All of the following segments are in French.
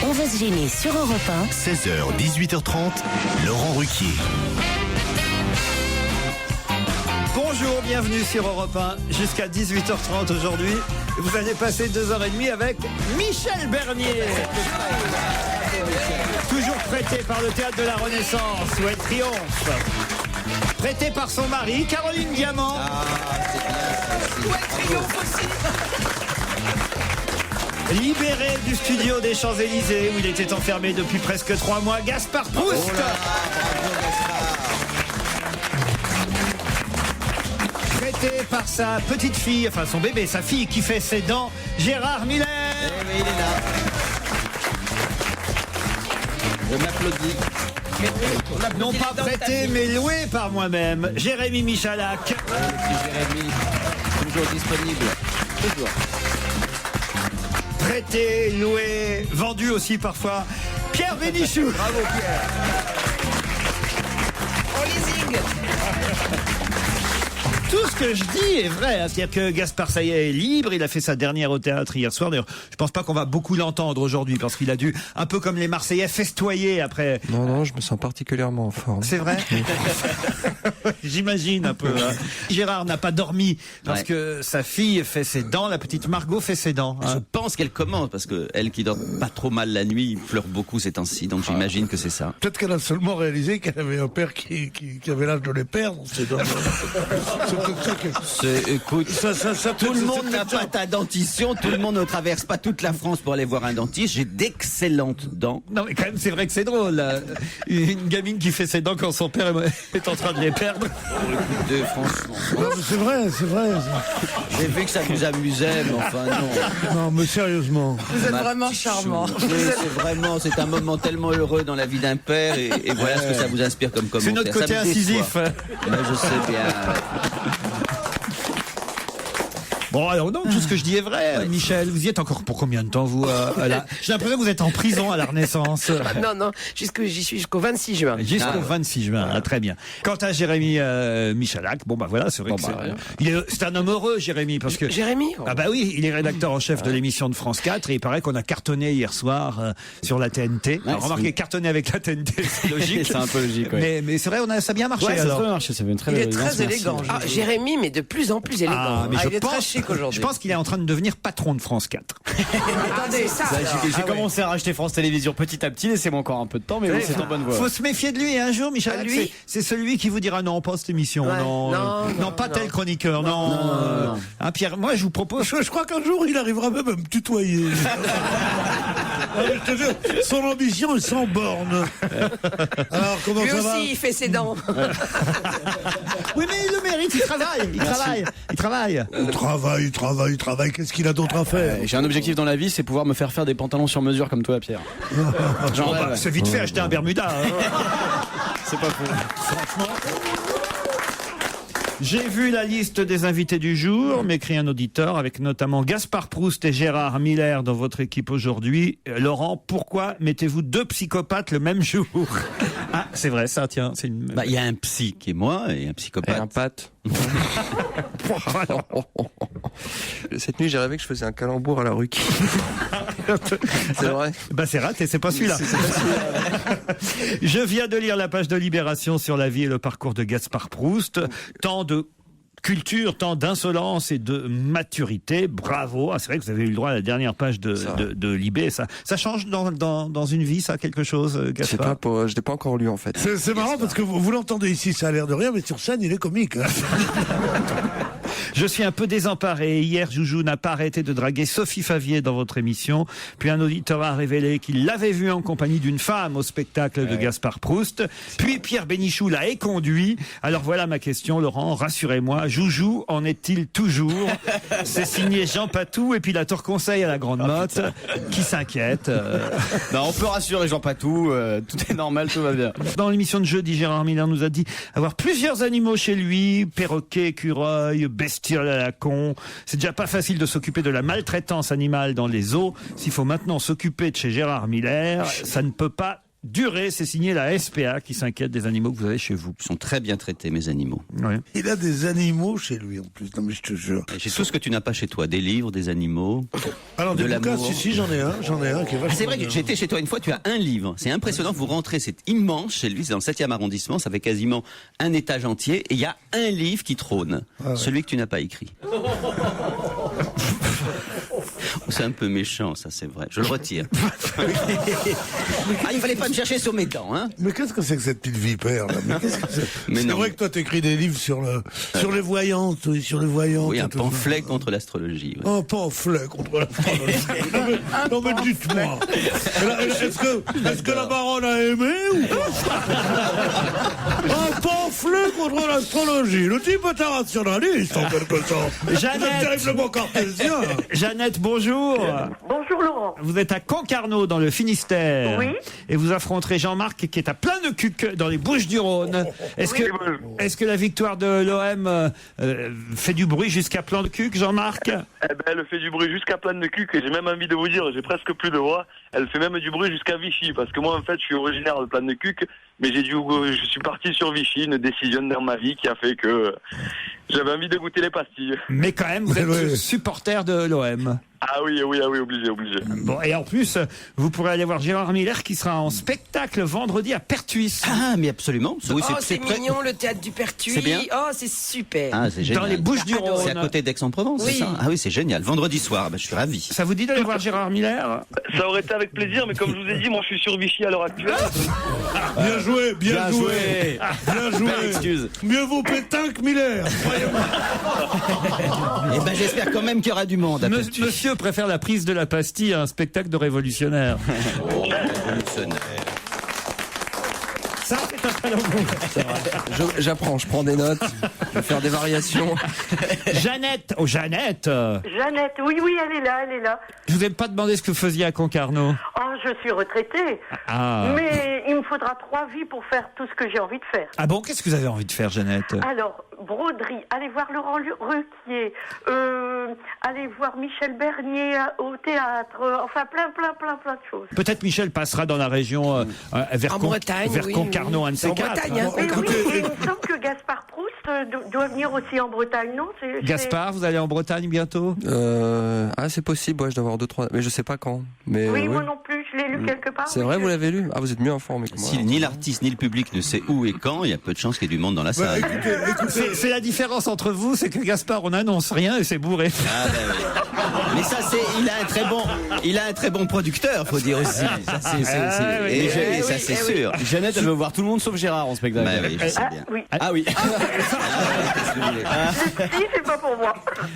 On va se gêner sur Europe 1. 16h, 18h30, Laurent Ruquier. Bonjour, bienvenue sur Europe 1. Jusqu'à 18h30 aujourd'hui, vous allez passer 2h30 avec Michel Bernier. Toujours prêté par le Théâtre de la Renaissance, où elle triomphe. Prêté par son mari, Caroline Diamant. Où elle triomphe aussi. Libéré du studio des Champs-Élysées, où il était enfermé depuis presque 3 mois, Gaspard Proust. Prêté par sa petite fille, enfin son bébé, sa fille qui fait ses dents, Gérard Miller. Eh oui, il est là. Je m'applaudis. Non pas prêté, mais loué par moi-même, Jérémy Michalak. Jérémy, toujours disponible. Toujours. Prêté, loué, vendu aussi parfois, Pierre Bénichou. Bravo Pierre. En leasing. Tout ce que je dis est vrai, hein. C'est-à-dire que Gaspard, ça y est libre, il a fait sa dernière au théâtre hier soir. D'ailleurs, je pense pas qu'on va beaucoup l'entendre aujourd'hui, parce qu'il a dû, un peu comme les Marseillais, festoyer après. Non, je me sens particulièrement en forme. C'est vrai. J'imagine un peu. Hein. Gérard n'a pas dormi, parce que sa fille fait ses dents, la petite Margot fait ses dents. Hein. Je pense qu'elle commence, parce que elle qui dort pas trop mal la nuit, pleure beaucoup ces temps-ci, donc j'imagine que c'est ça. Peut-être qu'elle a seulement réalisé qu'elle avait un père qui avait l'âge de les perdre. Écoute, tout le monde n'a pas ta dentition, tout le monde ne traverse pas toute la France pour aller voir un dentiste. J'ai d'excellentes dents. Non, mais quand même, c'est vrai que c'est drôle. Là. Une gamine qui fait ses dents quand son père est en train de les perdre. Écoutez, franchement. Non, mais c'est vrai. J'ai vu que ça vous amusait, mais enfin non. Non, mais sérieusement. Vous êtes vraiment charmant. C'est un moment tellement heureux dans la vie d'un père, et voilà ce que ça vous inspire comme commentaire. C'est notre côté Ça me déçoit. incisif. Mais je sais bien. Bon, alors non, tout ce que je dis est vrai, Michel. Vous y êtes encore pour combien de temps, vous J'ai l'impression que vous êtes en prison à la Renaissance. Non, j'y suis jusqu'au 26 juin. Jusqu'au 26 juin, ah, très bien. Quant à Jérémy Michalak, bon bah voilà, c'est vrai que c'est un homme heureux, Jérémy, parce que... Jérémy Ah bah oui, il est rédacteur en chef de l'émission de France 4, et il paraît qu'on a cartonné hier soir sur la TNT. Alors, remarquez, cartonner avec la TNT, c'est logique. C'est un peu logique, ouais. Mais c'est vrai, ça a bien marché. Ouais, ça alors. a bien marché, ça fait une très Il belle est très élégance, élégant. merci. Jérémy, mais de plus en plus élégant. Mais il est très chic aujourd'hui. je pense qu'il est en train de devenir patron de France 4. Attendez, ça. J'ai commencé à racheter France Télévisions petit à petit, laissez-moi encore un peu de temps, mais oui, c'est en bonne voie. Faut se méfier de lui un jour, Michel. Lui c'est celui qui vous dira non, pas cette émission. Ouais. Non, pas tel chroniqueur. Non. Hein, Pierre, moi je vous propose. Je crois qu'un jour, il arrivera même à me tutoyer. Je te jure, son ambition est sans borne. Alors, comment Lui ça va? aussi, il fait ses dents. Oui, mais il le mérite, il travaille. Il travaille. Qu'est-ce qu'il a d'autre à faire? J'ai un objectif dans la vie, c'est pouvoir me faire des pantalons sur mesure comme toi, Pierre. C'est vite fait acheter un Bermuda. Hein. C'est pas faux. Franchement. J'ai vu la liste des invités du jour, m'écrit un auditeur, avec notamment Gaspard Proust et Gérard Miller dans votre équipe aujourd'hui. Laurent, pourquoi mettez-vous 2 psychopathes le même jour? Ah, c'est vrai, ça, tiens. Il y a un psy qui est moi et un psychopathe. Et un pâte. Cette nuit, j'ai rêvé que je faisais un calembour à la Ruquier. C'est vrai. Bah c'est raté, c'est pas celui-là. Je viens de lire la page de Libération sur la vie et le parcours de Gaspard Proust. Tant de culture, tant d'insolence et de maturité. Bravo. Ah, c'est vrai que vous avez eu le droit à la dernière page de Libé. Ça change dans une vie, ça, quelque chose, Gaspard? Je l'ai pas encore lu, en fait. C'est marrant parce que vous l'entendez ici, ça a l'air de rien, mais sur scène, il est comique. Hein. Je suis un peu désemparé. Hier, Joujou n'a pas arrêté de draguer Sophie Favier dans votre émission. Puis un auditeur a révélé qu'il l'avait vue en compagnie d'une femme au spectacle de Gaspard Proust. Puis Pierre Bénichou l'a éconduit. Alors voilà ma question, Laurent, rassurez-moi. Joujou en est-il toujours? C'est signé Jean Patou et puis la tour conseil à la Grande Motte qui s'inquiète. On peut rassurer Jean Patou, tout est normal, tout va bien. Dans l'émission de jeudi, Gérard Miller nous a dit avoir plusieurs animaux chez lui, perroquet, écureuil, bestiole à la con. C'est déjà pas facile de s'occuper de la maltraitance animale dans les zoos. S'il faut maintenant s'occuper de chez Gérard Miller, ça ne peut pas durer. C'est signé la SPA qui s'inquiète des animaux que vous avez chez vous. Ils sont très bien traités, mes animaux. Oui. Il a des animaux chez lui en plus. Non mais je te jure. J'ai tout ce que tu n'as pas chez toi, des livres, des animaux. Alors De des bouquins, l'amour. si j'en ai un qui est vachement C'est vrai que bien. j'étais chez toi une fois, tu as un livre. C'est impressionnant, vous rentrez, c'est immense chez lui, c'est dans le 7e arrondissement, ça fait quasiment un étage entier, et il y a un livre qui trône, celui que tu n'as pas écrit. C'est un peu méchant, ça c'est vrai. Je le retire. Il fallait pas me chercher sur mes dents, hein. Mais qu'est-ce que c'est que cette petite vipère là? Mais qu'est-ce que c'est? Mais C'est non. vrai que toi t'écris des livres sur les voyantes, oui, sur les voyantes. Oui, un et tout pamphlet ça. contre l'astrologie. Ouais. Un pamphlet contre l'astrologie. Non mais dites-moi. Est-ce que la baronne a aimé ou pas? Un pamphlet contre l'astrologie. Le type est un rationaliste en quelque sorte. Jeannette. C'est terriblement cartésien. Jeannette, bonjour. Bonjour Laurent. Vous êtes à Concarneau dans le Finistère. Oui. Et vous affronterez Jean-Marc qui est à plein de cuc dans les Bouches-du-Rhône. Est-ce que la victoire de l'OM fait du bruit jusqu'à plein de cuc, Jean-Marc? Elle fait du bruit jusqu'à plein de cuc et j'ai même envie de vous dire, j'ai presque plus de voix. Elle fait même du bruit jusqu'à Vichy parce que moi en fait je suis originaire de plein de cuc, mais je suis parti sur Vichy, une décision dans ma vie qui a fait que j'avais envie de goûter les pastilles. Mais quand même, vous êtes supporter de l'OM. Ah oui, obligé. Bon, et en plus, vous pourrez aller voir Gérard Miller qui sera en spectacle vendredi à Pertuis. Ah, mais absolument. Oui, c'est mignon, le théâtre du Pertuis. C'est bien. Oh, c'est super. Ah, c'est génial. Dans les Bouches-du-Rhône. C'est à côté d'Aix-en-Provence, Oui. c'est ça? Ah oui, c'est génial. Vendredi soir, je suis ravi. Ça vous dit d'aller voir Gérard Miller? Ça aurait été avec plaisir, mais comme je vous ai dit, moi je suis sur Vichy à l'heure actuelle. Bien joué, bien joué. Excuse. Mieux vaut Pétain que Miller. Eh ben, j'espère quand même qu'il y aura du monde à Pertuis. Monsieur préfère la prise de la pastille à un spectacle de révolutionnaire. Révolutionnaire. Ça, c'est un talent. J'apprends, je prends des notes, je vais faire des variations. Jeannette, Jeannette, Jeannette, oui, elle est là. je vous ai pas demandé ce que vous faisiez à Concarneau. Oh, je suis retraitée. Ah. Mais il me faudra 3 vies pour faire tout ce que j'ai envie de faire. Ah bon, qu'est-ce que vous avez envie de faire, Jeannette? Alors, broderie, allez voir Laurent Ruquier, allez voir Michel Bernier au théâtre, enfin plein de choses. Peut-être Michel passera dans la région vers En Bretagne, vers oui, Concarneau, un de ces En quatre. Bretagne, hein. Et oui, et il me semble que Gaspard Proust doit venir aussi en Bretagne, non? Gaspard, vous allez en Bretagne bientôt? C'est possible, ouais, je dois avoir 2-3, mais je sais pas quand. Mais Oui, ouais. moi non plus, je l'ai lu quelque part. C'est oui, vrai, je- vous l'avez lu? Ah, vous êtes mieux informé que moi. Si ni l'artiste ni le public ne sait où et quand, il y a peu de chances qu'il y ait du monde dans la salle. C'est la différence entre vous, c'est que Gaspard, on n'annonce rien et c'est bourré. Ah, ben oui. Mais ça, il a un très bon producteur, faut dire aussi. Ça, oui. et ça, c'est sûr. Jeannette, elle veut voir tout le monde sauf Gérard en spectacle. Bah oui, je sais Ah, bien. oui. Ah oui. Si, c'est pas pour moi.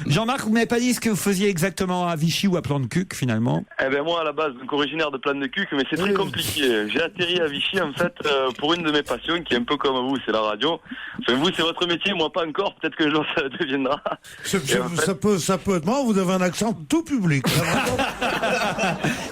Jean-Marc, vous m'avez pas dit ce que vous faisiez exactement à Vichy ou à Plan-de-Cuc, finalement? Moi à la base, donc originaire de plein de cuc, mais c'est très compliqué. J'ai atterri à Vichy en fait pour une de mes passions qui est un peu comme vous, c'est la radio. Enfin, vous, c'est votre métier, moi pas encore. Peut-être que le jour ça deviendra. Ça peut être marrant, vous avez un accent tout public.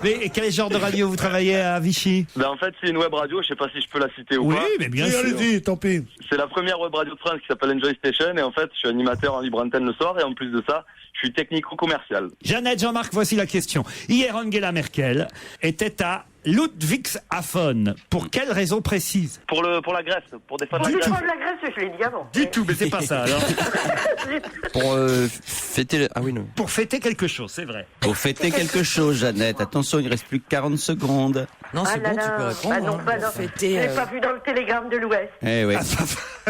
Mais quel genre de radio vous travaillez à Vichy? En fait, c'est une web radio. Je sais pas si je peux la citer ou Oui, pas. mais bien Oui, sûr. allez-y, tant pis. C'est la première web radio de France qui s'appelle Enjoy Station et en fait, je suis animateur en libre antenne le soir et en plus de ça, je suis technico-commercial. Jeannette, Jean-Marc, voici la question. Hier, Angela Merkel était à Ludwigshafen. Pour quelle raison précise? Pour la Grèce, pour défendre Pour la Grèce. défendre la Grèce, je l'ai dit avant. Du tout, mais c'est pas ça, alors. Pour fêter... Ah oui, non. Pour fêter quelque chose, c'est vrai. Faut fêter quelque chose, Jeannette. Attention, il reste plus que 40 secondes. Non, c'est bon, tu peux répondre. Ah non, bah non. Fêter, Je l'ai pas vu dans le télégramme de l'Ouest. Eh oui.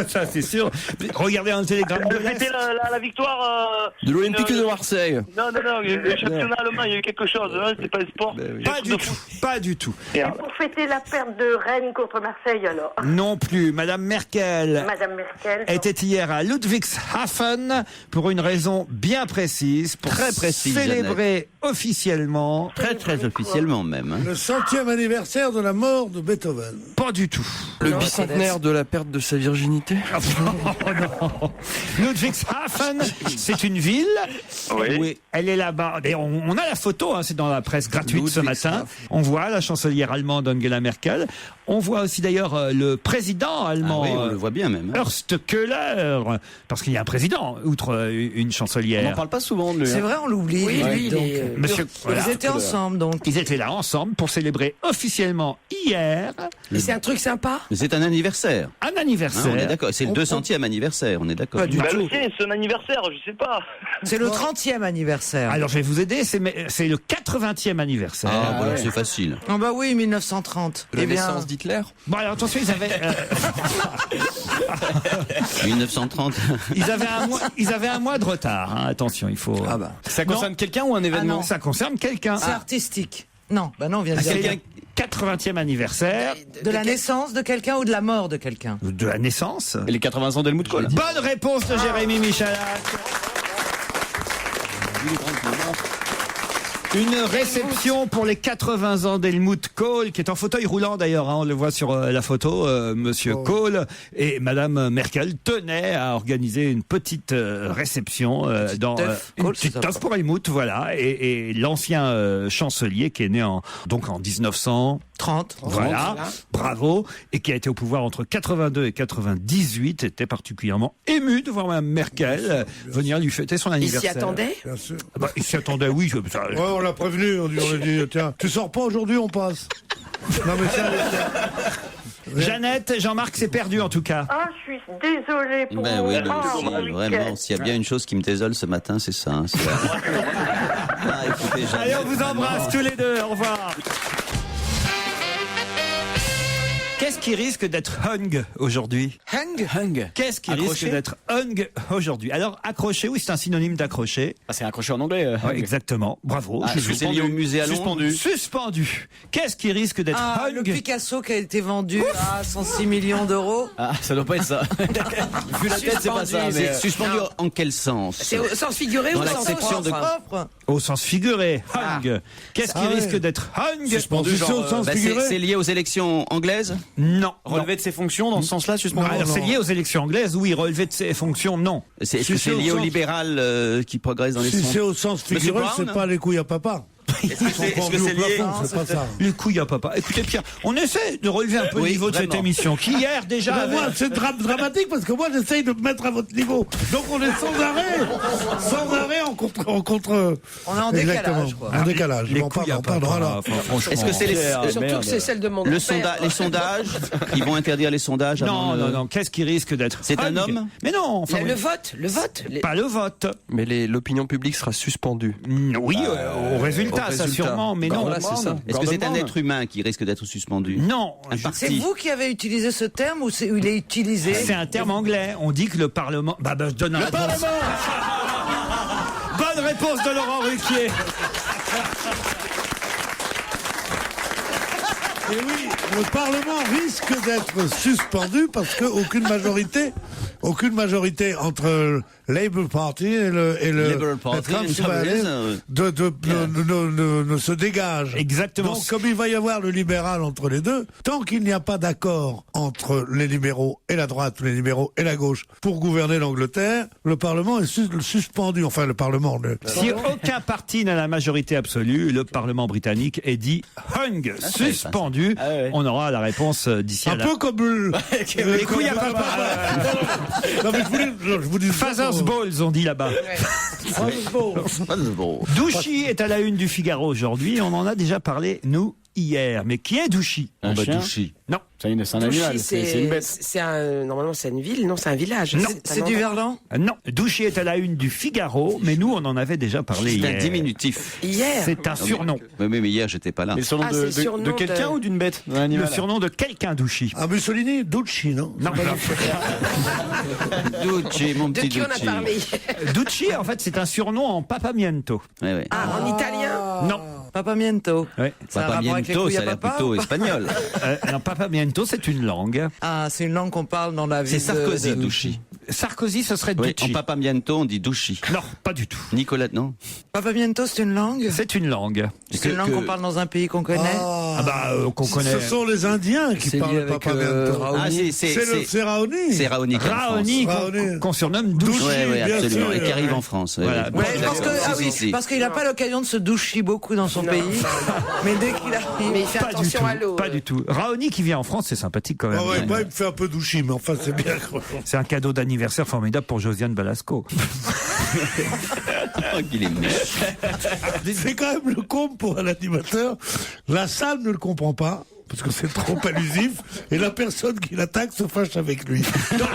Ça, c'est sûr. Mais regardez un télégramme de l'Est. C'était la victoire... De l'Olympique de Marseille. Non, le championnat allemand, il y a eu quelque chose. Hein, c'était pas le sport. Pas du tout, pas du tout. Et pour fêter la perte de Rennes contre Marseille, alors. Non plus. Madame Merkel Madame Merkel. était hier à Ludwigshafen pour une raison bien précise, pour Très précise, célébrer officiellement. Très officiellement même. Hein. Le 100e anniversaire de la mort de Beethoven. Pas du tout. Le bicentenaire de la perte de sa virginité. Oh non. Ludwigshafen, c'est une ville. Oui. Oui, elle est là-bas. Et on a la photo, hein, c'est dans la presse gratuite ce matin. On voit la chancelière allemande Angela Merkel. On voit aussi d'ailleurs le président allemand. Ah oui, on le voit bien même. Horst Köhler, parce qu'il y a un président, outre une On chancelière. n'en parle pas souvent de lui. C'est hein. vrai, on l'oublie. Oui, lui, donc, il est... Monsieur, voilà. Ils étaient ensemble, donc. Ils étaient là ensemble pour célébrer officiellement hier Et c'est un truc sympa. Mais c'est un anniversaire. Un Hein, anniversaire. on est d'accord. C'est le 200e anniversaire, on est d'accord. Pas du Bah, tout. le sien, c'est un anniversaire, je sais pas. C'est le 30e anniversaire. Alors je vais vous aider, c'est le 80e anniversaire. Ah, voilà, c'est facile. Ah bah oui, 1930. La Eh bien, naissance d'Hitler. Bon alors attention, ils avaient 1930. ils avaient un mois de retard. Hein. Attention, il faut. Ah bah. Ça concerne quelqu'un ou un événement? Ça concerne quelqu'un. C'est artistique. Non, bah non, on vient de dire. C'est le 80e anniversaire De la naissance de quelqu'un ou de la mort de quelqu'un? de la naissance. Et les 80 ans d'Helmut Kohl. Bonne réponse de Jérémy Michalak. Une réception pour les 80 ans d'Helmut Kohl, qui est en fauteuil roulant d'ailleurs, hein, on le voit sur la photo, Monsieur Kohl. Et Madame Merkel tenait à organiser une petite réception dans une petite teuf pour Helmut, voilà. Et l'ancien chancelier qui est né donc en 1930, voilà, bravo, et qui a été au pouvoir entre 82 et 98, était particulièrement ému de voir Madame Merkel venir lui fêter son Il anniversaire. s'y attendait? Bien sûr. Bah, il s'y attendait, oui. Ça, Ouais, on l'a prévenu, on a dit, tiens, tu sors pas aujourd'hui, on passe. Non mais Jeannette, Jean-Marc s'est perdu en tout cas. Ah, je suis désolée pour Ben mon oui, pauvre si, vraiment, week-end. s'il y a bien une chose qui me désole ce matin, c'est ça. Hein, ah, écoutez, Jeannette, Allez, on vous embrasse tous les deux. Au revoir. Qu'est-ce qui risque d'être hung aujourd'hui? Hung. Qu'est-ce qui Accroché risque d'être hung aujourd'hui? Alors, accroché, oui, c'est un synonyme d'accroché. Ah, c'est accroché en anglais. Ouais, hung. exactement. Bravo. Ah, est-ce que c'est lié au musée à Londres? Suspendu. Suspendu. Qu'est-ce qui risque d'être Ah, le hung? Picasso qui a été vendu à 106 millions d'euros. Ah, ça doit pas être ça. Vu la tête, c'est pas ça. C'est Mais suspendu en quel sens? C'est au sens figuré Dans ou au la sens section de- propre? Au sens figuré. Hung. Qu'est-ce qui Ah ouais. risque d'être hung? suspendu, Si c'est au genre, sens Bah, figuré. c'est lié aux élections anglaises? Non. relevé de ses fonctions dans ce sens-là, suspendu. Alors, c'est lié aux élections anglaises, oui. Relevé de ses fonctions, non. Est-ce Si que c'est c'est au lié au sens- libéral qui progresse dans les Si sondages? c'est au sens Monsieur figuré, Brown c'est pas les couilles à papa. Est-ce que c'est Pendus au lié? plafond, c'est pas ça. Les couilles à papa. Écoutez, Pierre, on essaie de relever un peu le Oui, niveau de cette vraiment. émission, qui hier déjà Ben avait... moi, c'est dramatique parce que moi, j'essaye de me mettre à votre niveau. Donc, on est sans arrêt en contre. On est en Exactement. décalage, quoi. En décalage. Les Bon, couilles à pardon, papa. alors. Enfin, franchement. Est-ce que c'est les, Surtout merde. que c'est celle de mon le père. les sondages? Ils vont interdire les sondages avant Non, le- non. Qu'est-ce qui risque d'être C'est un hung? homme? Mais non, enfin... Le vote, le vote. Pas le vote. Mais l'opinion publique sera suspendue. Oui, au résultat, au ça résultat. sûrement, mais Bah, non. voilà, c'est ça. Est-ce que c'est un Gordon être humain qui risque d'être suspendu? Non, Un C'est parti? vous qui avez utilisé ce terme ou il est utilisé? c'est un terme anglais. On dit que le Parlement... Bah, je donne la réponse. Bonne réponse de Laurent Ruquier. Et oui, le Parlement risque d'être suspendu parce qu'aucune majorité entre Labour Party et le Labour Party, Conservative ne se dégage. Exactement. Donc, comme il va y avoir le libéral entre les deux, tant qu'il n'y a pas d'accord entre les libéraux et la droite, ou les libéraux et la gauche pour gouverner l'Angleterre, le Parlement est suspendu. Enfin, le Parlement. Si aucun parti n'a la majorité absolue, le Parlement britannique est dit hung, suspendu. Ah ouais. On aura la réponse d'ici à Un la... peu comme Les couilles à papa. Non, mais je vous dis ça Father's pour- balls, on dit là-bas. Bon. Douchy est à la une du Figaro aujourd'hui. On en a déjà parlé, nous, hier. Mais qui est Douchy? Un chien. Douchy. Non. C'est un animal, Douchy, c'est une bête. normalement, c'est une ville, non, c'est un village. Non. C'est du verlan? Non. Douchy est à la une du Figaro, mais nous, on en avait déjà parlé C'est hier. un diminutif. Hier. C'est un surnom. Oui, mais hier, j'étais pas là. Mais le surnom Ah, c'est le surnom de quelqu'un de- ou d'une bête? D'un Le animal. surnom de quelqu'un, Douchy. Ah, Mussolini, Ducci, non? Non, Douchy, mon De petit qui on a Douchy. parlé? Douchy, en fait, c'est un surnom en papamiento. Ouais, ouais. Ah, en italien? Non. Papamiento. Ouais. Ça a un rapport avec les Papamiento, couilles ça à a l'air papa plutôt ou pas? espagnol. Non, papamiento, c'est une langue. Ah, c'est une langue qu'on parle dans la vie. C'est Sarkozy, Douchy. Sarkozy, ce serait Oui, en Ducci. papamiento, on dit Douchy. Non, pas du tout. Nicolas, non? Papamiento, c'est une langue? C'est une langue. C'est une langue qu'on parle dans un pays qu'on connaît? Ah bah, qu'on connaît. Ce sont les Indiens qui C'est lié parlent avec, pas bientôt. Raoul. Ah, C'est Raoni. C'est Raoni. qui est en France. Raoni, Raoni. qu'on surnomme Douchy. Ouais, ouais, bien absolument. sûr. Et qui arrive en France. ouais, Voilà. ouais. Ouais, parce que, D'accord. ah Si, oui, si, si. parce qu'il n'a pas l'occasion de se doucher beaucoup dans son pays. Mais dès qu'il arrive. Mais il fait Pas du attention tout. à l'eau. Pas du tout. Raoni qui vient en France, c'est sympathique quand même. Ah ouais, moi, il me fait un peu douchi, mais enfin, c'est bien. C'est un cadeau d'anniversaire formidable pour Josiane Balasco. Oh, qu'il est méchant. C'est quand même le comble pour un animateur. La salle ne le comprend pas. parce que c'est trop allusif, et la personne qui l'attaque se fâche avec lui. Donc,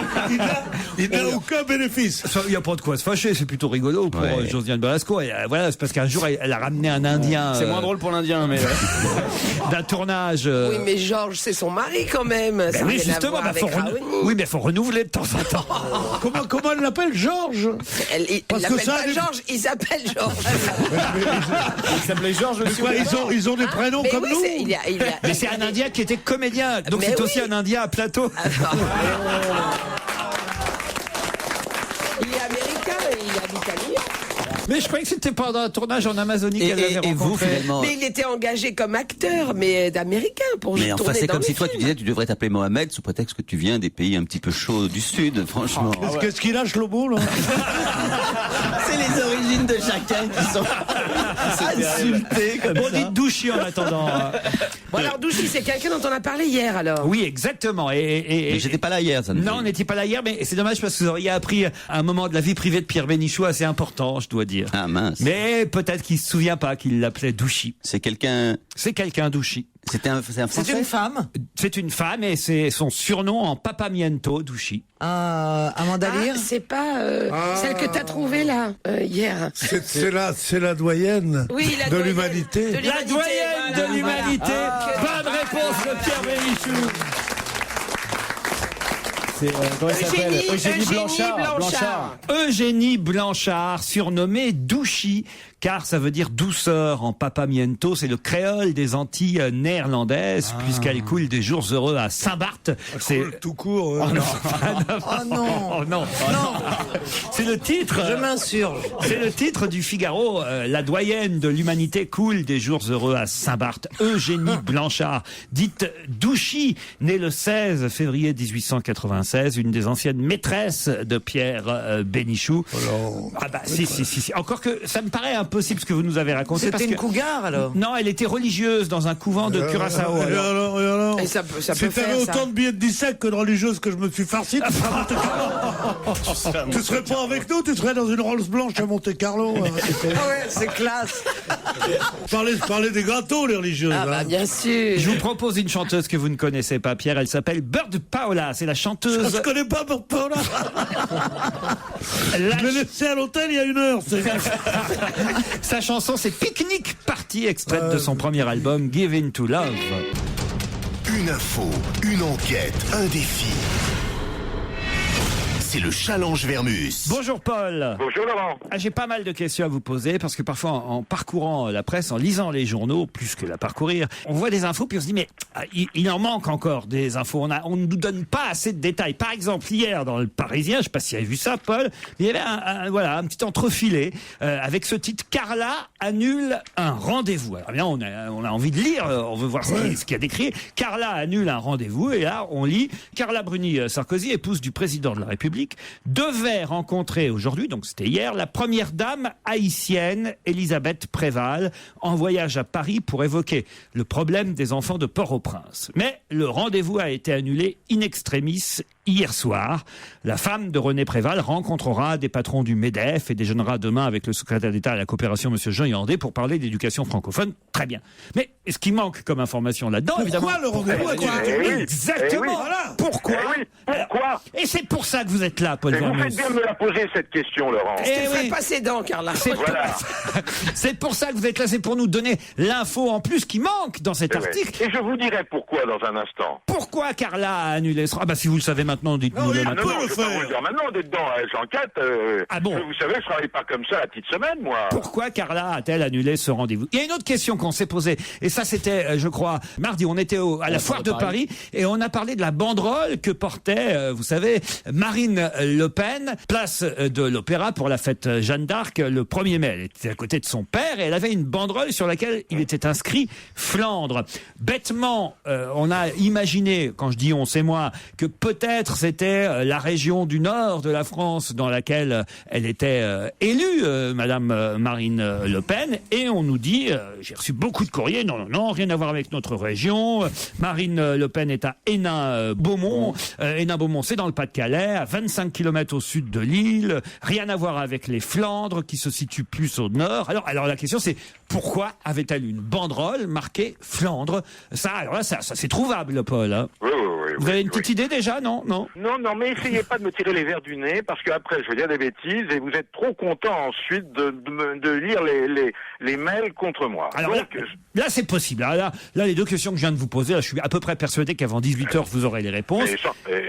il n'a aucun bénéfice. Il n'y a pas de quoi se fâcher, c'est plutôt rigolo pour Josiane Balasco. Et, voilà, c'est parce qu'un jour, elle a ramené un Indien. C'est moins drôle pour l'Indien, mais. D'un tournage. Oui, mais Georges, c'est son mari quand même. Ben Ça oui, n'a rien à justement, voir avec Raoni. oui, mais il faut renouveler de temps en temps. Comment elle l'appelle, Georges? Elle Parce que l'appelle ça, pas Georges, il s'appelle Georges. Il s'appelait Georges aussi. Quoi, ils ont des prénoms Mais comme oui, nous. Mais c'est un Indien qui était comédien, donc Mais c'est oui. aussi un Indien à plateau. Il est américain et il habite à New York. Mais je croyais que c'était pendant un tournage en Amazonie qu'elle l'avait rencontré. Et vous, finalement. Mais il était engagé comme acteur, mais d'américain pour Mais enfin, tourner c'est dans comme les si toi tu films. disais tu devrais t'appeler Mohamed sous prétexte que tu viens des pays un petit peu chauds du Sud, franchement. Qu'est-ce qu'il a, Shlomo, là? C'est les origines de chacun qui sont insultées comme Bon, ça. dites Douchy en attendant. Bon alors Douchy, c'est quelqu'un dont on a parlé hier alors. Oui, exactement. Mais j'étais pas là hier, ça ne Non, on n'était pas là hier, mais c'est dommage parce que vous auriez appris un moment de la vie privée de Pierre Bénichou assez important, je dois dire. Ah mince. Mais peut-être qu'il se souvient pas qu'il l'appelait Douchy. C'est quelqu'un. C'est quelqu'un, Douchy. C'est un Français. C'est une femme. C'est une femme et c'est son surnom en papamiento, Douchy. Amanda Lear. C'est pas celle que t'as trouvée là hier. C'est la doyenne Oui, la de doyenne l'humanité. de La doyenne de l'humanité. Bonne réponse de Pierre Bénichou. Comment elle s'appelle Eugénie Blanchard. Eugénie Blanchard, surnommée Douchy, car ça veut dire douceur en papamiento. C'est le créole des Antilles néerlandaises, puisqu'elle coule des jours heureux à Saint-Barth. C'est Tout court. Oh non. Oh non. Oh non. C'est le titre. Je m'insurge. C'est le titre du Figaro. La doyenne de l'humanité coule des jours heureux à Saint-Barth. Eugénie Blanchard, dite Douchy, née le 16 février 1896, une des anciennes maîtresses de Pierre Bénichou. Ah bah si. Encore que ça me paraît impossible ce que vous nous avez raconté. C'était une cougar alors. Non, elle était religieuse dans un couvent de Curaçao. Et alors Et ça peut Si t'avais faire ça. autant de billets de 17 que de religieuses que je me suis farci, tu serais pas avec nous, tu serais dans une Rolls blanche à Monte Carlo. Ouais, c'est classe. Parlez des gâteaux, les religieuses. Ah bah hein. bien sûr. Je vous propose une chanteuse que vous ne connaissez pas, Pierre. Elle s'appelle Bird Paola. C'est la chanteuse. Je connais pas Bird Paola. Je l'ai laissé à l'hôtel il y a 1 heure. Sa chanson, c'est Picnic Party, extraite de son premier album, Give In To Love. Une info, une enquête, un défi. C'est le challenge Vermus. Bonjour Paul. Bonjour Laurent. J'ai pas mal de questions à vous poser parce que parfois en parcourant la presse, en lisant les journaux, plus que la parcourir, on voit des infos puis on se dit mais il en manque encore des infos. On ne nous donne pas assez de détails. Par exemple hier dans le Parisien, je sais pas si vous avez vu ça Paul, il y avait un petit entrefilé avec ce titre Carla annule un rendez-vous. Alors bien on a envie de lire, on veut voir ce qu'il y a décrit. Carla annule un rendez-vous et là on lit Carla Bruni Sarkozy, épouse du président de la République, devait rencontrer aujourd'hui, donc c'était hier, la première dame haïtienne, Elisabeth Préval, en voyage à Paris pour évoquer le problème des enfants de Port-au-Prince. Mais le rendez-vous a été annulé in extremis hier soir. La femme de René Préval rencontrera des patrons du MEDEF et déjeunera demain avec le secrétaire d'État à la coopération, M. Jean Yandé, pour parler d'éducation francophone. Très bien. Mais ce qui manque comme information là-dedans, évidemment... Pourquoi le rendez-vous a été annulé? Exactement. Voilà. Pourquoi Pourquoi Et c'est pour ça que vous êtes là, Paul Et vous Vermus. faites bien de me la poser cette question, Laurent. Eh Tu ferais oui. pas ses dents, Carla. C'est Voilà. c'est pour ça que vous êtes là, c'est pour nous donner l'info en plus qui manque dans cet Eh ouais. article. Et je vous dirai pourquoi dans un instant. Pourquoi Carla a annulé ce... Ah bah si vous le savez maintenant, dites-nous le Ah maintenant. non, je vais pas vous le dire maintenant, d'être dedans, j'enquête. Ah bon? Vous savez, je travaille pas comme ça la petite semaine, moi. Pourquoi Carla a-t-elle annulé ce rendez-vous? Il y a une autre question qu'on s'est posée, et ça c'était, je crois, mardi, on était à la foire de Paris, et on a parlé de la banderole que portait, vous savez, Marine Le Pen, place de l'Opéra pour la fête Jeanne d'Arc le 1er mai. Elle était à côté de son père, et elle avait une banderole sur laquelle il était inscrit Flandre. Bêtement, on a imaginé, quand je dis on c'est moi, que peut-être peut-être c'était la région du nord de la France dans laquelle elle était élue, Madame Marine Le Pen, et on nous dit, j'ai reçu beaucoup de courriers, non, rien à voir avec notre région. Marine Le Pen est à Hénin-Beaumont. Hénin-Beaumont, c'est dans le Pas-de-Calais, à 25 km au sud de l'île. Rien à voir avec les Flandres, qui se situent plus au nord. Alors la question c'est, pourquoi avait-elle une banderole marquée Flandre? Ça c'est trouvable, Paul. Hein. Oui. Vous avez une petite idée déjà, non? Non, mais essayez pas de me tirer les verres du nez, parce qu'après je vais dire des bêtises et vous êtes trop content ensuite de lire les mails contre moi. Alors là c'est possible. Là, les deux questions que je viens de vous poser, là, je suis à peu près persuadé qu'avant 18h vous aurez les réponses. Et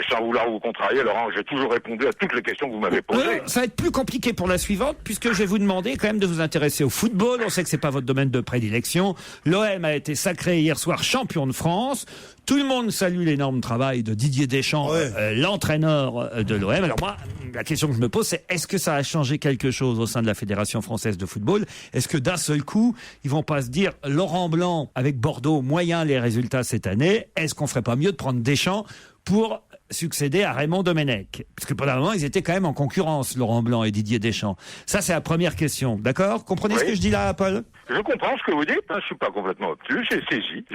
sans vouloir vous contrarier, Laurent, j'ai toujours répondu à toutes les questions que vous m'avez posées. Ça va être plus compliqué pour la suivante, puisque je vais vous demander quand même de vous intéresser au football. On sait que c'est pas votre domaine de prédilection. L'OM a été sacré hier soir champion de France. Tout le monde salue l'énorme travail de Didier Deschamps, l'entraîneur de l'OM. Alors moi, la question que je me pose, c'est est-ce que ça a changé quelque chose au sein de la Fédération française de football? Est-ce que d'un seul coup, ils vont pas se dire Laurent Blanc avec Bordeaux, moyen les résultats cette année, est-ce qu'on ferait pas mieux de prendre Deschamps pour succéder à Raymond Domenech? Parce que pendant un moment, ils étaient quand même en concurrence, Laurent Blanc et Didier Deschamps. Ça, c'est la première question. D'accord? Comprenez ce que je dis là, Paul? Je comprends ce que vous dites. Je suis pas complètement obtus. J'ai saisi.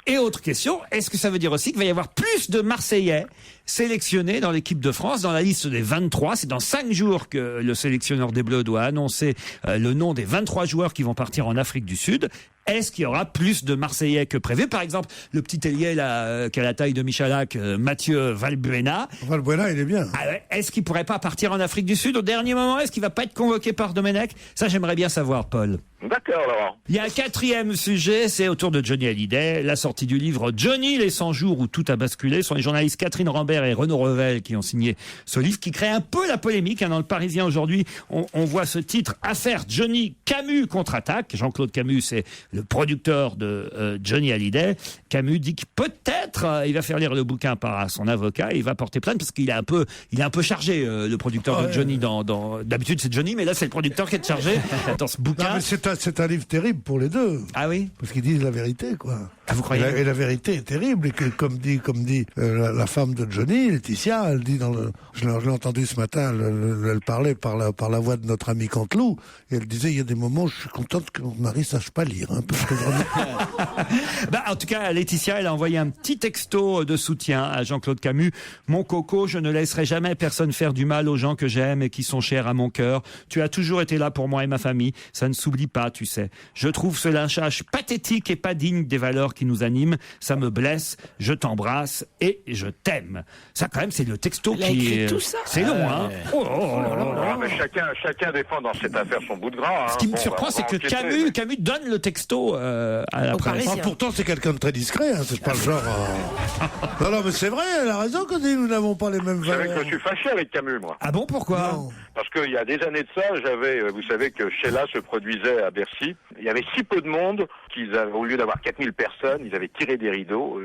Et autre question, est-ce que ça veut dire aussi qu'il va y avoir plus de Marseillais sélectionnés dans l'équipe de France, dans la liste des 23? C'est dans 5 jours que le sélectionneur des Bleus doit annoncer le nom des 23 joueurs qui vont partir en Afrique du Sud. Est-ce qu'il y aura plus de Marseillais que prévu? Par exemple, le petit ailier là, qui a la taille de Michalak, Mathieu Valbuena. Valbuena, il est bien. Est-ce qu'il pourrait pas partir en Afrique du Sud au dernier moment? Est-ce qu'il va pas être convoqué par Domenech? Ça, j'aimerais bien savoir, Paul. D'accord, Laurent. Il y a un quatrième sujet, c'est autour de Johnny Hallyday, la sortie du livre Johnny, les 100 jours où tout a basculé. Ce sont les journalistes Catherine Rambert et Renaud Revel qui ont signé ce livre, qui crée un peu la polémique. Dans le Parisien aujourd'hui, on voit ce titre, Affaire Johnny, Camus contre-attaque. Jean-Claude Camus, c'est le producteur de Johnny Hallyday. Camus dit que peut-être il va faire lire le bouquin par son avocat et il va porter plainte parce qu'il est un peu chargé, le producteur de Johnny. D'habitude c'est Johnny, mais là c'est le producteur qui est chargé dans ce bouquin. Non, mais c'est un livre terrible pour les deux. Ah oui? Parce qu'ils disent la vérité, quoi. Ah, vous croyez? Et la vérité est terrible. Et que, comme dit la femme de Johnny, Laetitia, elle dit je l'ai entendu ce matin, elle parlait par la voix de notre ami Canteloup, et elle disait il y a des moments où je suis contente que mon mari sache pas lire. Hein, parce que vraiment... en tout cas, Laetitia, elle a envoyé un petit texto de soutien à Jean-Claude Camus. Mon coco, je ne laisserai jamais personne faire du mal aux gens que j'aime et qui sont chers à mon cœur. Tu as toujours été là pour moi et ma famille. Ça ne s'oublie pas, tu sais. Je trouve ce lynchage pathétique et pas digne des valeurs qui nous animent. Ça me blesse. Je t'embrasse et je t'aime. Ça, quand même, c'est le texto qui est... tout ça. C'est long, hein. Mais chacun défend dans cette affaire son bout de gras. Ce qui me surprend, c'est que Camus donne le texto à la presse. Pourtant, c'est quelqu'un de très discret. Hein, c'est pas le genre... Non, mais c'est vrai, elle a raison quand nous n'avons pas les mêmes valeurs. Vous savez que je suis fâché avec Camus, moi. Ah bon, pourquoi? Parce qu'il y a des années de ça, vous savez que Sheila se produisait à Bercy. Il y avait si peu de monde au lieu d'avoir 4000 personnes, ils avaient tiré des rideaux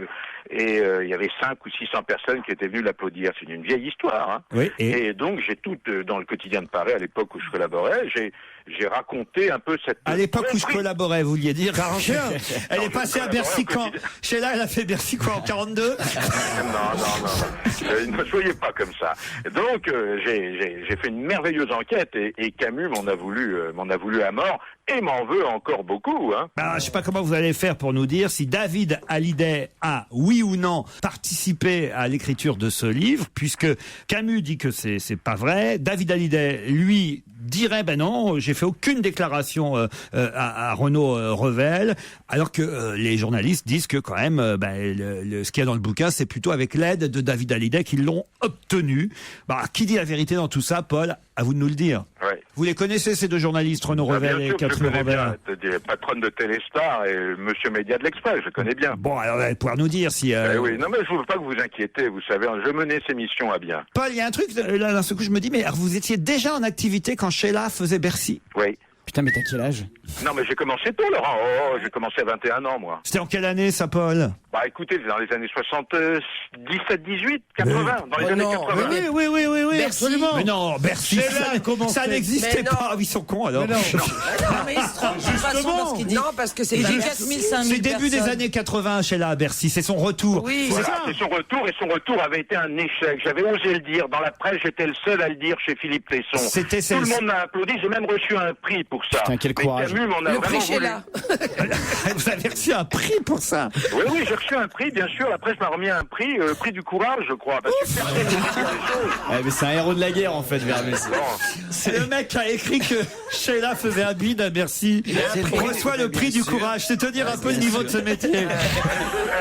et il y avait 500 ou 600 personnes qui étaient venues l'applaudir. C'est une vieille histoire. Hein. Oui, et donc j'ai dans le quotidien de Paris à l'époque où je collaborais, j'ai raconté un peu cette... À l'époque où je collaborais, vous vouliez dire? 41. Elle est passée à Bercy quand? Sheila, elle a fait Bercy quoi, en 42? Non. Ne soyez pas comme ça. Donc, j'ai fait une merveilleuse enquête et Camus m'en a voulu à mort et m'en veut encore beaucoup. Hein. Je sais pas comment vous allez faire pour nous dire si David Hallyday a, oui ou non, participé à l'écriture de ce livre, puisque Camus dit que c'est pas vrai. David Hallyday, lui, dirait non, j'ai fait aucune déclaration à Renaud Revel, alors que les journalistes disent que quand même ce qu'il y a dans le bouquin, c'est plutôt avec l'aide de David Hallyday qu'ils l'ont obtenu. Qui dit la vérité dans tout ça, Paul? À vous de nous le dire. Ouais. Vous les connaissez, ces deux journalistes, Renaud Revel et Catherine Rambert? Des patronnes de Téléstar et Monsieur Média de l'Express, je connais bien. Bon, alors vous allez pouvoir nous dire si... oui, non mais je ne veux pas que vous inquiétez, vous savez, je menais ces missions à bien. Paul, il y a un truc, là, d'un seul coup, je me dis, mais alors, vous étiez déjà en activité quand Sheila faisait Bercy? Oui. Putain, mais t'as quel âge? Non, mais j'ai commencé tôt, Laurent. J'ai commencé à 21 ans, moi. C'était en quelle année, ça, Paul? Bah écoutez, dans les années 77, 18, 80, dans les années 80. Oui, Bercy. absolument. Mais non, Bercy, ça n'existait pas. Ils sont cons alors. Non, mais il se trompe de toute façon parce qu'il dit. Non, parce que c'est 4000, 5000 C'est début des années 80 chez la Bercy, c'est son retour. Oui, Voilà, c'est son retour, et son retour avait été un échec. J'avais osé le dire. Dans la presse, j'étais le seul à le dire chez Philippe Tesson. Tout le monde m'a applaudi, j'ai même reçu un prix pour ça. Putain, quel courage. le prix Sheila. Vous avez reçu un prix pour ça? Oui, j'ai reçu un prix, bien sûr. La presse m'a remis un prix, prix du courage, je crois. Parce que personne ne dit des choses. Ouais, mais c'est un héros de la guerre en fait, Vermès. C'est le mec qui a écrit que Sheila faisait un bide à Bercy. Reçoit le prix du courage. C'est te dire un peu le niveau de ce métier.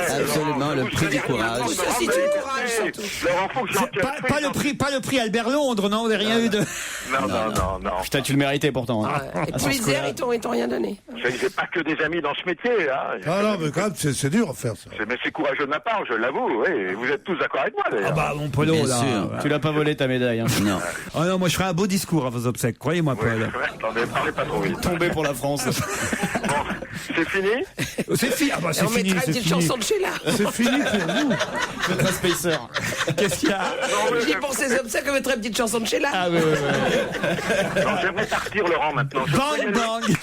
Absolument, le prix du courage. Ceci du courage, surtout. Laurent, faut que j'enquête. Pas le prix Albert Londres, non? Vous n'avez rien eu de. Non. Putain, tu le méritais pourtant. Hein. Et Pulitzer, ils t'ont rien donné. J'ai pas que des amis dans ce métier. Hein. Ah non, mais quand même, c'est dur à faire ça. Mais c'est courageux de ma part, je l'avoue. Oui. Vous êtes tous d'accord avec moi, d'ailleurs. Ah bah mon Polo Bien là. sûr. Tu l'as pas volé ta médaille. Hein. Non. Oh non, moi je ferai un beau discours à vos obsèques, croyez-moi Paul. Attendez, parlez pas trop vite. Tombé pour la France. Bon, c'est fini? C'est fini. Ah bah c'est On fini. mettra une C'est petite fini. chanson de Sheila. C'est fini pour vous. C'est un spacer. Qu'est-ce qu'il y a? Je dis pour ces obsèques, on mettrait une petite chanson de Sheila. Ah oui. Non, j'aimerais partir, Laurent, maintenant. Bang bang.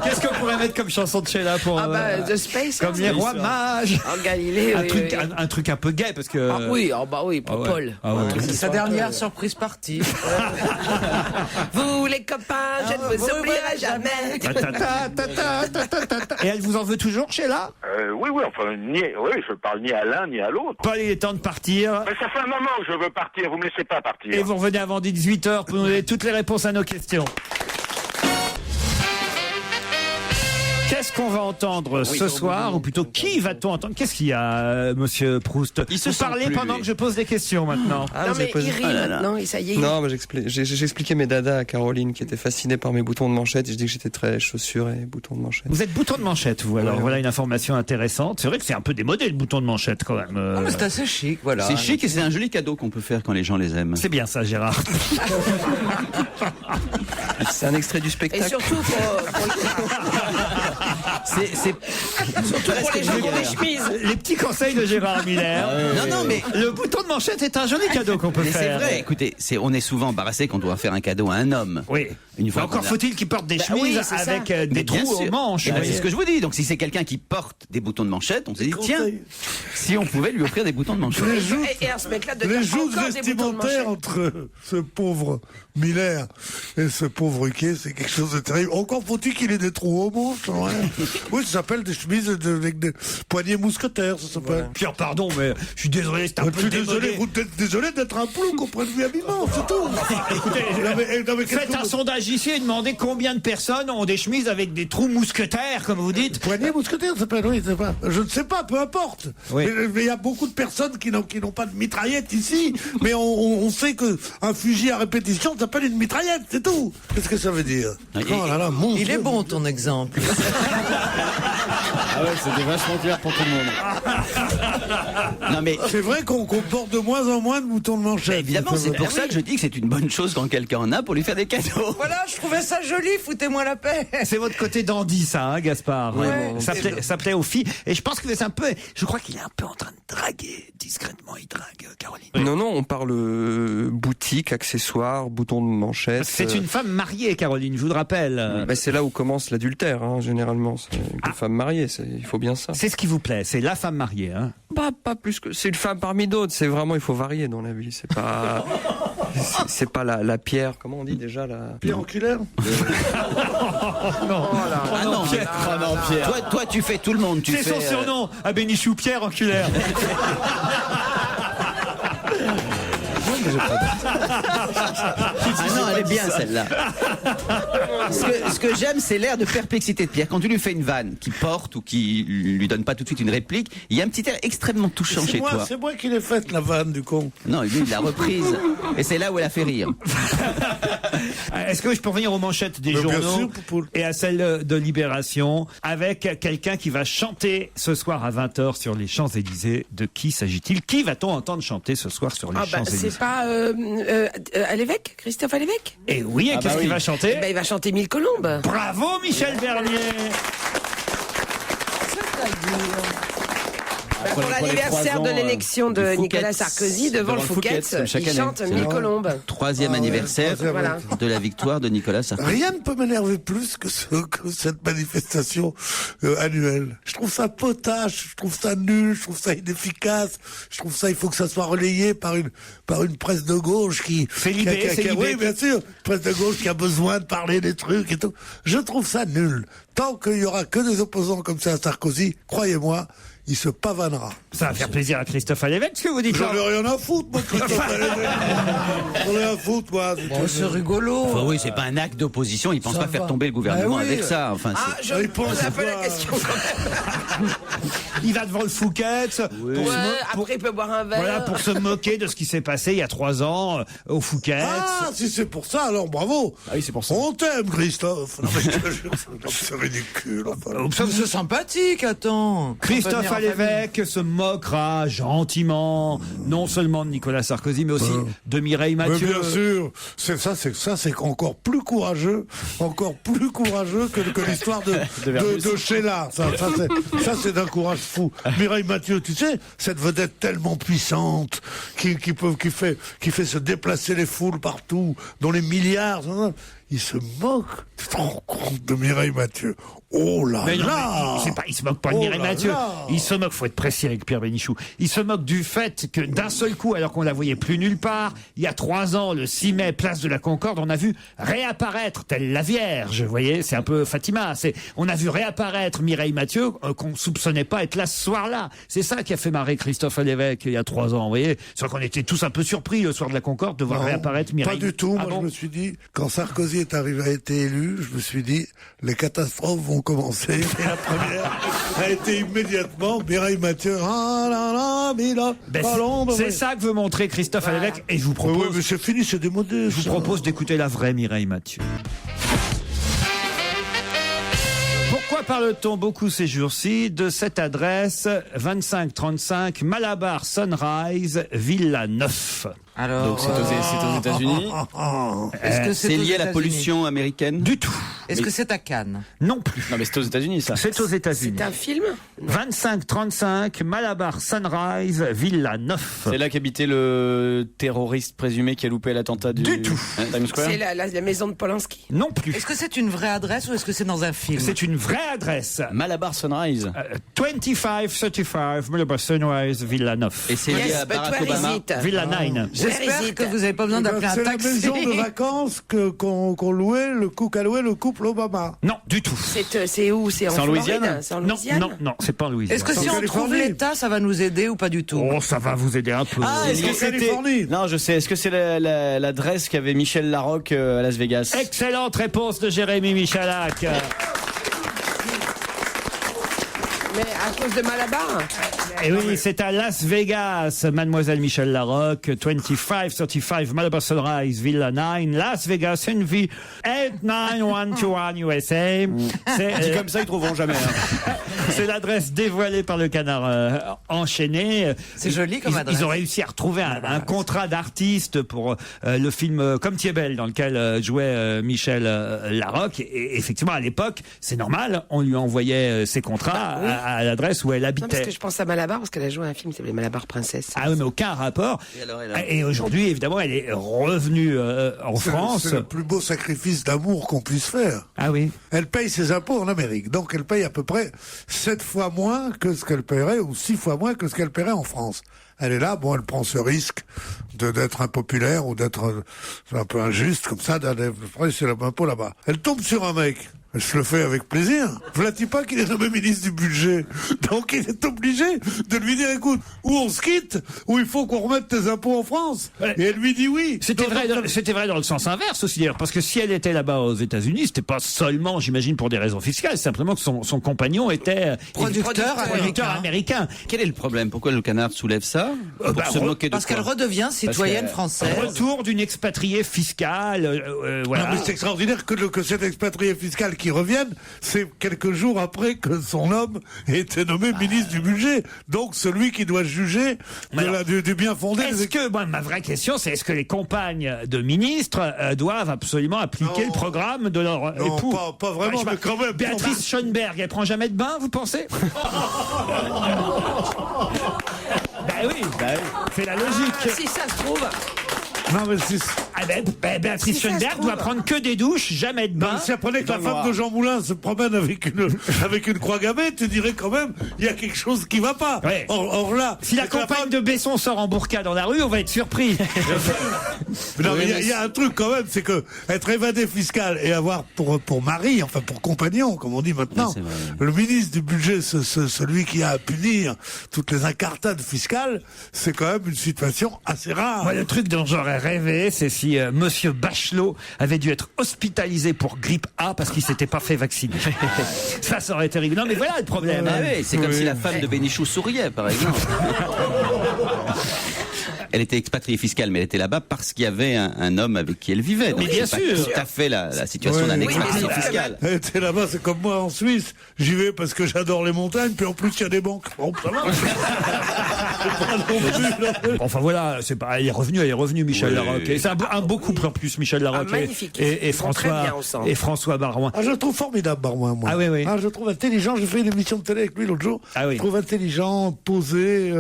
Qu'est-ce qu'on pourrait mettre comme chanson de Sheila pour Ah bah, The Space. comme les rois mages? En Galilée, Un truc un peu gay parce que. Ah oui, pour ouais. Paul. Ah ouais. C'est sa dernière surprise partie. Vous les copains, je ne vous oublierai jamais. Et elle vous en veut toujours, Sheila? Oui, enfin, je parle ni à l'un ni à l'autre. Paul, il est temps de partir. Mais ça fait un moment que je veux partir, vous me laissez pas partir. Et vous revenez avant 18h pour nous donner toutes les réponses à nos questions. Qu'est-ce qu'on va entendre ce soir, ou plutôt qui va-t-on entendre? Qu'est-ce qu'il y a, monsieur Proust? Il se Vous sent parlez plus, pendant lui. que je pose des questions maintenant. Non mais il rit maintenant, et ça y est. Non, mais j'ai expliqué mes dadas à Caroline qui était fascinée par mes boutons de manchette et je dis que j'étais très chaussures et boutons de manchette. Vous êtes bouton de manchette, vous, alors voilà une information intéressante. C'est vrai que c'est un peu démodé le bouton de manchette quand même. Ah, mais c'est assez chic, voilà. C'est chic et c'est un joli cadeau qu'on peut faire quand les gens les aiment. C'est bien ça, Gérard. C'est un extrait du Et spectacle. surtout surtout pour les gens qui ont des chemises. Les petits conseils de Gérard Miller. Non, mais Le bouton de manchette est un joli cadeau qu'on peut mais c'est faire. vrai. Écoutez, on est souvent embarrassé qu'on doit faire un cadeau à un homme. Oui. Une fois Encore qu'on a- faut-il qu'il porte des Bah chemises oui, c'est ça. avec des Mais bien trous sûr. aux manches. Eh ben, vous c'est voyez. ce que je vous dis. Donc si c'est quelqu'un qui porte des boutons de manchette, on s'est dit tiens, si on pouvait lui offrir des boutons de manchette. Et à ce mec-là de Les dire joutes encore des boutons de vestimentaires manchette. entre ce pauvre Miller et ce pauvre Ruquier, c'est quelque chose de terrible. Encore faut-il qu'il ait des trous aux manches. Ouais. Oui, ça s'appelle des chemises avec des poignets mousquetaires, ça s'appelle. Pierre, pardon, mais je suis désolé, c'est un Je peu suis démodé. désolé, vous êtes désolé d'être un plouc au point de vue habillement, c'est tout. Écoutez, Non, mais faites un sondage ici et demandez combien de personnes ont des chemises avec des trous mousquetaires, comme vous dites. Poignets mousquetaires, ça s'appelle, oui, c'est pas. Je ne sais pas, peu importe. Oui. Mais il y a beaucoup de personnes qui n'ont pas de mitraillette ici. Mais on sait que un fusil à répétition s'appelle une mitraillette, c'est tout. Qu'est-ce que ça veut dire? Oh là là, mon Il Dieu. est bon ton exemple. Ah ouais, c'était vachement clair pour tout le monde. Non mais C'est vrai qu'on porte de moins en moins de boutons de manchette. évidemment, c'est pour ça que je dis que c'est une bonne chose quand quelqu'un en a pour lui faire des cadeaux. Voilà, je trouvais ça joli, foutez-moi la paix. C'est votre côté dandy, ça, hein, Gaspard. Ouais. Ça plaît aux filles. Et je pense que c'est un peu. Je crois qu'il est un peu en train de draguer discrètement. Il drague Caroline. Non, on parle boutique, accessoires, boutons de manchette. C'est une femme mariée, Caroline. Je vous le rappelle. Bah, c'est là où commence l'adultère, hein, généralement. C'est une femme mariée, il faut bien ça. C'est ce qui vous plaît. C'est la femme mariée, hein. Pas plus que. C'est une femme parmi d'autres. C'est vraiment, il faut varier dans la vie. C'est pas. C'est pas la pierre. Comment on dit déjà la. Pierre oculaire. Ah non, Pierre. Toi, tu fais tout le monde. Tu C'est son fais, surnom. À Bénichou, Pierre oculaire. Ah non, elle est bien celle-là. Ce que j'aime, c'est l'air de perplexité de Pierre. Quand tu lui fais une vanne qui porte ou qui lui donne pas tout de suite une réplique, il y a un petit air extrêmement touchant chez toi. C'est moi qui l'ai faite, la vanne du con. Non, lui, il l'a reprise. Et c'est là où elle a fait rire. Est-ce que je peux revenir aux manchettes des Mais bien journaux sûr, Poupoule. et à celles de Libération avec quelqu'un qui va chanter ce soir à 20h sur les Champs-Élysées? De qui s'agit-il? Qui va-t-on entendre chanter ce soir sur les Champs-Élysées? C'est pas à l'évêque, Christophe à l'évêque. Et oui, et qu'est-ce qu'il va chanter? Il va chanter Mille Colombes. Bravo Michel Bernier. Pour l'anniversaire de l'élection de Nicolas Sarkozy devant le Fouquet's, il chante Mille Colombes. 3e anniversaire Voilà. de la victoire de Nicolas Sarkozy. Rien ne peut m'énerver plus que cette manifestation annuelle. Je trouve ça potache, je trouve ça nul, je trouve ça inefficace, je trouve ça, il faut que ça soit relayé par une presse de gauche qui... Oui, bien sûr, presse de gauche qui a besoin de parler des trucs et tout. Je trouve ça nul. Tant qu'il y aura que des opposants comme ça à Sarkozy, croyez-moi, il se pavanera. Ça va faire plaisir à Christophe Alévèque, ce que vous dites. J'en ai rien à foutre, moi, Christophe Alévèque. J'en ai rien à foutre, moi. C'est rigolo. Enfin, oui, c'est pas un acte d'opposition. Il pense pas faire tomber le gouvernement avec ça. Enfin, Je pose un peu la question quand même. Il va devant le Fouquet's. Après, il peut boire un verre. Voilà, pour se moquer de ce qui s'est passé il y a 3 ans au Fouquet's. Ah, si c'est pour ça, alors bravo. Ah oui, c'est pour ça. On t'aime, Christophe. Non, mais je te jure, c'est ridicule. Enfin. C'est sympathique, attends. Christophe Alévèque se moquera gentiment, non seulement de Nicolas Sarkozy, mais aussi de Mireille Mathieu. Mais bien sûr, c'est encore plus courageux que l'histoire de Sheila. Ça, c'est d'un courage fou. Mireille Mathieu, tu sais, cette vedette tellement puissante qui fait se déplacer les foules partout, dont les milliards. Il se moque. Tu te rends compte de Mireille Mathieu? Oh là mais non, là! Il se moque pas de Mireille Mathieu. Il se moque, faut être précis avec Pierre Bénichou. Il se moque du fait que d'un seul coup, alors qu'on la voyait plus nulle part, il y a 3 ans, le 6 mai, place de la Concorde, on a vu réapparaître, telle la Vierge, vous voyez, c'est un peu Fatima. On a vu réapparaître Mireille Mathieu, qu'on soupçonnait pas être là ce soir-là. C'est ça qui a fait marrer Christophe Alévèque il y a 3 ans, vous voyez. C'est vrai qu'on était tous un peu surpris le soir de la Concorde de voir réapparaître Mireille. Pas du tout. Ah Moi, bon je me suis dit, quand Sarkozy a été élu, je me suis dit, les catastrophes vont commencer. Et la première a été immédiatement Mireille Mathieu. C'est ça que veut montrer Christophe Alévèque, et je vous propose. Oui, mais c'est fini, c'est démodé. Je vous propose d'écouter la vraie Mireille Mathieu. Pourquoi parle-t-on beaucoup ces jours-ci de cette adresse 2535 Malabar Sunrise Villa 9? Alors, donc c'est aux États-Unis. Est-ce que c'est lié à la pollution américaine? Du tout. Est-ce que c'est à Cannes? Non plus. Non mais c'est aux États-Unis ça. C'est aux États-Unis. C'est un film? 2535 Malabar Sunrise Villa 9. C'est là qu'habitait le terroriste présumé qui a loupé l'attentat du tout. Times Square. C'est la maison de Polanski. Non plus. Est-ce que c'est une vraie adresse ou est-ce que c'est dans un film? C'est une vraie adresse. Malabar Sunrise. 2535 Malabar Sunrise Villa 9. Et c'est lié à Barack Obama. Villa 9. J'espère que vous n'avez pas besoin d'appeler un taxi. C'est la maison de vacances qu'on louait, qu'a loué le couple Obama. Non, du tout. C'est où? C'est en Louisiane? C'est en Louisiane? Non, c'est pas en Louisiane. Est-ce que si on trouve Californie. l'État, ça va nous aider ou pas du tout? Oh, ça va vous aider un peu. Ah, est-ce que c'était... Non, je sais. Est-ce que c'est l'adresse qu'avait Michel Larocque à Las Vegas? Excellente réponse de Jérémy Michalak. Mais à cause de Malabar? Et oui, c'est à Las Vegas, Mademoiselle Michel Larocque, 2535 Malabar Sunrise Villa 9, Las Vegas, NV 89121 USA. C'est comme ça, ils trouveront jamais. C'est l'adresse dévoilée par le Canard enchaîné. C'est joli comme adresse. Ils ont réussi à retrouver un contrat d'artiste pour le film Comme tu es belle, dans lequel jouait Michel Larocque. Et effectivement, à l'époque, c'est normal, on lui envoyait ses contrats à l'adresse où elle habitait. Non, parce que je pense à Malabar, parce qu'elle a joué un film qui s'appelait Malabar Princesse. Ah oui, mais aucun rapport. Et aujourd'hui, évidemment, elle est revenue en France. C'est le plus beau sacrifice d'amour qu'on puisse faire. Ah oui. Elle paye ses impôts en Amérique, donc elle paye à peu près 7 fois moins que ce qu'elle paierait, ou 6 fois moins que ce qu'elle paierait en France. Elle est là, bon, elle prend ce risque d'être impopulaire ou d'être un peu injuste, comme ça, d'aller c'est l'impôt là-bas. Elle tombe sur un mec. Je le fais avec plaisir. Vlati pas qu'il est nommé ministre du budget. Donc il est obligé de lui dire, écoute, ou on se quitte, ou il faut qu'on remette tes impôts en France. Et elle lui dit oui. C'était vrai dans le sens inverse aussi d'ailleurs, parce que si elle était là-bas aux États-Unis, c'était pas seulement, j'imagine, pour des raisons fiscales, simplement que son compagnon était producteur américain. Quel est le problème? Pourquoi le Canard soulève ça? Pour se moquer de parce quoi? qu'elle redevient citoyenne française. Retour d'une expatriée fiscale. Voilà. Non, mais c'est extraordinaire que cette expatriée fiscale qui revienne, c'est quelques jours après que son homme ait été nommé ministre du budget. Donc celui qui doit juger du bien fondé. Ma vraie question, c'est est-ce que les compagnes de ministres doivent absolument appliquer le programme de leur époux? Pas vraiment, mais quand même. Béatrice Schoenberg, elle prend jamais de bain, vous pensez? C'est la logique. Si ça se trouve. Non, mais si. Ah Béatrice Si ça se Schoenberg trouve. doit prendre que des douches, jamais de bain. Si apprenait que la femme de Jean Moulin se promène avec une croix gammée, tu dirais quand même, il y a quelque chose qui va pas. Ouais. Or là. Si la c'est que compagne femme- de Besson sort en burqa dans la rue, on va être surpris. Mais non, mais il y a un truc quand même, c'est que être évadé fiscal et avoir pour mari, enfin pour compagnon, comme on dit maintenant, Ouais, c'est vrai. le ministre du budget, celui qui a à punir toutes les incartades fiscales, c'est quand même une situation assez rare. Moi, le truc dont j'aurais rêvé, c'est si Monsieur Bachelot avait dû être hospitalisé pour grippe A parce qu'il s'était pas fait vacciner. Ça aurait été rigolo. Non, mais voilà le problème. Ah oui, c'est comme si la femme de Bénichou souriait, par exemple. Elle était expatriée fiscale, mais elle était là-bas parce qu'il y avait un homme avec qui elle vivait. Donc Mais bien c'est pas sûr. tout à fait la situation d'un Oui, expatrié mais fiscal. T'es là-bas, c'est comme moi en Suisse. J'y vais parce que j'adore les montagnes, puis en plus il y a des banques. Bon, ça va. C'est pas non plus, là. Enfin voilà, c'est pas. Elle est revenue, Michel Oui. Larocque. Et c'est un beau couple en plus, Michel Larocque Ah, magnifique. et Ils sont très bien François ensemble. et François Barouin. Ah, je le trouve formidable, Barouin, moi. Ah oui, oui. Ah, je le trouve intelligent. J'ai fait une émission de télé avec lui l'autre jour. Ah oui. Je le trouve intelligent, posé.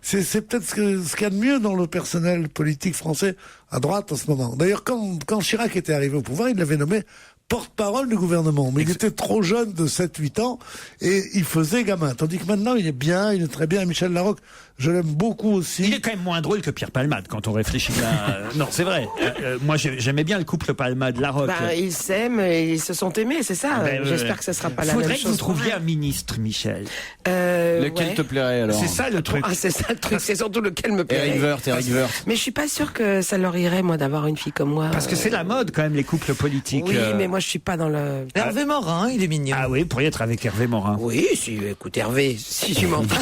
C'est peut-être ce qu'il y a de mieux dans le personnel politique français à droite en ce moment. D'ailleurs, quand Chirac était arrivé au pouvoir, il l'avait nommé porte-parole du gouvernement. Mais il était trop jeune de 7-8 ans et il faisait gamin. Tandis que maintenant, il est bien, il est très bien. Michel Larocque, je l'aime beaucoup aussi. Il est quand même moins drôle que Pierre Palmade quand on réfléchit là. Non, c'est vrai. Moi, j'aimais bien le couple Palmade-Larocque. Bah, ils s'aiment et ils se sont aimés, c'est ça. Ben, J'espère que ce sera pas la même Faudrait chose. que vous trouviez un ministre, Michel. Lequel ouais. te plairait alors C'est ça le truc. Ah, c'est ça le truc, c'est surtout lequel me plaît. Eric Woerth. Mais je suis pas sûre que ça leur irait, moi, d'avoir une fille comme moi. Parce que c'est la mode quand même, les couples politiques. Oui, mais moi, je suis pas dans le. Hervé Morin, il est mignon. Ah oui, vous pourriez être avec Hervé Morin. Oui, si, écoute, Hervé, si tu m'entends.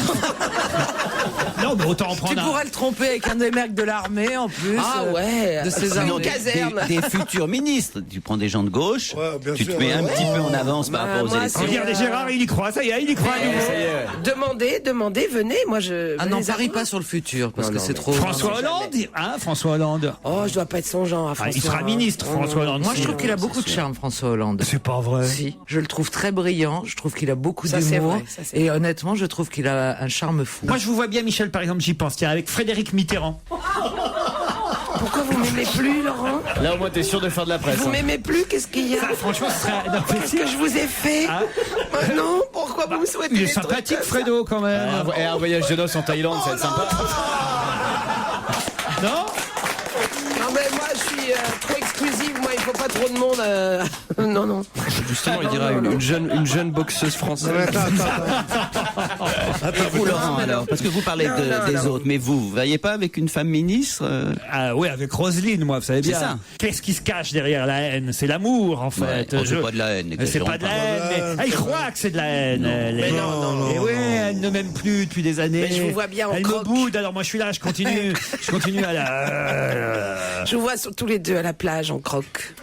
Non, mais autant en Tu prendre un. pourrais le tromper avec un des mecs de l'armée en plus. Ah ouais, de ses nos armées. casernes. Des futurs ministres. Tu prends des gens de gauche, Ouais, bien tu te sûr, mets un ouais. petit peu en avance par Bah, rapport aux moi, élections. c'est- Regardez Gérard, il y croit, ça y est, il y croit à nouveau. Demandez, venez, moi je. Ah non, venez parie à moi. pas sur le futur parce Non, que non, c'est mais trop. François non, Hollande, hein, François Hollande. Oh, je dois pas être son genre, François. Il sera ministre, François Hollande. Moi, je trouve qu'il a beaucoup de charme, François Hollande. C'est pas vrai. Si, je le trouve très brillant. Je trouve qu'il a beaucoup Ça, c'est d'humour. vrai, ça, c'est Et honnêtement, je trouve qu'il a un charme fou. Moi, je vous vois bien, Michel, par exemple, j'y pense. Tiens, avec Frédéric Mitterrand. Pourquoi vous m'aimez plus, Laurent? Là, au moins, t'es sûr de faire de la presse. Vous m'aimez plus? Qu'est-ce qu'il y a? Ça, franchement, ce serait. Non, mais Qu'est-ce si. que je vous ai fait? Ah. Non, pourquoi vous me souhaitez Il est des trucs sympathique, comme ça? Fredo, quand même. Et un voyage de noces en Thaïlande, ça va être sympa. Non Non, mais moi, je suis trop exclusive. Moi, il faut pas trop de monde. Non, non. Justement, il dira une jeune boxeuse française. Et vous, Laurent, alors, parce que vous parlez des autres, mais vous voyez pas avec une femme ministre Ah oui, avec Roselyne, moi, vous savez bien. C'est ça. Qu'est-ce qui se cache derrière la haine? C'est l'amour, en Ouais, fait. oh, c'est pas de la haine, C'est n'exagérons pas de la pas. haine, mais elle croit que c'est de la haine. Mais non. Et oui, elle ne m'aime plus depuis des années. Mais je vous vois bien en Elle croque. me boude, alors moi je suis là, je continue à la... Je vous vois tous les deux à la plage en croque.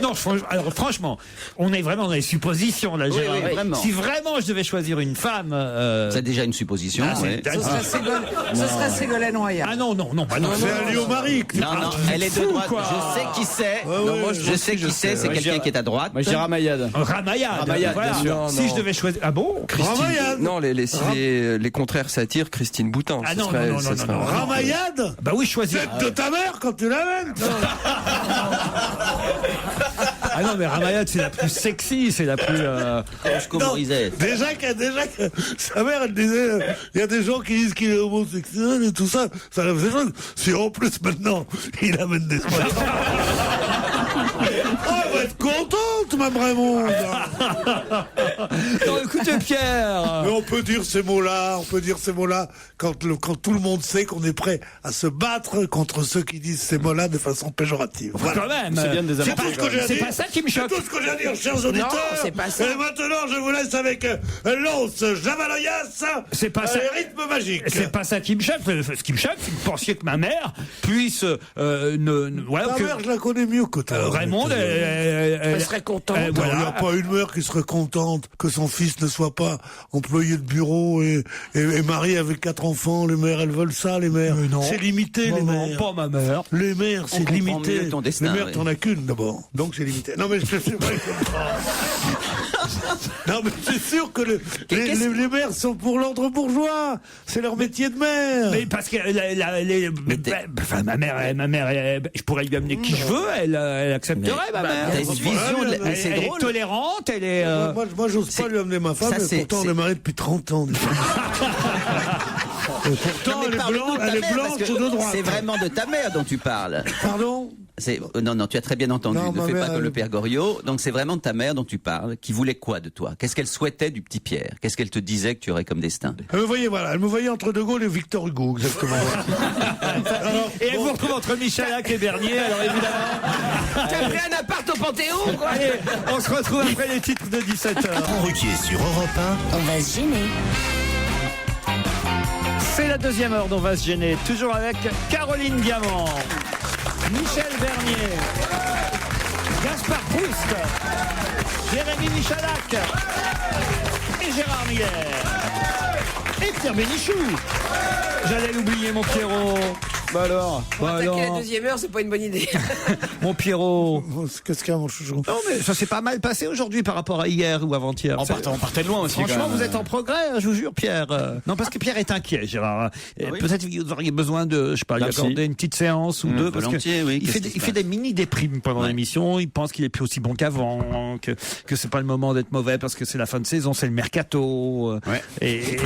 Non, alors franchement, on est vraiment dans les suppositions là, Gérard. oui, vraiment. Si vraiment je devais choisir une femme... C'est déjà une supposition. Ah, ouais. Ce serait Ségolène Royal. Ah non, bah non. C'est Alio-Marie. Non, elle est de fou, droite. quoi. Je sais qui c'est. ouais, moi, je sais qui c'est. C'est quelqu'un qui est à droite. Moi, je dirais Ramayad. Ramayad, Ramayad, voilà. bien sûr. Non, Si non. je devais choisir... Ah bon Ramayad. Non, si les contraires s'attirent, Christine Boutin. Ah Ce non, serait- non, ce non, serait- non, non. Ramayad. Bah oui, choisir... C'est de ta mère quand tu l'amènes. Ah non, mais Ramayad, c'est la plus sexy, c'est la plus... Roscoe Morizet. Déjà que sa mère, elle disait, il y a des gens qui disent qu'il est homosexuel et tout ça. Ça la faisait chose. Si en plus maintenant, il amène des soins. Oh, elle va être contente, ma Raymond. Non, écoutez, Pierre. Mais on peut dire ces mots-là, quand tout le monde sait qu'on est prêt à se battre contre ceux qui disent ces mots-là de façon péjorative. Voilà. Quand même. C'est bien de C'est tout ce que j'ai à C'est dire. pas ça qui me choque. C'est tout ce que j'ai à dire, chers auditeurs. c'est pas ça. Et maintenant, je vous laisse avec l'os Javaloyas. C'est pas ça. Les rythmes magiques. C'est pas ça qui me choque. Ce qui me choque, c'est que vous pensiez que ma mère puisse voilà, Ta que mère, je la connais mieux que toi. Raymond, Elle serait contente. Il n'y a voilà. pas une mère qui serait contente que son fils ne soit pas employé de bureau et marié avec 4 enfants. Les mères, elles veulent ça, les mères. Mais non. C'est limité, les Non, mères. pas ma mère. Les mères, c'est comprend limité. mieux ton destin, Les mères, oui. t'en as qu'une d'abord. Donc c'est limité. Non, mais je sais pas. Non, mais c'est sûr que les maires sont pour l'ordre bourgeois. C'est leur métier de maire. Mais parce que ma mère, je pourrais lui amener qui je veux, elle accepterait, ma mère. T'as une vision, c'est Elle est drôle. tolérante, elle est. Moi, j'ose pas lui amener ma femme, ça, mais c'est- pourtant, on est mariés depuis 30 ans. Et pourtant, elle est blanche de droite. C'est vraiment de ta mère dont tu parles. Pardon? Non, tu as très bien entendu. Non, Ne ma fais mère, pas comme le elle- père Goriot. Donc c'est vraiment de ta mère dont tu parles, qui voulait quoi de toi? Qu'est-ce qu'elle souhaitait du petit Pierre? Qu'est-ce qu'elle te disait que tu aurais comme destin? Elle me voyait entre De Gaulle et Victor Hugo, exactement. Et elle vous retrouve entre Michalak et Bernier, alors évidemment. T'as pris un appart au Panthéon, quoi. Allez, on se retrouve après les titres de 17h. Laurent Ruquier sur Europe On va se gêner. C'est la deuxième heure dont on va se gêner, toujours avec Caroline Diamant, Michel Bernier, Gaspard Proust, Jérémy Michalak et Gérard Miller et Pierre Bénichou. J'allais l'oublier, mon Pierrot. Bah alors. Pour attaquer la deuxième heure, c'est pas une bonne idée. Mon Pierrot. Qu'est-ce qu'il y a, mon chouchou? Non, mais ça s'est pas mal passé aujourd'hui par rapport à hier ou avant-hier. On partait de loin aussi. Franchement, quand même. vous êtes en progrès, hein, je vous jure, Pierre. Non, parce que Pierre est inquiet, Gérard. Peut-être que vous auriez besoin de, je sais pas, lui accorder une petite séance ou deux, parce que volontiers, oui. il fait des mini-déprimes pendant l'émission. Il pense qu'il est plus aussi bon qu'avant, que c'est pas le moment d'être mauvais parce que c'est la fin de saison, c'est le mercato. Ouais. Et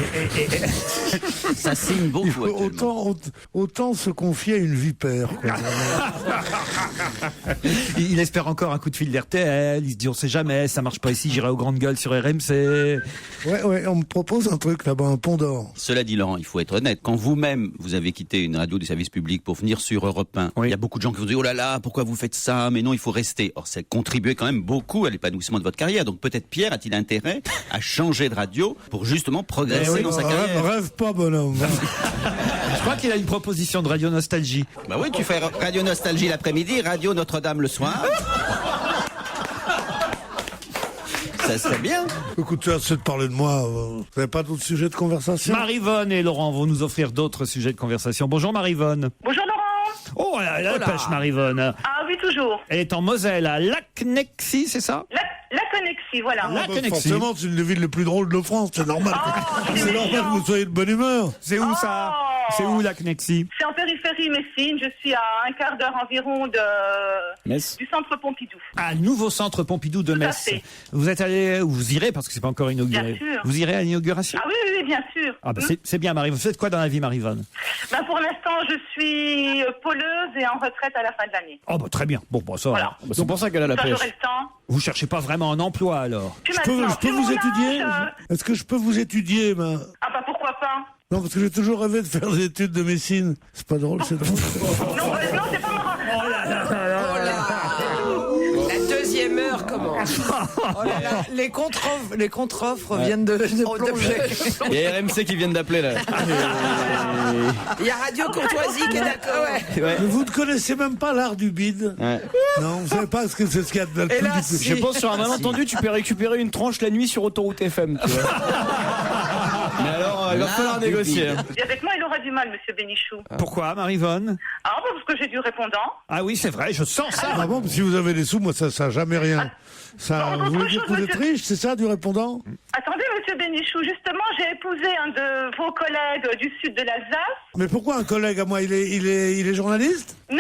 Ça signe beaucoup. Autant se confier à une vipère. Quoi. il espère encore un coup de fil d'RTL. Il se dit, on sait jamais, ça marche pas ici, j'irai aux grandes gueules sur RMC. Ouais, on me propose un truc là-bas, un pont d'or. Cela dit, Laurent, il faut être honnête. Quand vous-même, vous avez quitté une radio du service public pour venir sur Europe 1, il y a beaucoup de gens qui vous disent, oh là là, pourquoi vous faites ça? Mais non, il faut rester. Or, ça a contribué quand même beaucoup à l'épanouissement de votre carrière. Donc peut-être Pierre a-t-il intérêt à changer de radio pour justement progresser dans sa carrière. Rêve pas, bonhomme. Je crois qu'il a une proposition de Radio Nostalgie. Bah oui, tu fais Radio Nostalgie l'après-midi, Radio Notre-Dame le soir. Ça serait bien. Écoute, tu as assez de parler de moi. Vous n'avez pas d'autres sujets de conversation? Maryvonne et Laurent vont nous offrir d'autres sujets de conversation. Bonjour Maryvonne. Bonjour Laurent. Oh, la pêche Maryvonne. Ah oui, toujours. Elle est en Moselle, à Lacnexy, c'est ça? La Connexie, voilà. Forcément, c'est une des villes les plus drôles de France, c'est normal. C'est normal que vous soyez de bonne humeur. C'est où ça? C'est où Lacnexy? C'est en périphérie messine. Je suis à un quart d'heure environ du centre Pompidou. Ah, nouveau centre Pompidou de Metz. fait. Vous êtes allé, vous irez parce que c'est pas encore inauguré. Bien sûr. Vous irez à l'inauguration? Ah oui, bien sûr. Ah bah c'est bien Maryvonne. Vous faites quoi dans la vie Maryvonne? Ben, pour l'instant, je suis poleuse et en retraite à la fin de l'année. Oh bah très bien. Bon, ça. Voilà. Bah, c'est pour ça qu'elle a la Quand pêche. j'aurai le temps. Vous cherchez pas vraiment un emploi alors? Puis Je peux maintenant, vous vu mon étudier? âge, Est-ce que je peux vous étudier, Ah bah pourquoi pas? Non, parce que j'ai toujours rêvé de faire des études de médecine. C'est pas drôle, c'est drôle. Non, c'est pas marrant. Oh là. La deuxième heure commence. Oh là là, les contre-offres viennent de plonger. Il y a RMC qui viennent d'appeler là. Il y a Radio Courtoisie qui est d'accord. Mais vous ne connaissez même pas l'art du bide. Non, vous savez pas ce que c'est ce qu'il y a de le plus difficile. Je pense sur un malentendu, tu peux récupérer une tranche la nuit sur Autoroute FM. Tu vois. Mais alors, il va falloir négocier. Et avec moi, il aura du mal, monsieur Bénichou. Pourquoi Maryvonne? Ah, bah, parce que j'ai du répondant. Ah oui, c'est vrai, je sens ça. Ah bon, si vous avez des sous, moi ça jamais rien. Ça, Non, vous voulez dire que vous autre êtes chose, riche, c'est ça, du répondant? Attendez, monsieur Bénichou, justement, j'ai épousé un de vos collègues du sud de l'Alsace. Mais pourquoi un collègue à moi, il est journaliste? Non,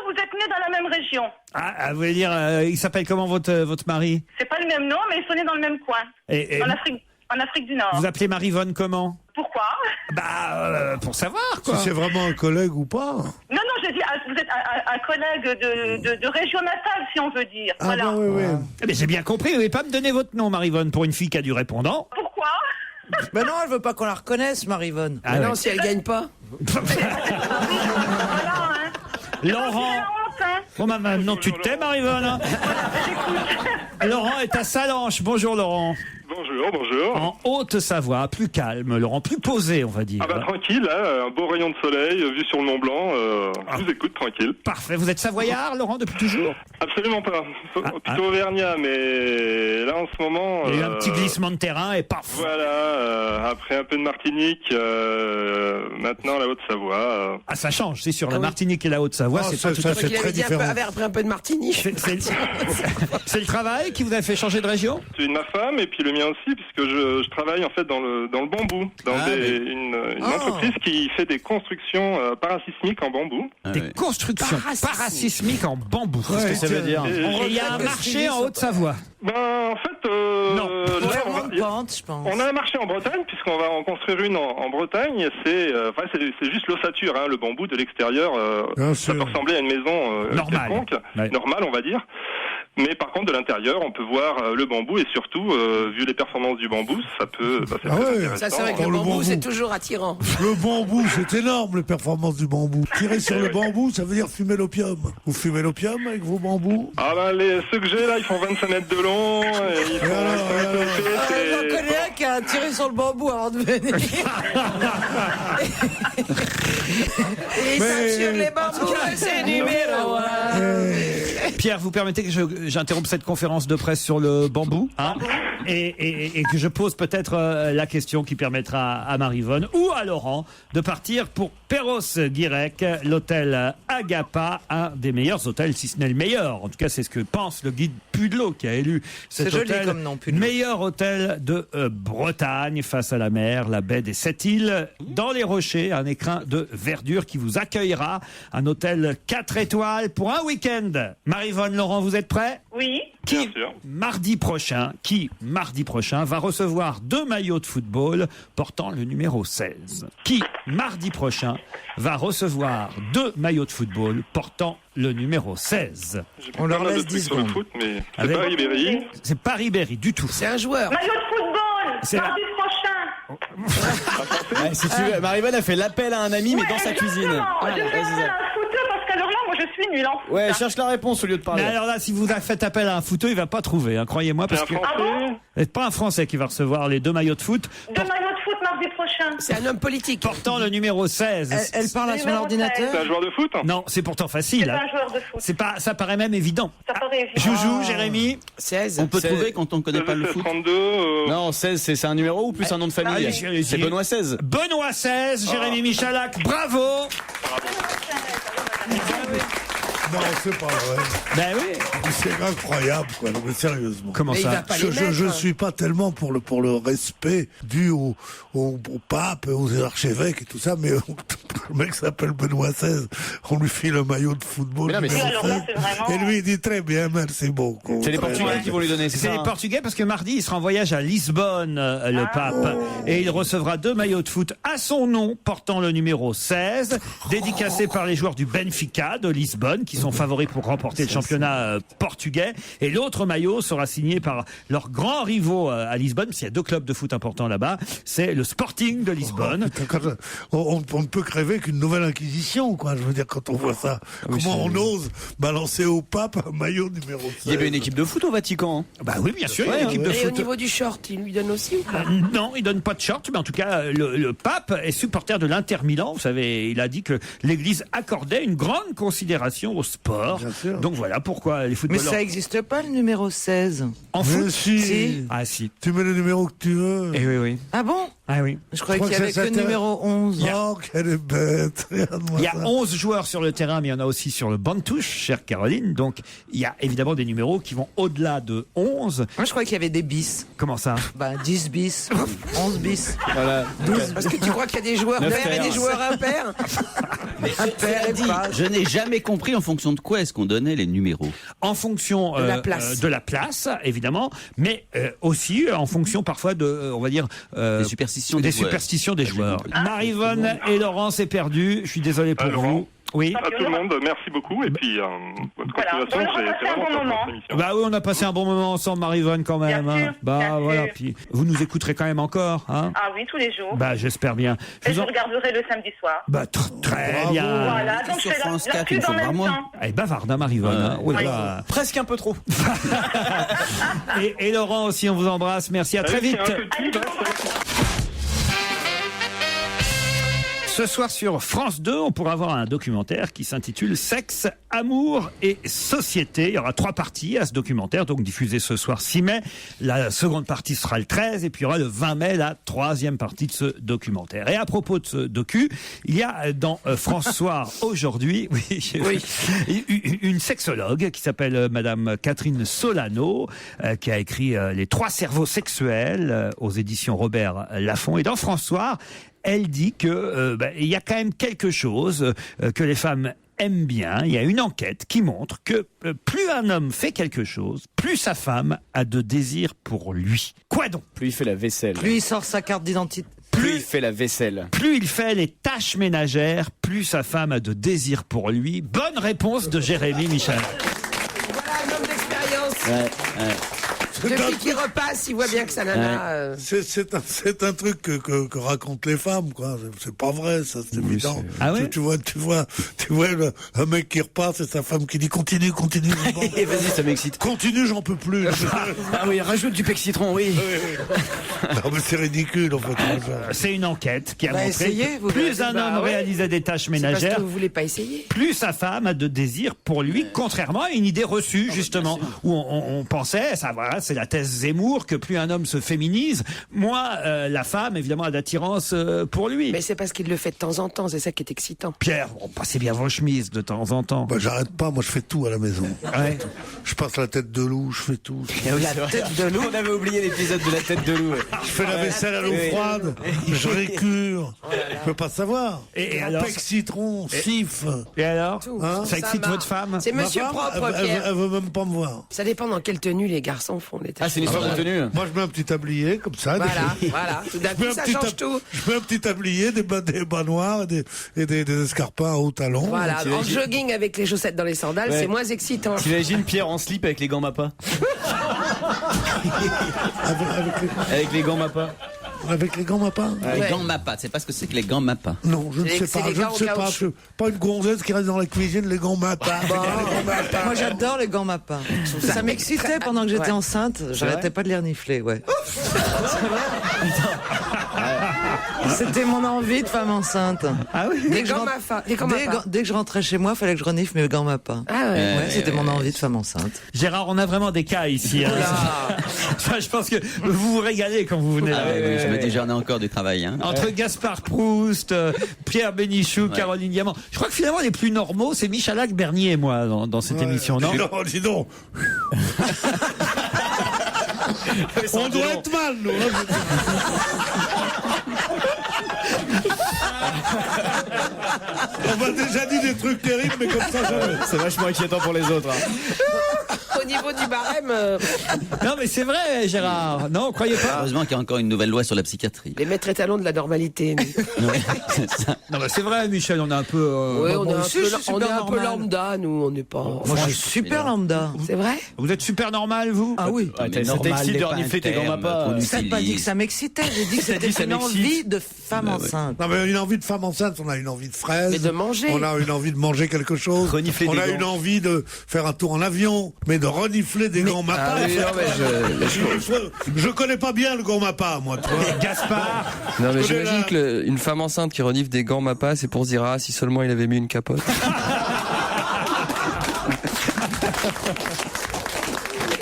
vous êtes nés dans la même région. Ah, vous voulez dire, il s'appelle comment votre mari? C'est pas le même nom, mais ils sont nés dans le même coin. Et En Afrique du Nord. vous appelez Maryvonne comment? Pourquoi? Bah, pour savoir, quoi. Si c'est vraiment un collègue ou pas? Non, je dis, vous êtes un collègue de région natale, si on veut dire. Ah voilà. bah oui. Mais j'ai bien compris, vous ne pas me donner votre nom, Maryvonne, pour une fille qui a du répondant. Pourquoi? Mais non, elle veut pas qu'on la reconnaisse, Maryvonne. Ah Non, ouais. si elle gagne pas. Voilà, hein. Laurent. C'est la honte, hein. Bon, bah, maintenant tu te tais, Maryvonne. Hein. Laurent est à Salanches. Bonjour, Laurent. Bonjour. Bonjour. En Haute-Savoie, plus calme, Laurent, plus posé, on va dire. Ah bah tranquille, là, un beau rayon de soleil, vue sur le Mont Blanc, je vous écoute, tranquille. Parfait. Vous êtes savoyard, Laurent, depuis toujours? Absolument pas. Plutôt auvergnat, mais là, en ce moment... Il y a eu un petit glissement de terrain et paf. Voilà, après un peu de Martinique, maintenant la Haute-Savoie. Ah, ça change, c'est sûr. La Martinique et la Haute-Savoie, c'est pas tout à fait très différent. Après un peu de Martinique. C'est le travail qui vous a fait changer de région? C'est ma femme et puis le mien aussi, puisque je travaille en fait dans le bambou, dans une entreprise qui fait des constructions parasismiques en bambou. Des constructions parasismiques en bambou. Qu'est-ce que ça veut dire? Et il y a un marché en Haute-Savoie. Ben, en fait, non. On a un marché en Bretagne, puisqu'on va en construire une en Bretagne. C'est juste l'ossature, hein, le bambou de l'extérieur. Ça peut ressembler à une maison quelconque, normale, on va dire. Mais par contre, de l'intérieur, on peut voir le bambou et surtout, vu les performances du bambou, ça peut. C'est très intéressant. Ça, c'est vrai que le bambou, c'est toujours attirant. Le bambou, c'est énorme, les performances du bambou. Tirer sur le bambou, ça veut dire fumer l'opium. Vous fumez l'opium avec vos bambous? Ah ben, ceux que j'ai là, ils font 25 mètres de long. Ils font J'en connais un qui a tiré sur le bambou avant de venir. Et ça sur les bambous, c'est numéro 1. Pierre, vous permettez que j'interrompe cette conférence de presse sur le bambou, hein, et que je pose peut-être la question qui permettra à Maryvonne ou à Laurent de partir pour Perros-Guirec, l'hôtel Agapa, un des meilleurs hôtels, si ce n'est le meilleur. En tout cas, c'est ce que pense le guide Pudelot qui a élu cet hôtel. C'est joli comme nom, Pudelot. Meilleur hôtel de Bretagne, face à la mer, la baie des 7 îles, dans les rochers, un écrin de verdure qui vous accueillera. Un hôtel 4 étoiles pour un week-end. Maryvonne, Laurent, vous êtes prêts? Oui. Qui, mardi prochain, va recevoir 2 maillots de football portant le numéro 16? Qui, mardi prochain, va recevoir 2 maillots de football portant le numéro 16? On leur laisse 10 secondes. Foot, mais c'est pas Ribéry. C'est pas Ribéry du tout. C'est un joueur. Maillot de football, mardi prochain. Si tu veux, Maryvonne a fait l'appel à un ami, mais dans sa cuisine. Je fais appel à un footeux parce qu'alors là, moi je suis nulle en foot. Ouais, cherche la réponse au lieu de parler. Mais alors là, si vous faites appel à un footeux, il va pas trouver, hein, croyez-moi, parce que c'est pas un Français qui va recevoir les 2 maillots de foot. 2 maillots de foot mardi prochain. C'est un homme politique. Portant le numéro 16. Elle parle à son ordinateur. C'est un joueur de foot? Non, c'est pourtant facile. C'est pas un joueur de foot. C'est pas, ça paraît même évident. Ça paraît évident. Joujou, Jérémy. 16. On peut trouver quand on ne connaît pas le foot. 32. Non, 16, c'est un numéro ou plus un nom de famille? C'est Benoît 16. Benoît 16, Jérémy Michalak, bravo. Non, c'est pas vrai. Ben oui. C'est incroyable, quoi. Non, mais sérieusement. Comment ça? Je suis pas tellement pour le respect dû au pape, aux archevêques et tout ça, mais le mec s'appelle Benoît XVI. On lui file un maillot de football. Mais non, mais alors là, c'est vraiment... Et lui, il dit très bien, merci beaucoup. C'est les Portugais qui vont lui donner, C'est les Portugais parce que mardi, il sera en voyage à Lisbonne, le pape. Et il recevra 2 maillots de foot à son nom, portant le numéro 16, dédicacés par les joueurs du Benfica de Lisbonne, qui sont favoris pour remporter le championnat portugais. Et l'autre maillot sera signé par leurs grands rivaux à Lisbonne, parce qu'il y a 2 clubs de foot importants là-bas. C'est le Sporting de Lisbonne. On ne peut crèver qu'une nouvelle inquisition, quoi. Je veux dire, quand on voit ça. Comment on ose balancer au pape un maillot numéro 16? Il y avait une équipe de foot au Vatican. Bah oui, bien sûr, il y a une équipe de Et foot. au niveau du short, il lui donne aussi ou pas? Non, il donne pas de short, mais en tout cas, le pape est supporter de l'Inter Milan. Vous savez, il a dit que l'Église accordait une grande considération au sport. Donc voilà pourquoi les footballeurs... Mais ça n'existe pas le numéro 16. En foot? Si. Ah si. Tu mets le numéro que tu veux. Eh oui, oui. Ah bon? Ah oui. Je croyais qu'il y avait que le numéro 11. Oh, quelle est bête. Il y a 11 joueurs sur le terrain, mais il y en a aussi sur le banc de touche, chère Caroline. Donc, il y a évidemment des numéros qui vont au-delà de 11. Moi, je croyais qu'il y avait des bis. Comment ça? 10 bis, 11 bis. Voilà. 12. Parce que tu crois qu'il y a des joueurs pairs et des joueurs impairs? Cela dit, je n'ai jamais compris en fonction de quoi est-ce qu'on donnait les numéros. En fonction de la place, évidemment, mais aussi en fonction parfois de, on va dire, des superstitions des joueurs. Maryvonne et Laurent, c'est perdu. Je suis désolé pour vous. Oui. À tout le monde, merci beaucoup. Et puis, bonne continuation. J'ai vraiment bon moment. Bah oui, on a passé un bon moment ensemble, Marie-Vonne, quand même. Bien sûr, Bah bien voilà. sûr. Puis vous nous écouterez quand même encore, hein? Ah oui, tous les jours. Bah j'espère bien. Et je regarderai le samedi soir. Bah très bien. Voilà, donc je fais la pub en même temps. Elle est bavarde, hein, Marie-Vonne. Hein. Oh là là. Presque un peu trop. et Laurent aussi, on vous embrasse. Merci, à très vite. Ce soir sur France 2, on pourra voir un documentaire qui s'intitule Sexe, amour et société. Il y aura 3 parties à ce documentaire, donc diffusé ce soir 6 mai. La seconde partie sera le 13 et puis il y aura le 20 mai la 3e partie de ce documentaire. Et à propos de ce docu, il y a dans France Soir aujourd'hui une sexologue qui s'appelle Madame Catherine Solano, qui a écrit Les 3 cerveaux sexuels aux éditions Robert Laffont. Et dans France Soir, elle dit que il y a quand même quelque chose que les femmes aiment bien. Il y a une enquête qui montre que plus un homme fait quelque chose, plus sa femme a de désir pour lui. Quoi donc? Plus il fait la vaisselle. Plus il sort sa carte d'identité. Plus il fait la vaisselle. Plus il fait les tâches ménagères, plus sa femme a de désir pour lui. Bonne réponse de Jérémy Michel. Voilà un homme d'expérience. Depuis qu'il repasse, il voit bien que sa nana... C'est un truc que racontent les femmes, quoi. C'est pas vrai, ça, c'est évident. Ah ouais? Tu vois un mec qui repasse et sa femme qui dit continue. Vas-y, ça m'excite. Continue, j'en peux plus. Ah oui, rajoute du pec citron, oui. Non, mais c'est ridicule, en fait. C'est une enquête qui a montré essayez, que plus un homme réalisait des tâches C'est parce ménagères, que vous voulez pas essayer. plus sa femme a de désir pour lui, contrairement à une idée reçue, justement, où on pensait, ça voilà, c'est la thèse Zemmour, que plus un homme se féminise, moins la femme, évidemment, a d'attirance pour lui. Mais c'est parce qu'il le fait de temps en temps, c'est ça qui est excitant. Pierre, passez bien vos chemises de temps en temps. Bah, j'arrête pas, moi je fais tout à la maison. Ouais. Je passe la tête de loup, je fais tout. La tête de loup. On avait oublié l'épisode de la tête de loup. Je fais la vaisselle à l'eau froide, je récure. Je peux pas savoir. Et alors, pec citron, sif. Et alors, Hein? ça excite marche. votre femme? C'est monsieur Ma femme, propre, Pierre. Elle veut même pas me voir. Ça dépend dans quelle tenue les garçons font les tâches. Ah, c'est une histoire de tenue. Moi, je mets un petit tablier, comme ça. Voilà. Tout d'un coup, ça change tout. Je mets un petit tablier, des bas noirs et des escarpins à hauts talons. Voilà, en jogging avec les chaussettes dans les sandales, c'est moins excitant. T'imagines Pierre en slip avec les gants Mappa? Avec les gants Mappa. Avec les gants Mappa. Les gants Mappa, c'est pas ce que c'est que les gants Mappa. Non, je ne sais pas. Je ne sais pas. Je pas une gonzesse qui reste dans la cuisine, les gants Mappa. Moi j'adore les gants Mappa. Ça m'excitait pendant que j'étais enceinte. J'arrêtais pas de les renifler, ouais. C'était mon envie de femme enceinte. Ah oui? Dès que je rentrais chez moi, il fallait que je renifle mes gants Mappa. Ah ouais. Ouais, c'était mon envie de femme enceinte. Gérard, on a vraiment des cas ici. Hein. Ça, je pense que vous vous régalez quand vous venez là. Oui, je me dis, j'en ai encore du travail. Hein. Entre Gaspard Proust, Pierre Bénichou, Caroline Diamant. Je crois que finalement, les plus normaux, c'est Michalak, Bernier et moi dans cette émission, non? Dis donc. On doit être mal, nous. On m'a déjà dit des trucs terribles, mais comme ça, jamais. C'est vachement inquiétant pour les autres. Hein. Au niveau du barème... Non, mais c'est vrai, Gérard. Non, croyez pas. Heureusement qu'il y a encore une nouvelle loi sur la psychiatrie. Les maîtres étalons de la normalité. Ouais, c'est ça. Non, mais c'est vrai, Michel, on est un peu... Oui, on est un peu lambda, nous, on n'est pas... Moi je suis super lambda. C'est vrai? Vous êtes super normal, vous? Ah oui. Ça t'excite de renifler tes gants Mappa. Ça n'a pas dit que ça m'excitait, j'ai dit que c'était une envie de femme enceinte. Non, mais une envie de femme enceinte, on a une envie de fraise. Mais de manger. On a une envie de manger quelque chose. Renifler on des a gants. une envie de faire un tour en avion, mais de renifler des gants Mappa. Ah oui, non, mais je connais pas bien le gant Mappa, moi, toi. Gaspard. Non, mais j'imagine qu'une femme enceinte qui renifle des gants Mappa, c'est pour se dire, ah, si seulement il avait mis une capote.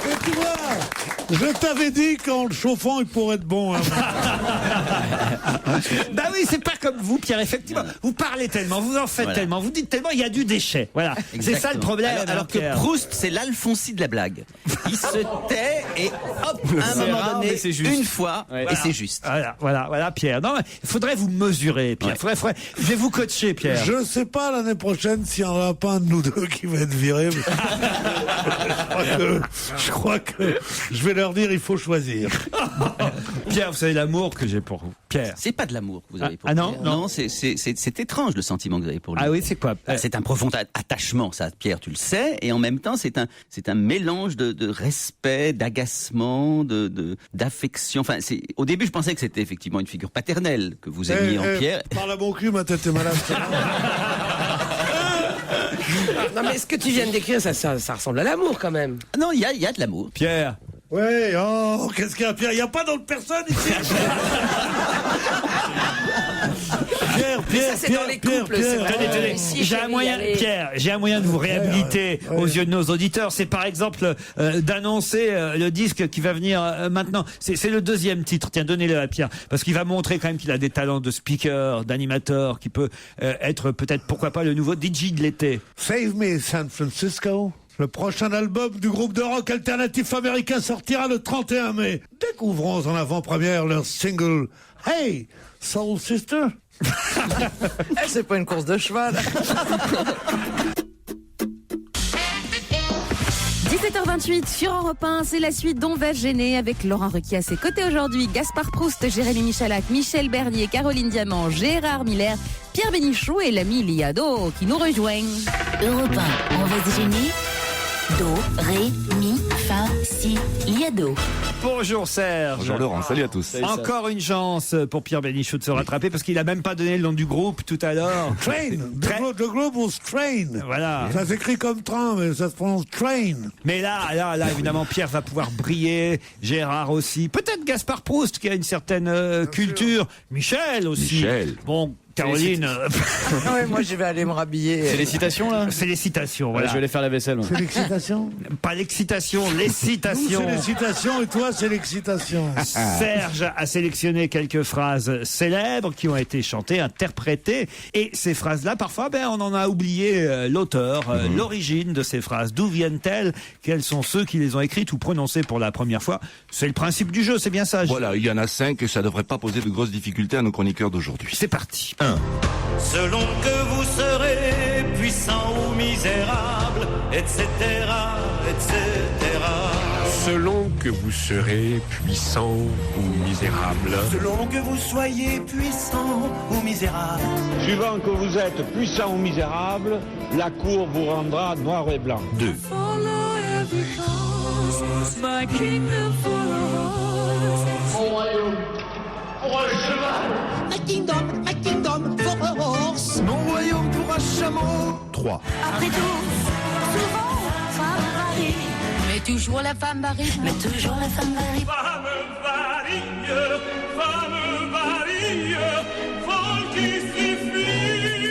Et tu vois, je t'avais dit qu'en le chauffant, il pourrait être bon. Hein. Bah oui, c'est pas comme vous, Pierre, effectivement. Vous parlez tellement, vous en faites tellement, vous dites tellement, il y a du déchet. Voilà. C'est ça le problème. Alors que Pierre. Proust, c'est l'Alfonsi de la blague. Il se tait et hop, à un moment rare, donné, mais c'est juste. une fois, Voilà. et c'est juste. Voilà, Pierre. Non, il faudrait vous mesurer, Pierre. Je vais vous coacher, Pierre. Je sais pas l'année prochaine s'il y en aura pas un de nous deux qui va être viré. Je crois que je vais vais leur dire, il faut choisir. Pierre, vous savez l'amour que j'ai pour vous. Pierre. C'est pas de l'amour que vous avez pour non, Pierre. non. C'est étrange le sentiment que vous avez pour lui. Ah oui, c'est quoi? C'est un profond attachement, ça, Pierre, tu le sais, et en même temps, c'est un mélange de respect, d'agacement, d'affection. Enfin, au début, je pensais que c'était effectivement une figure paternelle que vous aimiez en Pierre. Parle à mon cul, ma tête est malade. Non, mais ce que tu viens de décrire, ça ressemble à l'amour quand même. Non, il y a de l'amour. Pierre. Ouais, oh, qu'est-ce qu'il y a, Pierre? Il n'y a pas d'autre personne ici. Pierre, ça, c'est dans les couples, c'est vrai. Tenez. J'ai un moyen de vous réhabiliter aux yeux de nos auditeurs. C'est par exemple d'annoncer le disque qui va venir maintenant. C'est le deuxième titre. Tiens, donnez-le à Pierre. Parce qu'il va montrer quand même qu'il a des talents de speaker, d'animateur, qui peut être peut-être, pourquoi pas, le nouveau DJ de l'été. Save Me San Francisco. Le prochain album du groupe de rock alternatif américain sortira le 31 mai. Découvrons en avant-première leur single Hey, Soul Sister. C'est pas une course de cheval. 17h28 sur Europe 1, c'est la suite d'On va se gêner avec Laurent Ruquier à ses côtés aujourd'hui, Gaspard Proust, Jérémy Michalak, Michel Bernier, Caroline Diamant, Gérard Miller, Pierre Bénichou et l'ami Liado qui nous rejoignent. Europe 1, on va se gêner. Do, ré, mi, fa, si, liado. Bonjour Serge. Bonjour Laurent, salut à tous. Encore une chance pour Pierre Bénichou de se rattraper parce qu'il a même pas donné le nom du groupe tout à l'heure. Train. The group was Train. Voilà. Ça s'écrit comme train, mais ça se prononce Train. Mais là, évidemment, Pierre va pouvoir briller. Gérard aussi. Peut-être Gaspard Proust qui a une certaine culture. Michel aussi. Michel. Bon. Caroline. Ouais, moi je vais aller me rhabiller. C'est les citations là? C'est les citations, voilà. Je vais aller faire la vaisselle. Moi. C'est l'excitation? Pas l'excitation, les citations. Nous, c'est l'excitation et toi, c'est l'excitation. Serge a sélectionné quelques phrases célèbres qui ont été chantées, interprétées. Et ces phrases-là, parfois, on en a oublié l'auteur, l'origine de ces phrases. D'où viennent-elles? Quels sont ceux qui les ont écrites ou prononcées pour la première fois? C'est le principe du jeu, c'est bien ça. Voilà, il y en a 5 et ça devrait pas poser de grosses difficultés à nos chroniqueurs d'aujourd'hui. C'est parti. Selon que vous serez puissant ou misérable, etc., etc. Selon que vous serez puissant ou misérable. Selon que vous soyez puissant ou misérable. Suivant que vous êtes puissant ou misérable, la cour vous rendra noir et blanc. 2. Mon royaume pour un cheval. My kingdom for a horse. Mon royaume pour un chameau. 3. Après tout, souvent, femme varie. Mais toujours la femme varie. Mais toujours la femme varie. Femme varie, folle qui suffit.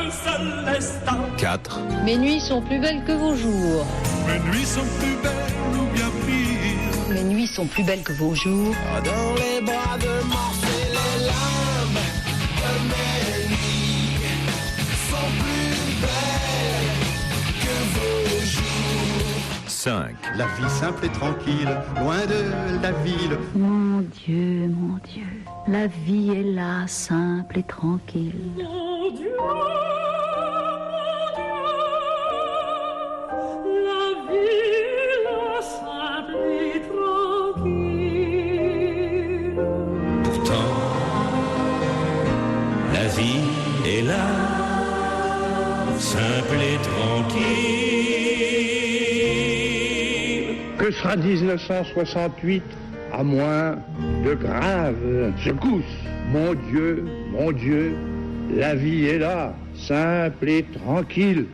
Un seul instant. 4. Mes nuits sont plus belles que vos jours. Mes nuits sont plus belles ou bien pire. Mes nuits sont plus belles que vos jours. Dans les bras de Morphée, les larmes de mes nuits sont plus belles que vos jours. 5. La vie simple et tranquille, loin de la ville. Mon Dieu, la vie est là, simple et tranquille. Mon Dieu. La vie est là, simple et tranquille. Que sera 1968 à moins de graves secousses? Mon Dieu, la vie est là, simple et tranquille.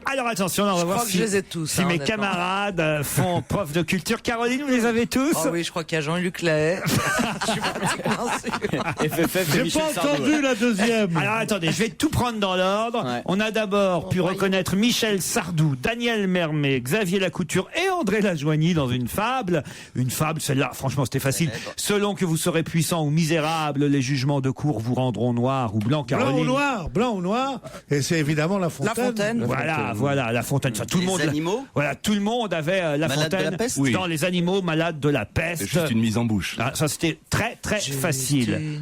Alors attention, là, on va voir si, je les ai tous, si mes camarades font preuve de culture. Caroline, vous les avez tous? Oh oui, je crois qu'il y a Jean-Luc Lahaye. Je suis pratiquement sûr. J'ai pas entendu la deuxième. Alors attendez, je vais tout prendre dans l'ordre. Ouais. On a d'abord pu reconnaître Michel Sardou, Daniel Mermet, Xavier Lacouture et André Lajoigny dans une fable. Une fable, celle-là, franchement, c'était facile. Selon que vous serez puissant ou misérable, les jugements de cour vous rendront noir ou blanc. Caroline. Blanc ou noir. Et c'est évidemment La Fontaine. La Fontaine. Voilà, La Fontaine. Enfin, tout le monde. Animaux. Voilà, tout le monde avait La Malade de Fontaine la peste. Oui. dans les animaux malades de la peste. C'est juste une mise en bouche. Ah, ça, c'était très, très facile.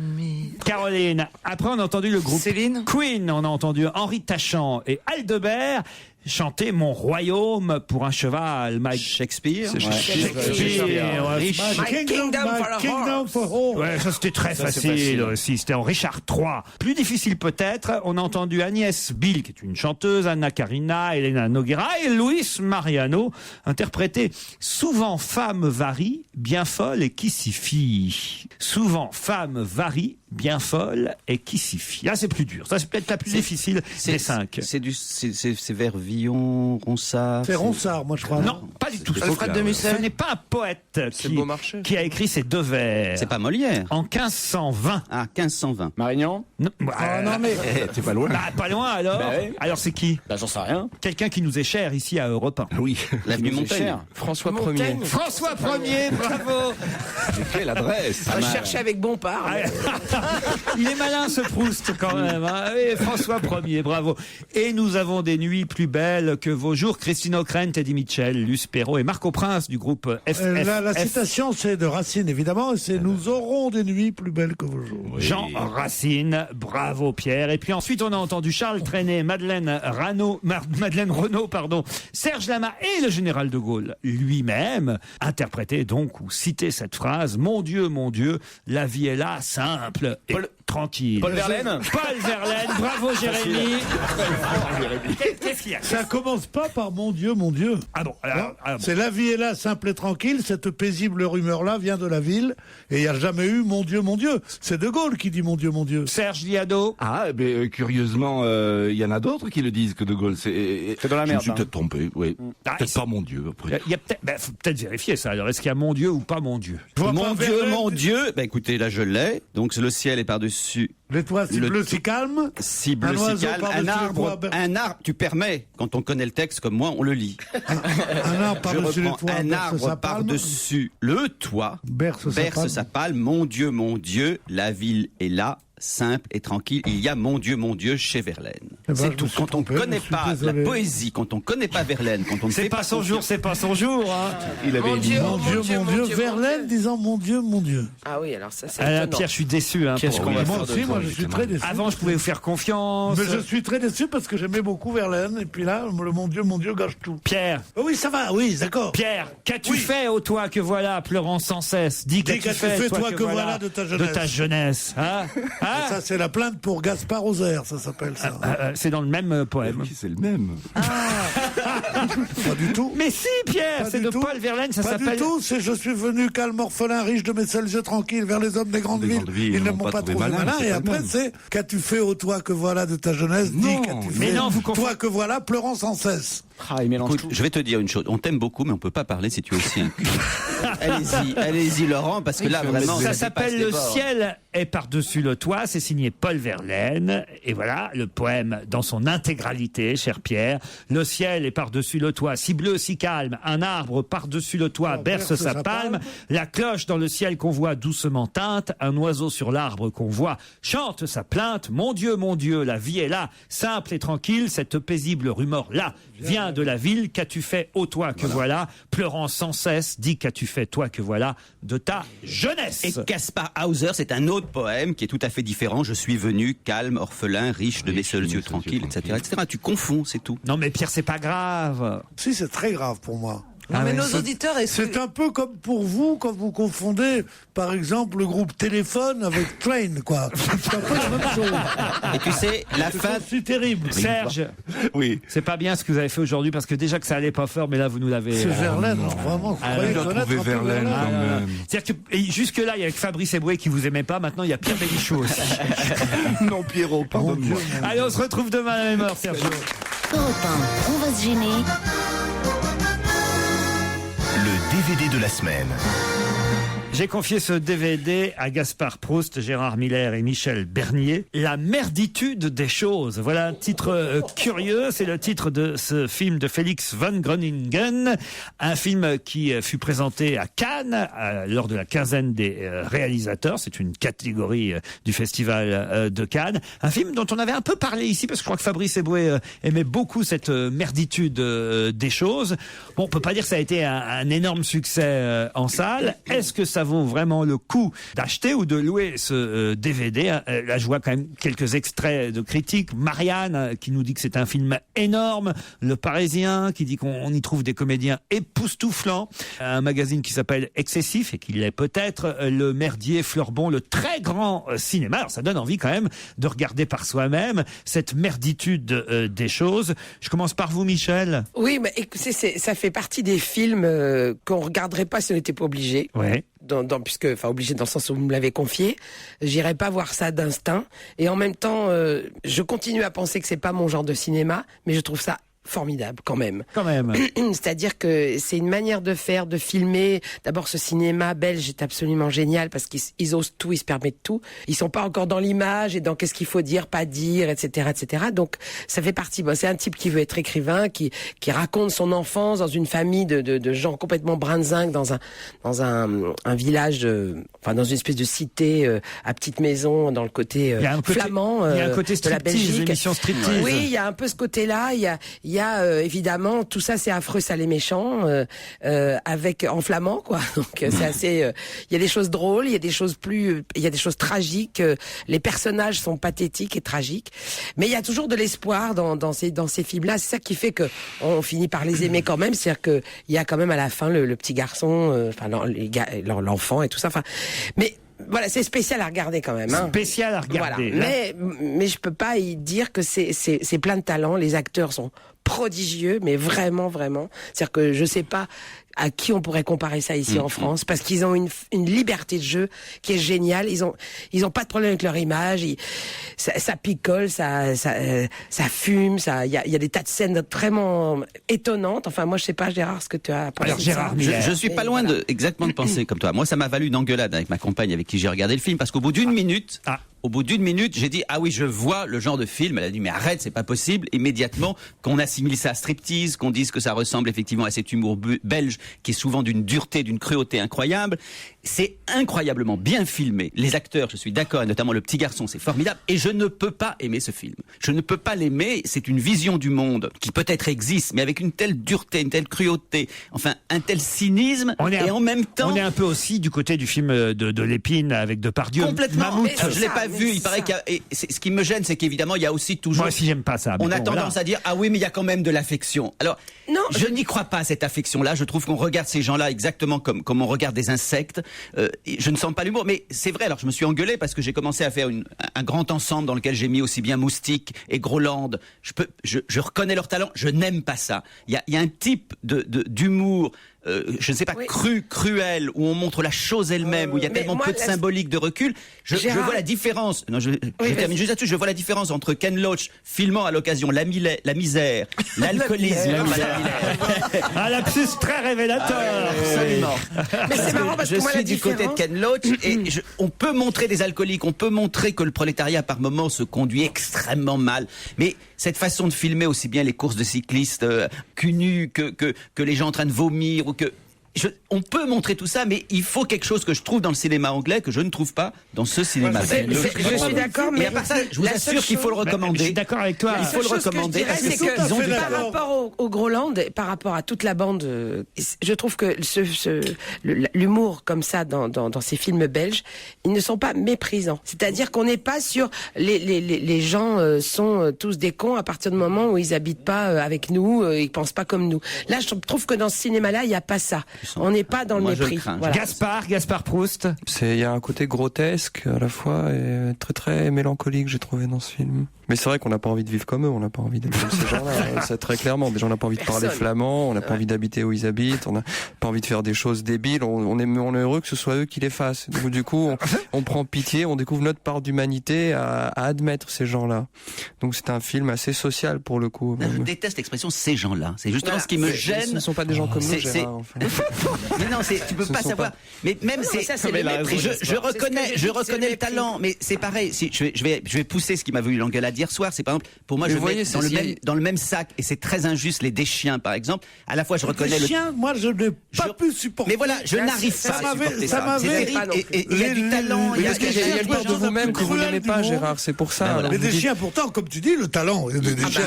Caroline, après, on a entendu le groupe Céline. Queen, on a entendu Henri Tachant et Aldebert. chanter Mon royaume pour un cheval. Shakespeare. Shakespeare. My kingdom for a horse. Ouais, ça c'était très facile aussi. C'était en Richard III. Plus difficile peut-être, on a entendu Agnès Bill, qui est une chanteuse, Anna Karina, Elena Noguera et Luis Mariano, interpréter Souvent femme varie, bien folle et qui s'y fie. Souvent femme varie, bien folle et qui s'y fie. Là, c'est plus dur. Ça, c'est peut-être la plus difficile des 5. C'est vers Villon, Ronsard. C'est Ronsard, moi je crois. Non, pas du tout. Alfred de Musset. Ce n'est pas un poète qui a écrit ces 2 vers. C'est pas Molière. En 1520. Ah, 1520. Marignan. Non, non mais T'es pas loin. pas loin alors. Ouais. Alors c'est qui? J'en sais rien. Quelqu'un qui nous est cher ici à Europe 1. Oui. L'avenue Montaigne. François Ier. François Ier, bravo. Quelle adresse. On va chercher avec Bompard. Il est malin ce Proust quand même. Hein. Oui, François Ier, bravo. Et nous avons des nuits plus belles que vos jours. Christine O'Krent, Eddie Mitchell, Luce Perrault et Marco Prince du groupe FF. La citation, c'est de Racine, évidemment. C'est « Nous aurons des nuits plus belles que vos jours ». Jean Racine, bravo Pierre. Et puis ensuite, on a entendu Charles Trenet, Madeleine Renaud, Serge Lama et le général de Gaulle lui-même interpréter donc ou citer cette phrase « Mon Dieu, la vie est là, simple et tranquille ». Paul Verlaine. Paul Verlaine, bravo Jérémy. Qu'est-ce qu'il y a? Ça commence pas par « Mon Dieu ». Ah bon, c'est « La vie est là, simple et tranquille ». Cette paisible rumeur-là vient de la ville et il n'y a jamais eu « Mon Dieu ». C'est De Gaulle qui dit « Mon Dieu ». Serge Liado. Ah, curieusement, il y en a d'autres qui le disent que De Gaulle, c'est dans la merde. Je me suis peut-être trompé, oui. Peut-être pas Mon Dieu. Après. Il y a peut-être, faut peut-être vérifier ça. Alors, est-ce qu'il y a Mon Dieu ou pas Mon Dieu? Mon Dieu. Écoutez, là je l'ai. Donc le ciel est par-dessus. Les toits si bleu, si calme. Si bleu, si calme. Un arbre, tu permets, quand on connaît le texte comme moi, on le lit. Un arbre par-dessus les toits. Un arbre par-dessus le toit. Berce sa palme. Mon Dieu, la ville est là. Simple et tranquille, il y a Mon Dieu chez Verlaine. C'est tout. Quand on ne connaît pas la poésie, quand on ne connaît pas Verlaine, quand on ne fait pas son jour, c'est pas son jour. Hein. Il avait dit Mon Dieu, Verlaine disant Mon Dieu. Ah oui, alors ça c'est Pierre, je suis déçu. Hein, moi aussi, je suis très déçu. Avant, je pouvais vous faire confiance. Mais je suis très déçu parce que j'aimais beaucoup Verlaine et puis là, le Mon Dieu gâche tout. Pierre. Oh oui, ça va, oui, d'accord. Pierre, qu'as-tu fait ô toi que voilà, pleurant sans cesse? Dis qu'as-tu fait toi que voilà de ta jeunesse. Hein? Ça, c'est la plainte pour Gaspard Rosaire, ça s'appelle ça. C'est dans le même poème. Oui, c'est le même. Pas du tout. Mais si, Pierre, c'est de Paul Verlaine, ça s'appelle. Pas du tout, c'est Je suis venu calme, orphelin, riche de mes seuls yeux tranquilles vers les hommes des grandes villes. Ils ne m'ont pas trouvé malin. Et après, c'est Qu'as-tu fait ô toi que voilà de ta jeunesse? Dis qu'as-tu fait toi que voilà, pleurant sans cesse. Écoute, je vais te dire une chose. On t'aime beaucoup, mais on peut pas parler si tu es aussi un cul. Allez-y, Laurent, parce que là, vraiment. Ça s'appelle Le ciel est par-dessus le toit. C'est signé Paul Verlaine. Et voilà, le poème dans son intégralité, cher Pierre. Le ciel est par-dessus le toit, si bleu, si calme. Un arbre par-dessus le toit berce sa palme. La cloche dans le ciel qu'on voit doucement teinte. Un oiseau sur l'arbre qu'on voit chante sa plainte. Mon Dieu, la vie est là, simple et tranquille. Cette paisible rumeur-là vient de la ville. Qu'as-tu fait ô toi que voilà, pleurant sans cesse, dis qu'as-tu fait toi que voilà de ta jeunesse. Et Caspar Hauser, c'est un autre poème qui est tout à fait différent. Je suis venu calme, orphelin, riche de mes seuls yeux tranquilles, etc., etc. Tu confonds, c'est tout. Non mais Pierre, c'est pas grave. Si, c'est très grave pour moi. Non, mais nos auditeurs... C'est un peu comme pour vous quand vous confondez, par exemple, le groupe Téléphone avec Train, quoi. C'est un peu la même chose. Et tu sais, la fin... C'est terrible. Serge, oui. C'est pas bien ce que vous avez fait aujourd'hui, parce que déjà que ça allait pas fort, mais là, vous nous l'avez... C'est Verlaine, vraiment. Il a trouvé Verlaine, quand même. C'est-à-dire que jusque-là, il y avait Fabrice Eboué qui vous aimait pas, maintenant, il y a Pierre Bénichou aussi. Non, Pierrot, pardonne-moi. Allez, on se retrouve demain à la même heure, Sergio. Europe 1, on va se gêner. Le DVD de la semaine. J'ai confié ce DVD à Gaspard Proust, Gérard Miller et Michel Bernier. La merditude des choses. Voilà un titre curieux. C'est le titre de ce film de Félix von Groningen. Un film qui fut présenté à Cannes lors de la quinzaine des réalisateurs. C'est une catégorie du festival de Cannes. Un film dont on avait un peu parlé ici parce que je crois que Fabrice Eboué aimait beaucoup cette merditude des choses. Bon, on peut pas dire que ça a été un énorme succès en salle. Est-ce que ça ça vaut vraiment le coup d'acheter ou de louer ce DVD. Là, je vois quand même quelques extraits de critiques. Marianne qui nous dit que c'est un film énorme. Le Parisien qui dit qu'on y trouve des comédiens époustouflants. Un magazine qui s'appelle Excessif et qui l'est peut-être. Le Merdier, Fleurbon, le très grand cinéma. Alors ça donne envie quand même de regarder par soi-même cette merditude des choses. Je commence par vous, Michel. Oui, mais ça fait partie des films qu'on regarderait pas si on n'était pas obligé. Ouais. Obligé dans le sens où vous me l'avez confié. J'irai pas voir ça d'instinct. Et en même temps, je continue à penser que c'est pas mon genre de cinéma, mais je trouve ça formidable quand même. C'est-à-dire que c'est une manière de faire, de filmer. D'abord, ce cinéma belge est absolument génial parce qu'ils osent tout, ils se permettent tout. Ils sont pas encore dans l'image et dans qu'est-ce qu'il faut dire, pas dire, etc., etc. Donc, ça fait partie. C'est un type qui veut être écrivain, qui raconte son enfance dans une famille de gens complètement brinzingues dans un village, dans une espèce de cité à petite maison dans le côté flamand. Il y a un côté de la Belgique. émission striptease. Oui, il y a un peu ce côté-là. Il y a évidemment tout ça, c'est affreux, sale et méchant, avec en flamand quoi. Donc c'est assez. Il y a des choses drôles, il y a des choses tragiques. Les personnages sont pathétiques et tragiques, mais il y a toujours de l'espoir dans ces films-là. C'est ça qui fait que on finit par les aimer quand même. C'est-à-dire que il y a quand même à la fin le petit garçon, l'enfant et tout ça. Mais voilà, c'est spécial à regarder quand même. Spécial à regarder. Voilà. Mais je peux pas y dire que c'est plein de talent. Les acteurs sont prodigieux, mais vraiment, vraiment. C'est-à-dire que je sais pas à qui on pourrait comparer ça ici en France, parce qu'ils ont une liberté de jeu qui est géniale. Ils ont pas de problème avec leur image. Ça picole, ça fume, il y a des tas de scènes vraiment étonnantes. Enfin, moi, je sais pas, Gérard, ce que tu as pensé. Alors, Gérard, je suis pas loin exactement de penser comme toi. Moi, ça m'a valu une engueulade avec ma compagne avec qui j'ai regardé le film, parce qu'au bout d'une minute, j'ai dit, ah oui, je vois le genre de film. Elle a dit, mais arrête, c'est pas possible. Immédiatement, qu'on assimile ça à striptease, qu'on dise que ça ressemble effectivement à cet humour belge qui est souvent d'une dureté, d'une cruauté incroyable. C'est incroyablement bien filmé. Les acteurs, je suis d'accord, et notamment le petit garçon, c'est formidable. Et je ne peux pas aimer ce film. Je ne peux pas l'aimer. C'est une vision du monde qui peut-être existe, mais avec une telle dureté, une telle cruauté, enfin, un tel cynisme. En même temps, on est un peu aussi du côté du film de Lépine avec Depardieu. Complètement. Mammouth. Je l'ai pas vu. Il paraît ce qui me gêne, c'est qu'évidemment, il y a aussi toujours. Moi aussi, j'aime pas ça. On a tendance à dire, ah oui, mais il y a quand même de l'affection. Alors, je n'y crois pas à cette affection-là. Je trouve qu'on regarde ces gens-là exactement comme on regarde des insectes. Je ne sens pas l'humour, mais c'est vrai. Alors, je me suis engueulé parce que j'ai commencé à faire un grand ensemble dans lequel j'ai mis aussi bien Moustique et Groland. Je reconnais leur talent. Je n'aime pas ça. Il y a un type d'humour. Je ne sais pas, cruel, où on montre la chose elle-même, où il y a tellement peu de symbolique, de recul. Je vois la différence. Non, je termine juste là-dessus. Je vois la différence entre Ken Loach filmant à l'occasion la misère, l'alcoolisme. Un lapsus très révélateur. Absolument. Mais c'est marrant parce que moi, je suis du côté de Ken Loach et on peut montrer des alcooliques, on peut montrer que le prolétariat par moments se conduit extrêmement mal. Mais cette façon de filmer aussi bien les courses de cyclistes cul nu que les gens en train de vomir ou que on peut montrer tout ça, mais il faut quelque chose que je trouve dans le cinéma anglais que je ne trouve pas dans ce cinéma. Je suis d'accord, mais à part ça, je vous assure qu'il faut le recommander. Je suis d'accord avec toi. Il faut le recommander. C'est que par rapport au Groland, par rapport à toute la bande, je trouve que l'humour comme ça dans ces films belges, ils ne sont pas méprisants. C'est-à-dire qu'on n'est pas sur les gens sont tous des cons à partir du moment où ils habitent pas avec nous, ils pensent pas comme nous. Là, je trouve que dans ce cinéma-là, il n'y a pas ça. On n'est pas dans le mépris. Voilà. Gaspard Proust. Il y a un côté grotesque à la fois et très très mélancolique, j'ai trouvé dans ce film. Mais c'est vrai qu'on n'a pas envie de vivre comme eux, on n'a pas envie d'être comme ces gens-là. C'est très clairement. Déjà, on n'a pas envie de parler flamand, on n'a pas envie d'habiter où ils habitent, on n'a pas envie de faire des choses débiles. On est heureux que ce soit eux qui les fassent. Donc, du coup, on prend pitié, on découvre notre part d'humanité à admettre ces gens-là. Donc, c'est un film assez social pour le coup. Je déteste l'expression ces gens-là. C'est justement ce qui me gêne. Ce ne sont pas des gens comme nous, Gérard, en fait. Mais non, tu peux pas savoir. Mais même je reconnais le talent, mais c'est pareil. Si je vais pousser ce qui m'a voulu l'engueulade hier soir. C'est par exemple, pour moi, je mets dans le même sac, et c'est très injuste, les Deschiens, par exemple. À la fois, je reconnais le chien. Moi, je n'ai pas pu supporter. Mais voilà, je n'arrive pas à supporter ça. C'est terrible. Et il y a du talent. Il y a une part de vous-même que vous n'aimez pas, Gérard. C'est pour ça. Les Deschiens, pourtant, comme tu dis, le talent des Deschiens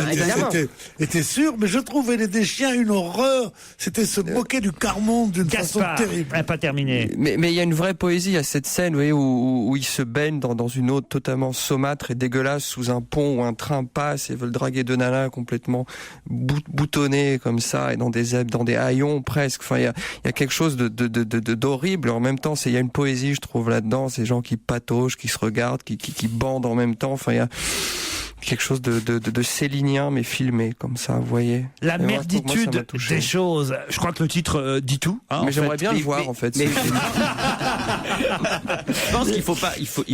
était sûr, mais je trouvais les Deschiens une horreur. C'était se moquer du Carmon. monde d'une façon Gaspard, terrible. pas terminé. Mais il y a une vraie poésie à cette scène, vous voyez, où ils se baignent dans une eau totalement saumâtre et dégueulasse sous un pont où un train passe et veulent draguer deux nanas complètement boutonnées comme ça et dans des haillons presque. Enfin, il y a quelque chose d'horrible. En même temps, il y a une poésie, je trouve, là-dedans. Ces gens qui patauchent, qui se regardent, qui bandent en même temps. Enfin, il y a quelque chose de célinien mais filmé comme ça, vous voyez. La merditude des choses. Je crois que le titre dit tout. Mais j'aimerais bien le voir en fait. Je pense qu'il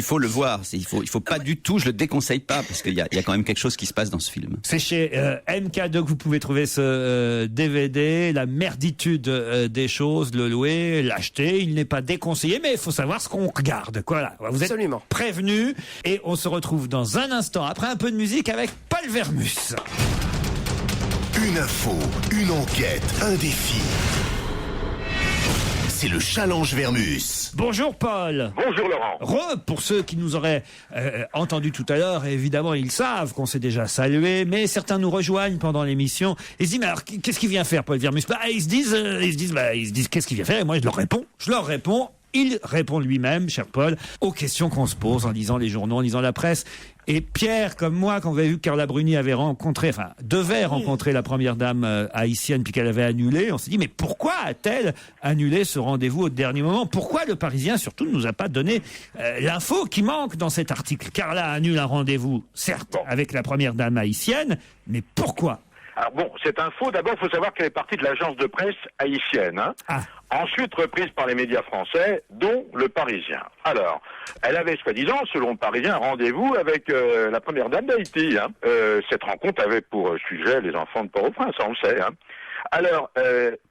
faut le voir. Il faut pas du tout. Je le déconseille pas parce qu'il y a quand même quelque chose qui se passe dans ce film. C'est chez MK2 que vous pouvez trouver ce DVD, La merditude des choses, le louer, l'acheter. Il n'est pas déconseillé, mais il faut savoir ce qu'on regarde. Voilà. Vous êtes prévenus et on se retrouve dans un instant après un peu de musique avec Paul Vermus. Une info, une enquête, un défi. C'est le challenge Vermus. Bonjour Paul. Bonjour Laurent. Pour ceux qui nous auraient entendu tout à l'heure, évidemment ils savent qu'on s'est déjà salué, mais certains nous rejoignent pendant l'émission et se disent mais alors qu'est-ce qu'il vient faire Paul Vermus? Ils se disent qu'est-ce qu'il vient faire? Et moi je leur réponds. Il répond lui-même, cher Paul, aux questions qu'on se pose en lisant les journaux, en lisant la presse. Et Pierre, comme moi, quand vous avez vu que Carla Bruni devait rencontrer la première dame haïtienne puis qu'elle avait annulé, on s'est dit mais pourquoi a-t-elle annulé ce rendez-vous au dernier moment? Pourquoi le Parisien surtout ne nous a pas donné l'info qui manque dans cet article? Carla annule un rendez-vous, certes, avec la première dame haïtienne, mais pourquoi? Alors bon, cette info, d'abord, il faut savoir qu'elle est partie de l'agence de presse haïtienne. Ensuite reprise par les médias français, dont le Parisien. Alors, elle avait soi-disant, selon le Parisien, un rendez-vous avec la première dame d'Haïti. Cette rencontre avait pour sujet les enfants de Port-au-Prince, on le sait. Alors,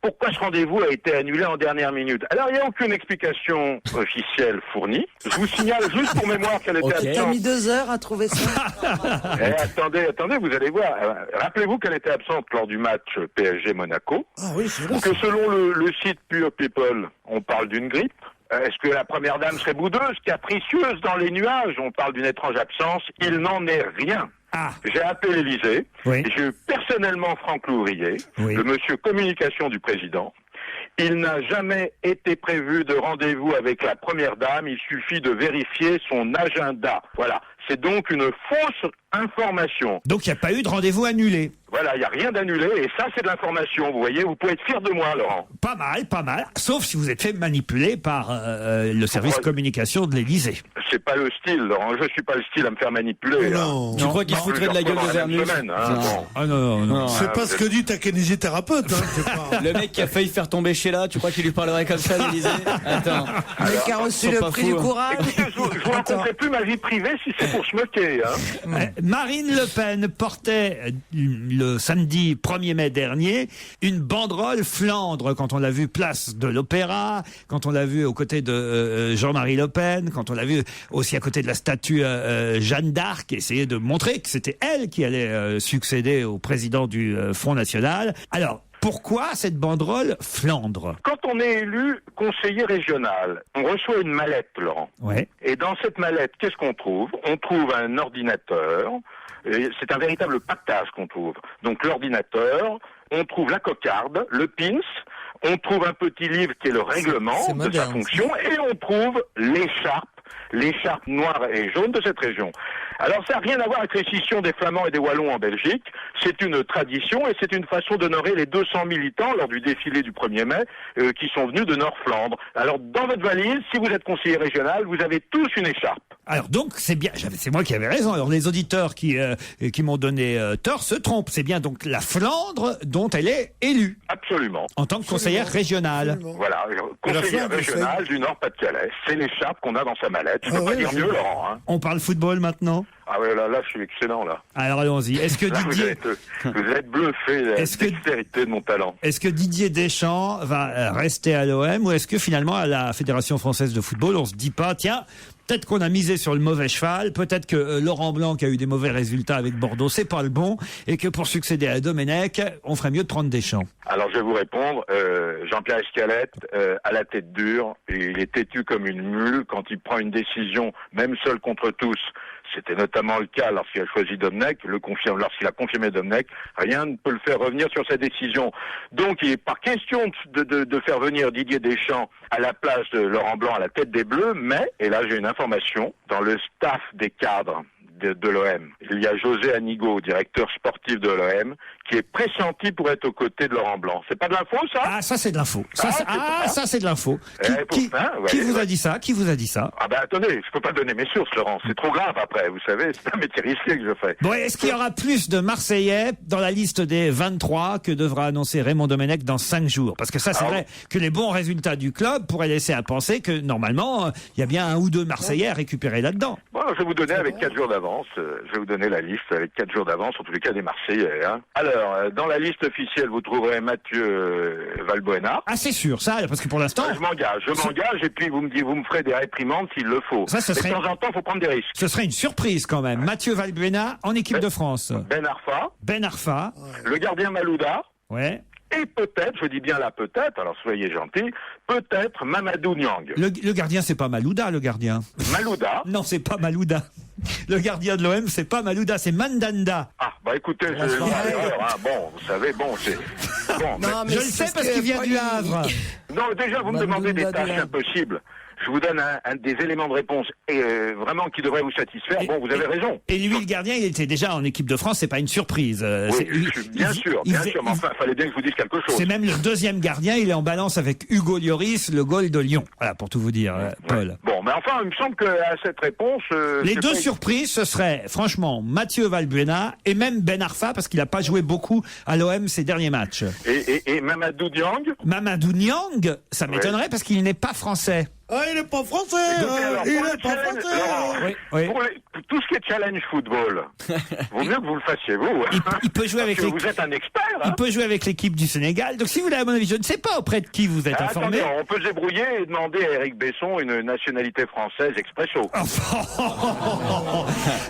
pourquoi ce rendez-vous a été annulé en dernière minute? Alors, il n'y a aucune explication officielle fournie. Je vous signale juste pour mémoire qu'elle était absente. T'as mis 2 heures à trouver ça. Attendez, vous allez voir. Rappelez-vous qu'elle était absente lors du match PSG-Monaco. Ah oui, c'est vrai. Que selon le site Pure People, on parle d'une grippe. Est-ce que la première dame serait boudeuse, capricieuse dans les nuages? On parle d'une étrange absence. Il n'en est rien. J'ai appelé l'Élysée, j'ai eu personnellement Franck Louvrier, le monsieur communication du président. Il n'a jamais été prévu de rendez-vous avec la première dame, il suffit de vérifier son agenda. Voilà, c'est donc une fausse information. Donc il n'y a pas eu de rendez-vous annulé? Voilà, il n'y a rien d'annulé et ça c'est de l'information, vous voyez, vous pouvez être fier de moi Laurent. Pas mal, sauf si vous êtes fait manipuler par le service communication de l'Élysée. C'est pas le style Laurent, je suis pas le style à me faire manipuler. Non. Tu crois qu'il se foutrait de la gueule de Vermus? Non. C'est pas ce que dit ta kinésithérapeute. Le mec qui a failli faire tomber Sheila, tu crois qu'il lui parlerait comme ça à l'Élysée? Attends. Le mec qui a reçu le prix du courage. Écoutez, je vous raconterai plus ma vie privée si c'est pour se moquer. Marine Le Pen portait le samedi 1er mai dernier une banderole Flandre quand on l'a vu place de l'Opéra, quand on l'a vu aux côtés de Jean-Marie Le Pen, quand on l'a vu aussi à côté de la statue Jeanne d'Arc, essayer de montrer que c'était elle qui allait succéder au président du Front National. Alors, pourquoi cette banderole Flandre? Quand on est élu conseiller régional, on reçoit une mallette, Laurent. Et dans cette mallette, qu'est-ce qu'on trouve? On trouve un ordinateur. C'est un véritable pactage qu'on trouve. Donc l'ordinateur, on trouve la cocarde, le pins, on trouve un petit livre qui est le règlement de sa fonction, et on trouve l'écharpe noire et jaune de cette région. Alors ça n'a rien à voir avec les scissions des Flamands et des Wallons en Belgique, c'est une tradition et c'est une façon d'honorer les 200 militants lors du défilé du 1er mai qui sont venus de Nord-Flandre. Alors dans votre valise, si vous êtes conseiller régional, vous avez tous une écharpe. Alors donc c'est bien, c'est moi qui avais raison. Alors les auditeurs qui m'ont donné tort se trompent. C'est bien donc la Flandre dont elle est élue. Absolument. En tant que conseillère régionale. Voilà, conseillère régionale du Nord-Pas-de-Calais. C'est l'écharpe qu'on a dans sa mallette. Je peux pas dire mieux, Laurent. On parle football maintenant? Ah ouais, là, je suis excellent, là. Alors allons-y. Est-ce que Didier... Vous êtes bluffé de l'extérité de mon talent. Est-ce que Didier Deschamps va rester à l'OM ou est-ce que finalement à la Fédération Française de Football, on se dit pas, tiens, peut-être qu'on a misé sur le mauvais cheval, peut-être que Laurent Blanc qui a eu des mauvais résultats avec Bordeaux, c'est pas le bon, et que pour succéder à Domenech, on ferait mieux de prendre Deschamps. Alors je vais vous répondre, Jean-Pierre Escalette a la tête dure, et il est têtu comme une mule quand il prend une décision, même seul contre tous. C'était notamment le cas lorsqu'il a choisi Domenech, lorsqu'il a confirmé Domenech, rien ne peut le faire revenir sur sa décision. Donc il est par question de faire venir Didier Deschamps à la place de Laurent Blanc à la tête des Bleus, mais, et là j'ai une information, dans le staff des cadres de l'OM, il y a José Anigo, directeur sportif de l'OM, qui est pressenti pour être aux côtés de Laurent Blanc. C'est pas de l'info, ça? Ah, ça c'est de l'info. Ça c'est de l'info. Qui vous a dit ça? Qui vous a dit ça? Ah ben attendez, je peux pas donner mes sources, Laurent. C'est trop grave après, vous savez, c'est un métier risqué que je fais. Bon, est-ce qu'il y aura plus de Marseillais dans la liste des 23 que devra annoncer Raymond Domenech dans 5 jours? Parce que ça, c'est vrai que les bons résultats du club pourraient laisser à penser que normalement, il y a bien 1 ou 2 Marseillais à récupérer là-dedans. Bon, je vais vous donner avec 4 jours d'avance. Je vais vous donner la liste avec 4 jours d'avance, en tous les cas des Marseillais. Hein. Alors, dans la liste officielle, vous trouverez Mathieu Valbuena. Ah, c'est sûr, ça, parce que pour l'instant... Je m'engage, et puis vous me ferez des réprimandes s'il le faut. Ça, Mais de temps en temps, il faut prendre des risques. Ce serait une surprise quand même. Mathieu Valbuena en équipe de France. Ben Arfa. Le gardien Malouda. Ouais. Et peut-être, je dis bien là peut-être, alors soyez gentils, peut-être Mamadou Niang. Le gardien, c'est pas Malouda, le gardien. Malouda? Non, c'est pas Malouda. Le gardien de l'OM, c'est pas Malouda, c'est Mandanda. Ah, bah écoutez, bon, vous savez, bon, c'est... Bon, je le sais parce qu'il vient du Havre. Non, déjà, vous me demandez des tâches impossibles. Je vous donne des éléments de réponse vraiment qui devraient vous satisfaire. Bon, vous avez raison. Et lui, le gardien, il était déjà en équipe de France, c'est pas une surprise. Oui, bien sûr, mais enfin, fallait bien que je vous dise quelque chose. C'est même le 2e gardien, il est en balance avec Hugo Lloris, le goal de Lyon. Voilà, pour tout vous dire, Paul. Bon, mais enfin, il me semble qu'à cette réponse... Les 2 surprises, ce serait, franchement, Mathieu Valbuena et même Ben Arfa, parce qu'il a pas joué beaucoup à l'OM ces derniers matchs. Et Mamadou Niang? Mamadou Niang, ça m'étonnerait parce qu'il n'est pas français. Ah, il n'est pas français! Il n'est pas français! Pour tout ce qui est challenge football, vaut mieux que vous le fassiez, vous. Il peut jouer avec vous êtes un expert, hein? Il peut jouer avec l'équipe du Sénégal. Donc si vous voulez, à mon avis, je ne sais pas auprès de qui vous êtes informé. Attendez, on peut se débrouiller et demander à Eric Besson une nationalité française expresso.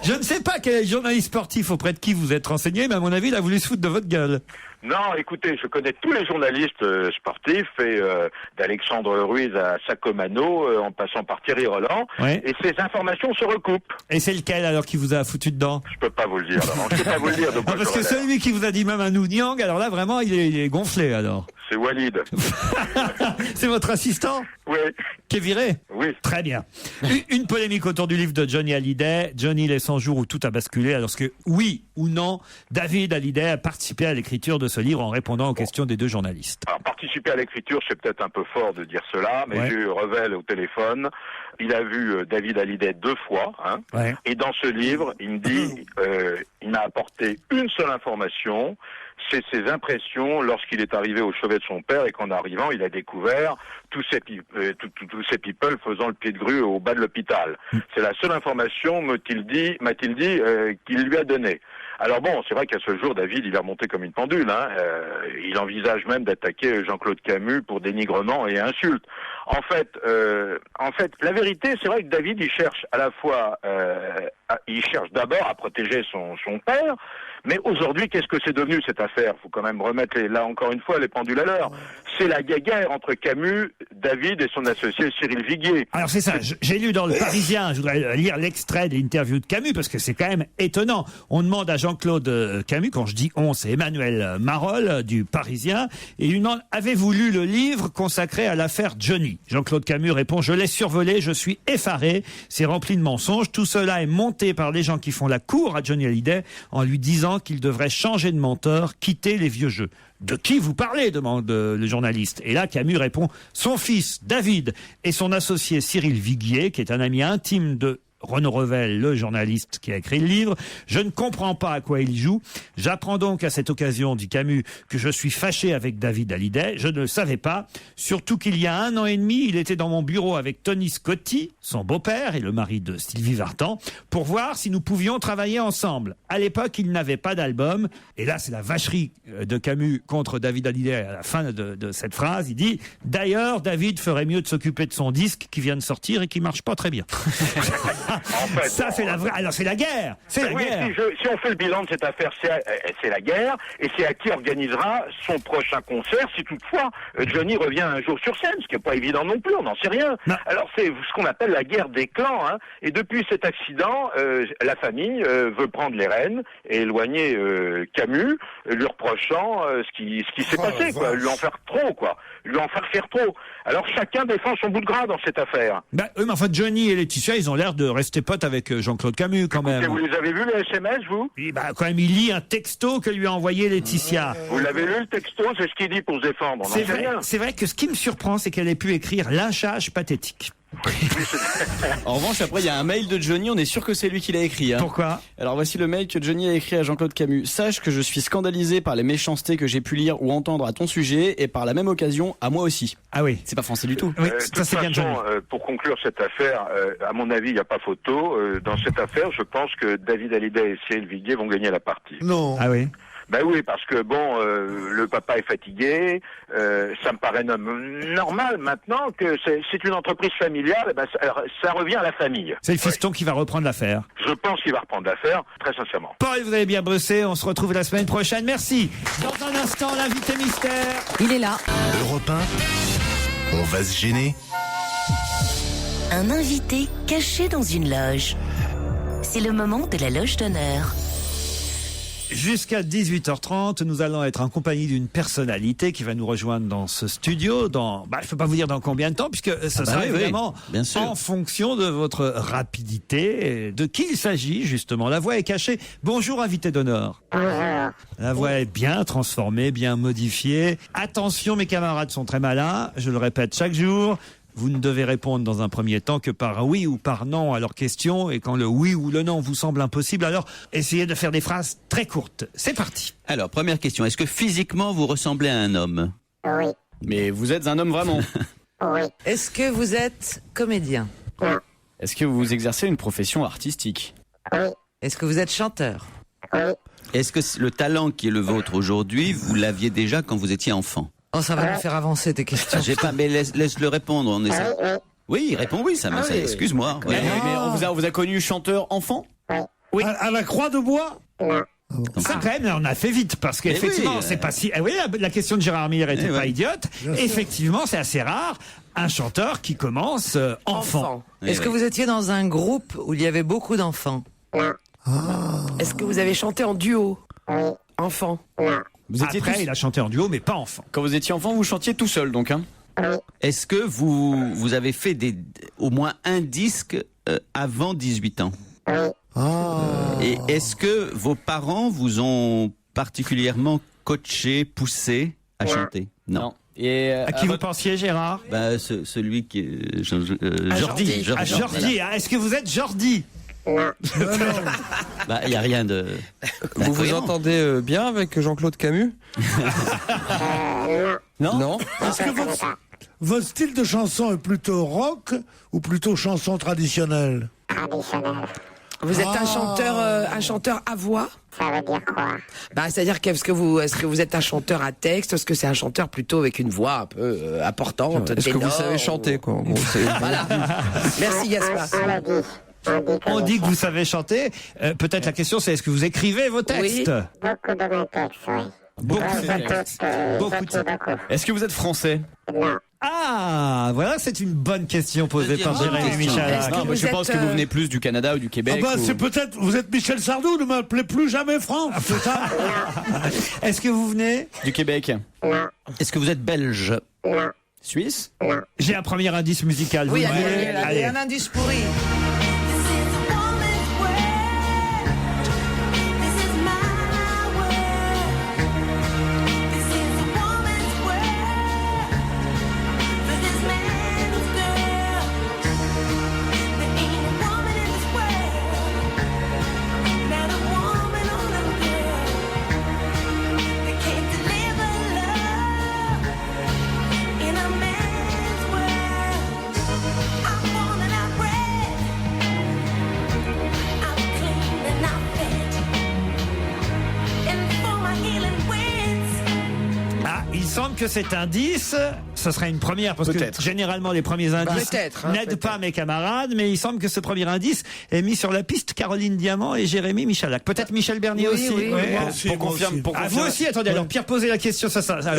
Je ne sais pas quel est le journaliste sportif auprès de qui vous êtes renseigné, mais à mon avis, il a voulu se foutre de votre gueule. Non, écoutez, je connais tous les journalistes sportifs, et d'Alexandre Ruiz à Sacomano, en passant par Thierry Roland, et ces informations se recoupent. Et c'est lequel alors qui vous a foutu dedans? Je peux pas vous le dire, Laurent, je peux pas vous le dire. Parce que celui qui vous a dit même un Niang, alors là vraiment il est gonflé alors. C'est Walid. C'est votre assistant? Oui. Qui est viré? Oui. Très bien. Une polémique autour du livre de Johnny Hallyday. Johnny, les 100 jours où tout a basculé, alors que oui ou non, David Hallyday a participé à l'écriture de ce livre en répondant aux questions des 2 journalistes. Alors, participer à l'écriture, c'est peut-être un peu fort de dire cela, mais j'ai eu Revel au téléphone. Il a vu David Hallyday 2 fois, hein. Et dans ce livre, il me dit, il m'a apporté une seule information, c'est ses impressions lorsqu'il est arrivé au chevet de son père et qu'en arrivant, il a découvert tous ces people faisant le pied de grue au bas de l'hôpital. C'est la seule information, m'a-t-il dit, qu'il lui a donnée. Alors bon, c'est vrai qu'à ce jour, David, il est remonté comme une pendule. Hein. Il envisage même d'attaquer Jean-Claude Camus pour dénigrement et insulte. En fait, la vérité, c'est vrai que David, il cherche à la fois, il cherche d'abord à protéger son père, mais aujourd'hui, qu'est-ce que c'est devenu cette affaire? Faut quand même remettre là encore une fois les pendules à l'heure. C'est la guerre entre Camus, David et son associé Cyril Viguier. Alors c'est ça, j'ai lu dans Le Parisien, je voudrais lire l'extrait de l'interview de Camus parce que c'est quand même étonnant. On demande à Jean-Claude Camus, quand je dis on, c'est Emmanuel Marolle du Parisien, et il lui demande: avez-vous lu le livre consacré à l'affaire Johnny? Jean-Claude Camus répond: je l'ai survolé, je suis effaré, c'est rempli de mensonges, tout cela est monté par les gens qui font la cour à Johnny Hallyday en lui disant qu'il devrait changer de mentor, quitter les vieux jeux. De qui vous parlez? Demande le journaliste. Et là, Camus répond: son fils, David, et son associé Cyril Viguier, qui est un ami intime de Renaud Revel, le journaliste qui a écrit le livre. Je ne comprends pas à quoi il joue. J'apprends donc à cette occasion, dit Camus, que je suis fâché avec David Hallyday. Je ne le savais pas. Surtout qu'il y a 1 an et demi, il était dans mon bureau avec Tony Scotti, son beau-père et le mari de Sylvie Vartan, pour voir si nous pouvions travailler ensemble. À l'époque, il n'avait pas d'album. Et là, c'est la vacherie de Camus contre David Hallyday à la fin de cette phrase. Il dit « D'ailleurs, David ferait mieux de s'occuper de son disque qui vient de sortir et qui marche pas très bien. » En fait, ça, c'est la vraie. Alors, c'est la guerre. C'est la guerre. Si on fait le bilan de cette affaire, c'est la guerre, et c'est à qui organisera son prochain concert, si toutefois Johnny revient un jour sur scène, ce qui n'est pas évident non plus, on n'en sait rien. Non. Alors, c'est ce qu'on appelle la guerre des clans, hein. Et depuis cet accident, la famille veut prendre les rênes et éloigner Camus, lui reprochant ce qui s'est passé, quoi. Lui en faire trop, quoi. Lui en faire trop. Alors, chacun défend son bout de gras dans cette affaire. Mais enfin, Johnny et Laetitia, ils ont l'air de rester potes avec Jean-Claude Camus, quand même. Et vous les avez vus, les SMS, vous? Oui, quand même, il lit un texto que lui a envoyé Laetitia. Vous l'avez lu, le texto? C'est ce qu'il dit pour se défendre. C'est vrai que ce qui me surprend, c'est qu'elle ait pu écrire lynchage pathétique. En revanche, après, il y a un mail de Johnny, on est sûr que c'est lui qui l'a écrit. Hein. Pourquoi? Alors voici le mail que Johnny a écrit à Jean-Claude Camus. Sache que je suis scandalisé par les méchancetés que j'ai pu lire ou entendre à ton sujet, et par la même occasion, à moi aussi. Ah oui. C'est pas français du tout. Oui, ça c'est bien, Johnny. Pour conclure cette affaire, à mon avis, il n'y a pas photo. Dans cette affaire, je pense que David Hallyday et Cyril Viguier vont gagner la partie. Non. Ah oui. Ben oui, parce que le papa est fatigué, ça me paraît normal maintenant que c'est une entreprise familiale, et ben ça revient à la famille. C'est le fiston qui va reprendre l'affaire. Je pense qu'il va reprendre l'affaire, très sincèrement. Paul, vous avez bien bossé, on se retrouve la semaine prochaine, merci. Dans un instant, l'invité mystère. Il est là. Europe 1, on va se gêner. Un invité caché dans une loge. C'est le moment de la loge d'honneur. Jusqu'à 18h30, nous allons être en compagnie d'une personnalité qui va nous rejoindre dans ce studio dans, je peux pas vous dire dans combien de temps, puisque ce sera évidemment en fonction de votre rapidité. De qui il s'agit, justement? La voix est cachée. Bonjour, invité d'honneur. La voix est bien transformée, bien modifiée. Attention, mes camarades sont très malins. Je le répète chaque jour. Vous ne devez répondre dans un premier temps que par oui ou par non à leurs questions. Et quand le oui ou le non vous semble impossible, alors essayez de faire des phrases très courtes. C'est parti. Alors, première question. Est-ce que physiquement vous ressemblez à un homme? Oui. Mais vous êtes un homme vraiment? Oui. Est-ce que vous êtes comédien? Est-ce que vous exercez une profession artistique? Oui. Est-ce que vous êtes chanteur? Oui. Est-ce que le talent qui est le vôtre aujourd'hui, vous l'aviez déjà quand vous étiez enfant? Oh, ça va nous faire avancer tes questions. J'ai pas, mais laisse-le répondre. On essaie. Oui, il répond oui, ça. Excuse-moi. Oui. Mais on vous a connu chanteur enfant? Oui. À la Croix de Bois? Ça, quand même, on a fait vite, parce qu'effectivement, c'est pas si... Oui, la question de Gérard Miller était pas idiote. Effectivement, c'est assez rare, un chanteur qui commence enfant. Est-ce que vous étiez dans un groupe où il y avait beaucoup d'enfants? Est-ce que vous avez chanté en duo? Enfant? Après, il a chanté en duo, mais pas enfant. Quand vous étiez enfant, vous chantiez tout seul, donc, hein? Est-ce que vous avez fait au moins un disque avant 18 ans? Et est-ce que vos parents vous ont particulièrement coaché, poussé à chanter? Non. Et à qui vous pensiez, Gérard? Celui qui est Jordi. Jordi. Est-ce que vous êtes Jordi? Non. Il n'y a rien de... Vous vous entendez bien avec Jean-Claude Camus? Non. Est-ce que votre style de chanson est plutôt rock ou plutôt chanson traditionnelle? Traditionnelle. Vous êtes un chanteur à voix? Ça veut dire quoi? C'est-à-dire est-ce que vous êtes un chanteur à texte? Est-ce que c'est un chanteur plutôt avec une voix un peu importante? Est-ce que vous savez chanter, quoi? Voilà. Merci, Gaspard. On dit que vous savez chanter. Peut-être la question, c'est est-ce que vous écrivez vos textes? Oui, beaucoup de mes textes, oui. Beaucoup de textes. Est-ce que vous êtes français? Non. Ah, voilà, c'est une bonne question posée par Jérémy Michalak. Je pense que vous venez plus du Canada ou du Québec. C'est peut-être, vous êtes Michel Sardou, ne m'appelez plus jamais Franck, c'est ça? Est-ce que vous venez du Québec? Non. Est-ce que vous êtes belge? Non. Suisse? Non. J'ai un premier indice musical. Oui, allez. allez, un indice pourri. que cet indice, ce serait une première, parce que généralement les premiers indices n'aident pas mes camarades, mais il semble que ce premier indice est mis sur la piste Caroline Diamant et Jérémy Michalak. Peut-être Michel Bernier aussi. Pour confirmer. Vous aussi, attendez, alors Pierre, posez la question, ça. Là,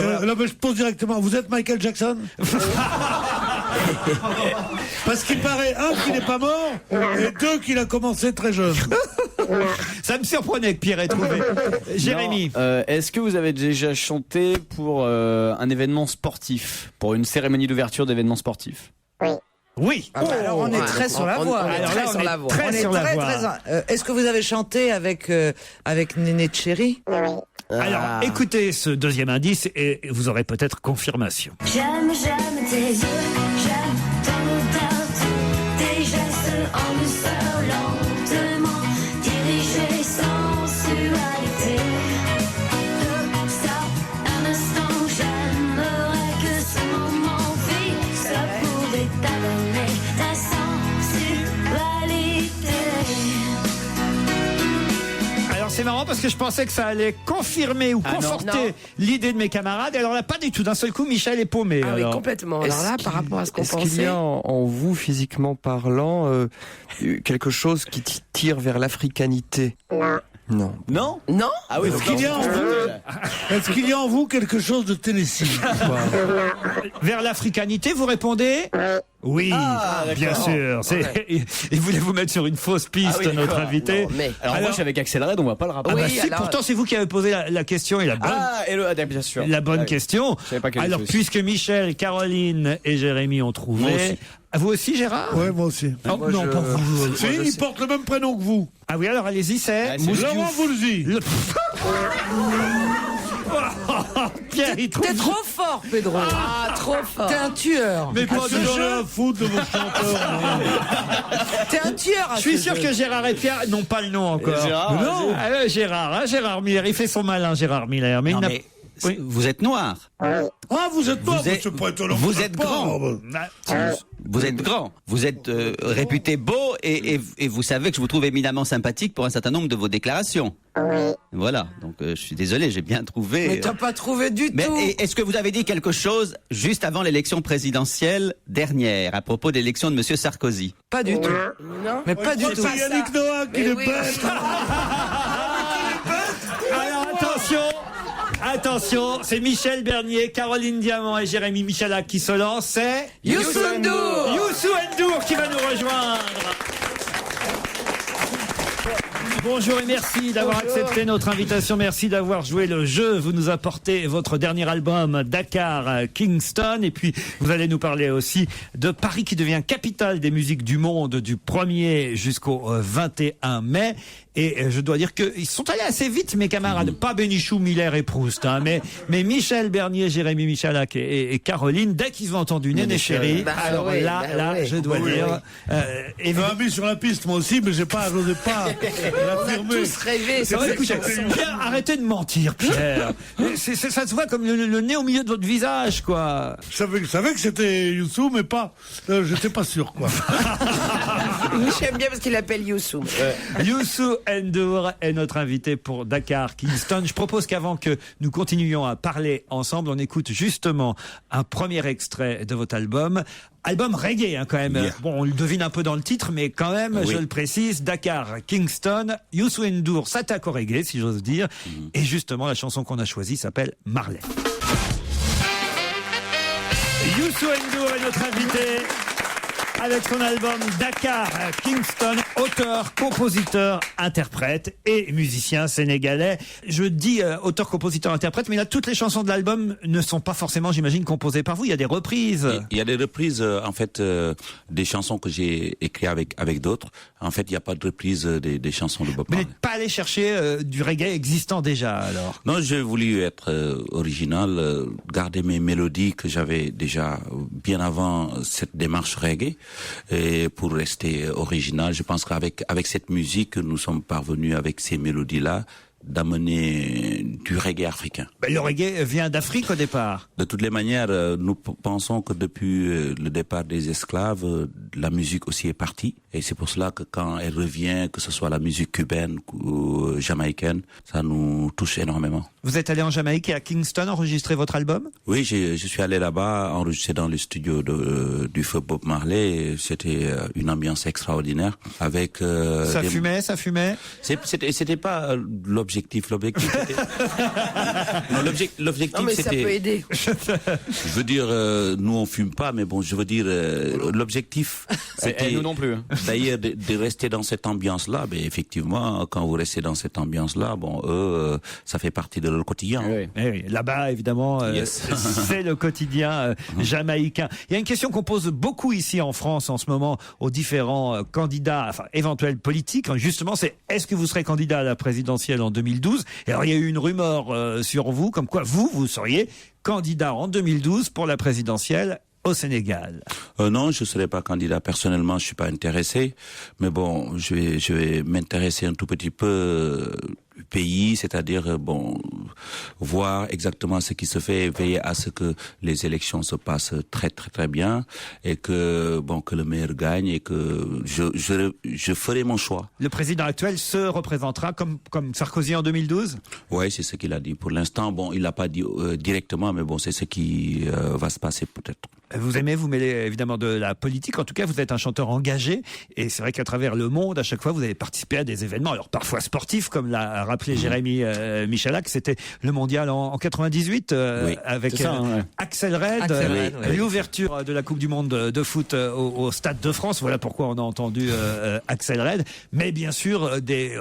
je pose directement, vous êtes Michael Jackson? Parce qu'il paraît, qu'il n'est pas mort, et 2, qu'il a commencé très jeune. Ça me surprenait que Pierre ait trouvé. Jérémy. Est-ce que vous avez déjà chanté pour un événement sportif, pour une cérémonie d'ouverture d'événements sportifs? Oui. Alors on est très sur la voie. Est-ce que vous avez chanté avec Néné Tchéri? Alors écoutez ce deuxième indice et vous aurez peut-être confirmation. J'aime tes yeux, j'aime ton odeur, tes gestes en douceur, lentement dirigés, sensualité. Stop un instant, j'aimerais que ce moment vive, ça pourrait t'adonner ta sensualité. Alors c'est marrant parce que je pensais que ça allait confirmer ou conforter l'idée de mes camarades. Et alors là, pas du tout. D'un seul coup, Michel est paumé. Ah oui, complètement. Alors là, par rapport à ce qu'on pensait. Est-ce qu'il y a en vous, physiquement parlant, quelque chose qui tire vers l'africanité? Non. Non? Non? Ah oui, Est-ce qu'il y a en vous quelque chose de Tennessee? Vers l'africanité, vous répondez? Oui, bien sûr. Il voulait vous mettre sur une fausse piste, notre invité. Alors moi, je suis avec Axel Red, on voit pas le rapport. Pourtant, c'est vous qui avez posé la question et la bonne. Bien sûr. La bonne question. Alors, puisque Michel, Caroline et Jérémy ont trouvé. Vous aussi, Gérard? Oui, moi aussi. Non, pas vous. Si, il porte le même prénom que vous. Ah oui, alors allez-y, c'est Laurent Voulzy. Pierre, il trouve... T'es trop fort, Pedro. Trop fort. T'es un tueur. Mais pas de la faute de vos chanteurs. T'es un tueur. Je suis sûr que Gérard et Pierre n'ont pas le nom encore. Gérard Miller, il fait son malin, Gérard Miller. Mais vous êtes noir. Vous êtes noir, c'est pas étonnant. Vous êtes grand. Vous êtes grand. Vous êtes réputé beau et vous savez que je vous trouve éminemment sympathique pour un certain nombre de vos déclarations. Voilà. Donc je suis désolé, j'ai bien trouvé. Mais t'as pas trouvé du tout. Est-ce que vous avez dit quelque chose juste avant l'élection présidentielle dernière à propos de l'élection de Monsieur Sarkozy? Pas du tout. Non. Mais pas du tout. C'est Yannick Noah qui est bête. Alors attention, c'est Michel Bernier, Caroline Diamant et Jérémy Michalak qui se lancent. C'est Youssou N'Dour. Youssou N'Dour qui va nous rejoindre. Bonjour et merci d'avoir accepté notre invitation. Merci d'avoir joué le jeu. Vous nous apportez votre dernier album Dakar Kingston. Et puis, vous allez nous parler aussi de Paris qui devient capitale des musiques du monde du 1er jusqu'au 21 mai. Et je dois dire qu'ils sont allés assez vite, mes camarades. Pas Bénichou, Miller et Proust, mais Michel Bernier, Jérémy Michalak et Caroline, dès qu'ils ont entendu Néné Chéri, alors je dois dire... Je m'ai mis sur la piste, moi aussi, mais j'osais pas l'affirmer. Tous rêvé. C'est vrai, Pierre, arrêtez de mentir, Pierre. Ça se voit comme le nez au milieu de votre visage, quoi. Je savais que c'était Youssou, mais pas... j'étais pas sûr, quoi. J'aime bien parce qu'il l'appelle Youssou. Youssou N'Dour est notre invité pour Dakar Kingston. Je propose qu'avant que nous continuions à parler ensemble, on écoute justement un premier extrait de votre album. Album reggae, quand même. Yeah. Bon, on le devine un peu dans le titre, mais quand même, je le précise, Dakar Kingston, Youssou N'Dour s'attaque au reggae, si j'ose dire. Et justement, la chanson qu'on a choisie s'appelle Marley. Youssou N'Dour est notre invité. Avec son album Dakar Kingston, auteur, compositeur, interprète et musicien sénégalais. Je dis auteur, compositeur, interprète, mais là, toutes les chansons de l'album ne sont pas forcément, j'imagine, composées par vous. Il y a des reprises. Il y a des reprises, en fait, des chansons que j'ai écrites avec d'autres. En fait, il n'y a pas de reprise des chansons de Bob Marley. Vous n'êtes pas allé chercher du reggae existant déjà, alors? Non, j'ai voulu être original, garder mes mélodies que j'avais déjà bien avant cette démarche reggae. Et pour rester original, je pense qu'avec cette musique, nous sommes parvenus avec ces mélodies-là d'amener du reggae africain. Le reggae vient d'Afrique au départ. De toutes les manières, nous pensons que depuis le départ des esclaves, la musique aussi est partie. Et c'est pour cela que quand elle revient, que ce soit la musique cubaine ou jamaïcaine, ça nous touche énormément. Vous êtes allé en Jamaïque et à Kingston enregistrer votre album? Oui, je suis allé là-bas enregistrer dans le studio du feu Bob Marley. C'était une ambiance extraordinaire avec. Ça fumait. C'était pas l'objectif. L'objectif Non, mais c'était. ça peut aider. Je veux dire, nous on fume pas, mais bon, je veux dire, l'objectif c'était. Nous non plus. D'ailleurs, de rester dans cette ambiance-là, mais effectivement, quand vous restez dans cette ambiance-là, bon, eux, ça fait partie de leur quotidien. Oui. Là-bas, évidemment, c'est le quotidien jamaïcain. Il y a une question qu'on pose beaucoup ici en France en ce moment aux différents candidats, enfin éventuels politiques. Justement, c'est est-ce que vous serez candidat à la présidentielle en 2012 ? Et alors, il y a eu une rumeur sur vous, comme quoi vous seriez candidat en 2012 pour la présidentielle au Sénégal. Non, je ne serai pas candidat. Personnellement, je suis pas intéressé. Mais bon, je vais m'intéresser un tout petit peu du pays, c'est-à-dire voir exactement ce qui se fait et veiller à ce que les élections se passent très très très bien et que le meilleur gagne et que je ferai mon choix. Le président actuel se représentera comme Sarkozy en 2012 ? Oui, c'est ce qu'il a dit. Pour l'instant, il l'a pas dit directement, mais c'est ce qui va se passer peut-être. Vous mêlez évidemment de la politique. En tout cas, vous êtes un chanteur engagé. Et c'est vrai qu'à travers le monde, à chaque fois, vous avez participé à des événements. Alors parfois sportifs, comme l'a rappelé Jérémy Michalak. C'était le mondial en 98 avec Axel Red, l'ouverture de la Coupe du Monde de foot au Stade de France. Voilà pourquoi on a entendu Axel Red. Mais bien sûr, des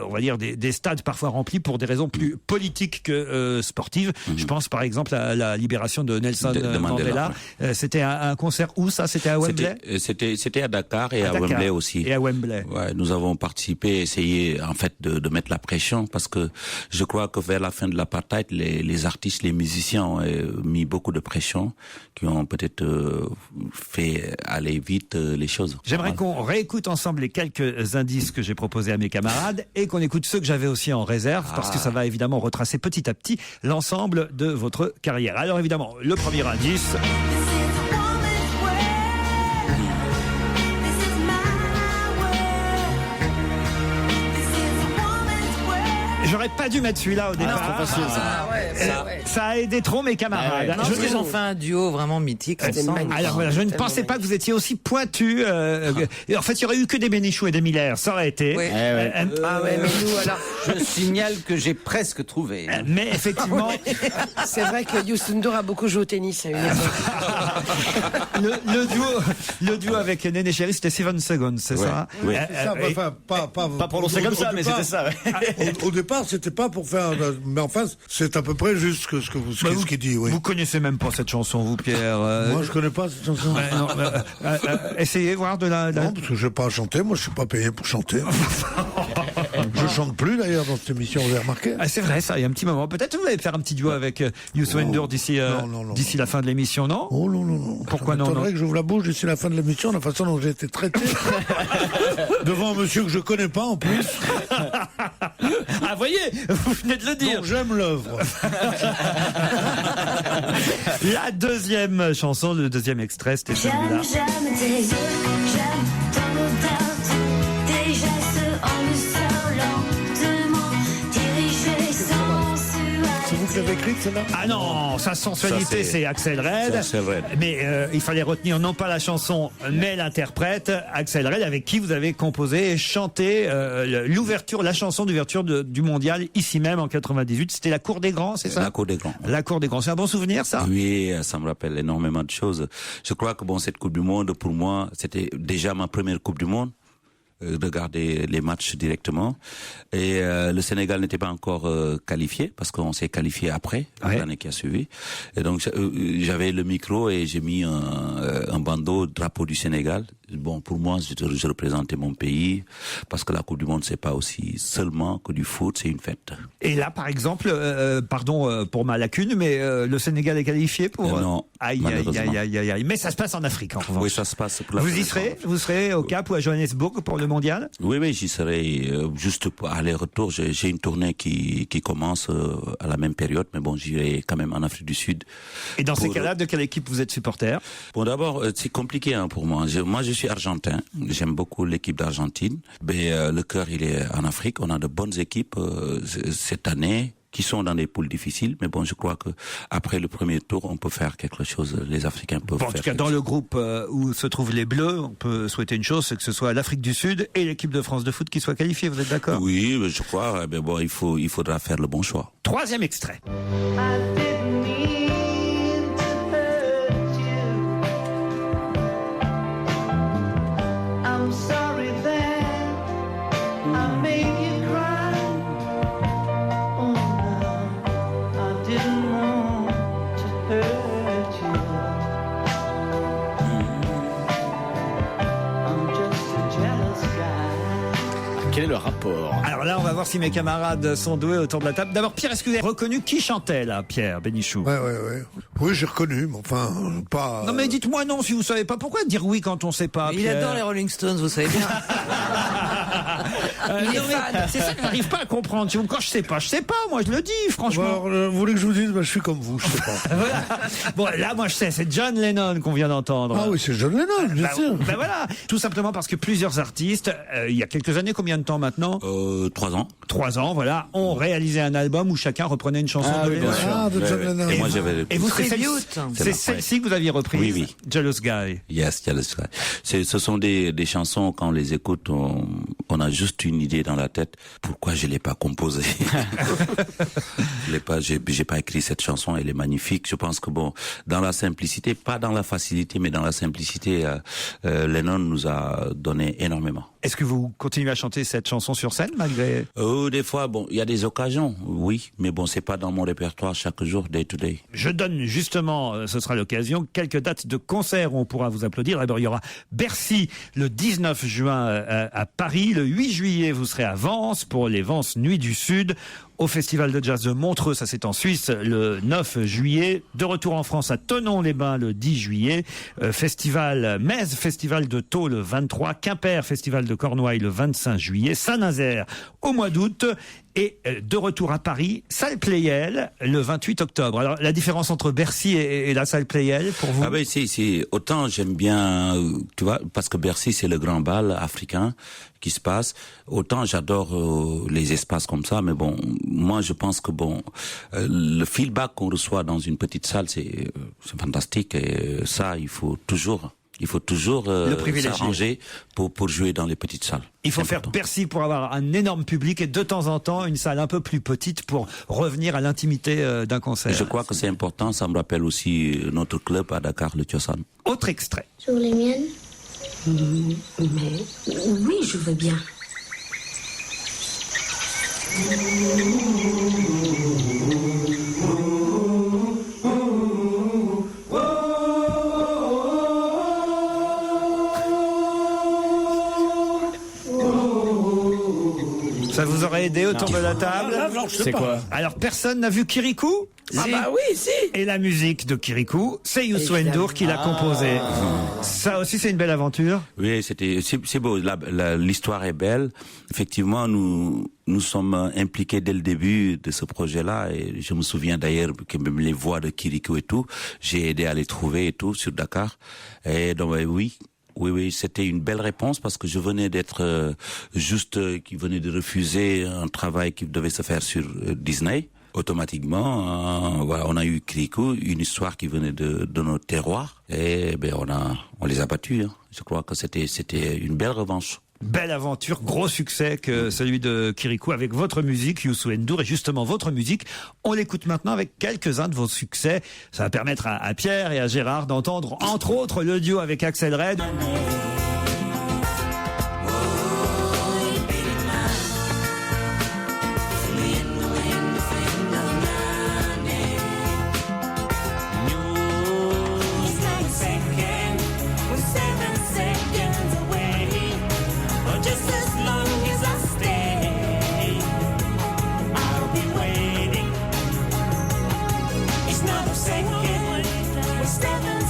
stades parfois remplis pour des raisons plus politiques que sportives. Je pense par exemple à la libération de Nelson Mandela. C'était un concert où ça? C'était à Wembley? C'était à Dakar et à Wembley aussi. Et à Wembley. Ouais, nous avons participé, essayé en fait de mettre la pression parce que je crois que vers la fin de l'apartheid, les artistes, les musiciens ont mis beaucoup de pression qui ont peut-être fait aller vite les choses. J'aimerais qu'on réécoute ensemble les quelques indices que j'ai proposés à mes camarades et qu'on écoute ceux que j'avais aussi en réserve parce que ça va évidemment retracer petit à petit l'ensemble de votre carrière. Alors évidemment, le premier indice... J'aurais pas dû mettre celui-là au départ. Ça a aidé trop mes camarades. Non, ils ont fait un duo vraiment mythique. Alors voilà, je ne pensais pas que vous étiez aussi pointu. En fait, il y aurait eu que des Bénichou et des Miller. Ça aurait été. Mais nous alors. Je signale que j'ai presque trouvé. Mais effectivement, c'est vrai que Youssou N'Dour a beaucoup joué au tennis à une époque. le duo avec Néné Chéri, c'était 7 Seconds, c'est ça? Oui. Pas prononcé comme ça, mais c'était ça. Au départ, c'était pas pour faire. Mais enfin, c'est à peu près juste ce qu'il dit. Oui. Vous connaissez même pas cette chanson, vous, Pierre? Moi, je connais pas cette chanson. Essayez voir de la. Non, parce que je n'ai pas à chanter. Moi, je suis pas payé pour chanter. Je chante plus d'ailleurs dans cette émission, vous avez remarqué. C'est vrai, ça. Il y a un petit moment. Peut-être vous allez faire un petit duo avec Youssou N'Dour d'ici la fin de l'émission, non? Oh non. Pourquoi non? C'est vrai que j'ouvre la bouche d'ici la fin de l'émission, la façon dont j'ai été traité devant un monsieur que je connais pas en plus. Ah, voyez, vous venez de le dire. Donc, j'aime l'œuvre. La deuxième chanson, le deuxième extrait, c'était celui-là. J'aime tes yeux, j'aime ton odeur, tes gestes en douceur, lentement dirigés, sensuels. C'est vous qui l'avez écrite, celle-là? Ah non, sa sensualité, c'est Axel Red. Mais il fallait retenir non pas la chanson, mais l'interprète, Axel Red, avec qui vous avez composé et chanté la chanson d'ouverture du mondial, ici même en 98. C'était la Cour des Grands, c'est ça? La Cour des Grands. La Cour des Grands. C'est un bon souvenir, ça? Oui, ça me rappelle énormément de choses. Je crois que cette Coupe du Monde, pour moi, c'était déjà ma première Coupe du Monde. Regarder les matchs directement et le Sénégal n'était pas encore qualifié parce qu'on s'est qualifié après l'année qui a suivi et donc j'avais le micro et j'ai mis un bandeau drapeau du Sénégal. Bon, pour moi je représentais mon pays parce que la Coupe du Monde c'est pas aussi seulement que du foot, c'est une fête. Et là par exemple pardon pour ma lacune, mais le Sénégal est qualifié pour non, aïe. Mais ça se passe en Afrique en revanche. Oui, ça se passe pour vous serez au Cap ou à Johannesburg pour le mondial? Oui, j'y serai juste pour aller-retour. J'ai une tournée qui commence à la même période, mais bon, j'irai quand même en Afrique du Sud. Et dans ces cas-là, de quelle équipe vous êtes supporter? Bon, d'abord, c'est compliqué pour moi. Moi, je suis argentin. J'aime beaucoup l'équipe d'Argentine. Mais le cœur, il est en Afrique. On a de bonnes équipes cette année qui sont dans des poules difficiles, mais bon, je crois que après le premier tour, on peut faire quelque chose. Les Africains peuvent faire. En tout cas, dans le groupe où se trouvent les Bleus, on peut souhaiter une chose, c'est que ce soit l'Afrique du Sud et l'équipe de France de foot qui soient qualifiés. Vous êtes d'accord? Oui, je crois. Mais bon, il faudra faire le bon choix. 3e extrait. Quel est le rapport? Alors là, on va voir si mes camarades sont doués autour de la table. D'abord, Pierre, est-ce que vous avez reconnu qui chantait là, Pierre Bénichou? Ouais. Oui, j'ai reconnu, mais enfin, pas... Non mais dites-moi non si vous savez pas. Pourquoi dire oui quand on sait pas, Il Pierre? adore les Rolling Stones, vous savez bien. Non, mais c'est ça que j'arrive pas à comprendre. Quand je sais pas, moi je le dis, franchement. Alors, vous voulez que je vous dise, je suis comme vous, je sais pas. Voilà. Bon, là, moi je sais, c'est John Lennon qu'on vient d'entendre. Ah oui, c'est John Lennon, bien sûr. Ben voilà, tout simplement parce que plusieurs artistes, il y a quelques années, combien de temps maintenant? 3 ans. 3 ans, voilà, ont réalisé un album où chacun reprenait une chanson de Lennon. De John Lennon. Et moi, j'avais... Et vous, c'est celle-ci que vous aviez reprise? Oui. Jealous Guy. Yes, Jealous Guy. Ce sont des chansons, quand on les écoute, on a juste une idée dans la tête. Pourquoi je l'ai pas composée? J'ai pas écrit cette chanson, elle est magnifique. Je pense que bon, dans la simplicité, pas dans la facilité, mais dans la simplicité, Lennon nous a donné énormément. Est-ce que vous continuez à chanter cette chanson sur scène malgré? Des fois, bon, il y a des occasions, oui, mais bon, c'est pas dans mon répertoire chaque jour, day to day. Je donne justement, ce sera l'occasion, quelques dates de concerts où on pourra vous applaudir. D'abord, il y aura Bercy le 19 juin à Paris. Le 8 juillet, vous serez à Vence pour les Vence Nuits du Sud. Au Festival de Jazz de Montreux, ça c'est en Suisse, le 9 juillet. De retour en France à Thonon-les-Bains le 10 juillet. Metz, Festival de Thau le 23. Quimper, Festival de Cornouailles le 25 juillet. Saint-Nazaire au mois d'août. Et de retour à Paris, salle Pleyel le 28 octobre. Alors la différence entre Bercy et la salle Pleyel pour vous? Ah ben c'est autant j'aime bien, tu vois, parce que Bercy c'est le grand bal africain qui se passe. Autant j'adore les espaces comme ça, mais bon, moi je pense que bon, le feedback qu'on reçoit dans une petite salle c'est fantastique et ça il faut toujours s'arranger pour jouer dans les petites salles. Il faut faire Bercy pour avoir un énorme public et de temps en temps une salle un peu plus petite pour revenir à l'intimité d'un concert. Je crois que c'est important, ça me rappelle aussi notre club à Dakar, le Tiosan. Autre extrait. Sur les miennes? Mais oui, je veux bien. Ça vous aurait aidé autour de la table? C'est quoi? Alors personne n'a vu Kirikou? Ah bah oui, si. Et la musique de Kirikou, c'est Youssou N'Dour qui l'a composée. Ça aussi, c'est une belle aventure. Oui, c'est beau. L'histoire est belle. Effectivement, nous sommes impliqués dès le début de ce projet-là. Et je me souviens d'ailleurs que même les voix de Kirikou et tout, j'ai aidé à les trouver et tout sur Dakar. Et donc oui, c'était une belle réponse parce que je venais d'être qui venait de refuser un travail qui devait se faire sur Disney. Automatiquement, voilà, on a eu Kirikou, une histoire qui venait de nos terroirs, et ben on les a battus. Hein. Je crois que c'était une belle revanche. Belle aventure, gros succès que celui de Kirikou avec votre musique, Youssou N'Dour, et justement votre musique. On l'écoute maintenant avec quelques-uns de vos succès. Ça va permettre à Pierre et à Gérard d'entendre, entre autres, le duo avec Axel Red.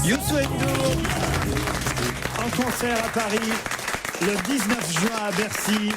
Youssou N'Dour en concert à Paris Le 19 juin à Bercy.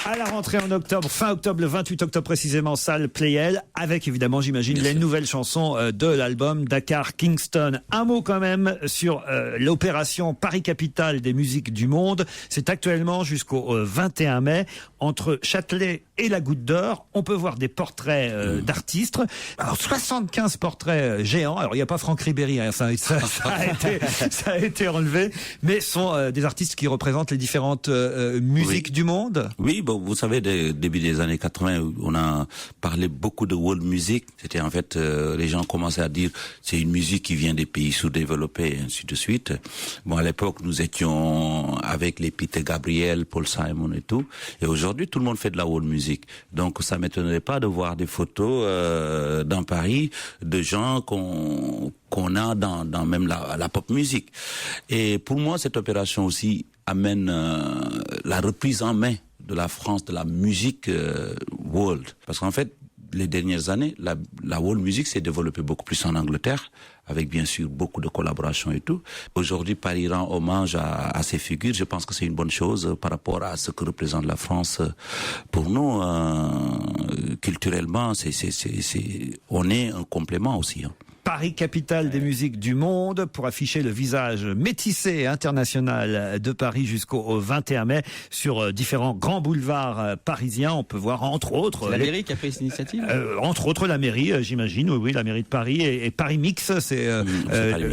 À la rentrée en octobre, fin octobre, le 28 octobre précisément, salle Playel, avec évidemment, j'imagine, les nouvelles chansons de l'album Dakar Kingston. Un mot quand même sur l'opération Paris Capitale des musiques du monde. C'est actuellement jusqu'au 21 mai, entre Châtelet et la Goutte d'Or. On peut voir des portraits d'artistes. Alors 75 portraits géants. Alors il n'y a pas Franck Ribéry, hein, ça a été enlevé, mais sont des artistes qui représentent les différentes musiques du monde. Oui, bon, vous savez, début des années 80, on a parlé beaucoup de world music. C'était en fait, les gens commençaient à dire, c'est une musique qui vient des pays sous-développés, et ainsi de suite. Bon, à l'époque, nous étions avec les Peter Gabriel, Paul Simon et tout. Et aujourd'hui, tout le monde fait de la world music. Donc, ça m'étonnerait pas de voir des photos dans Paris de gens qu'on a dans même la pop music. Et pour moi, cette opération aussi amène la reprise en main de la France, de la musique world. Parce qu'en fait, les dernières années, la world music s'est développée beaucoup plus en Angleterre, avec bien sûr beaucoup de collaborations et tout. Aujourd'hui, Paris rend hommage à ces figures. Je pense que c'est une bonne chose par rapport à ce que représente la France pour nous. Culturellement, on est un complément aussi. Hein. Paris, capitale des musiques du monde, pour afficher le visage métissé et international de Paris jusqu'au 21 mai sur différents grands boulevards parisiens. On peut voir entre autres... C'est la mairie qui a pris cette initiative entre autres la mairie, j'imagine, oui, la mairie de Paris et Paris Mix, c'est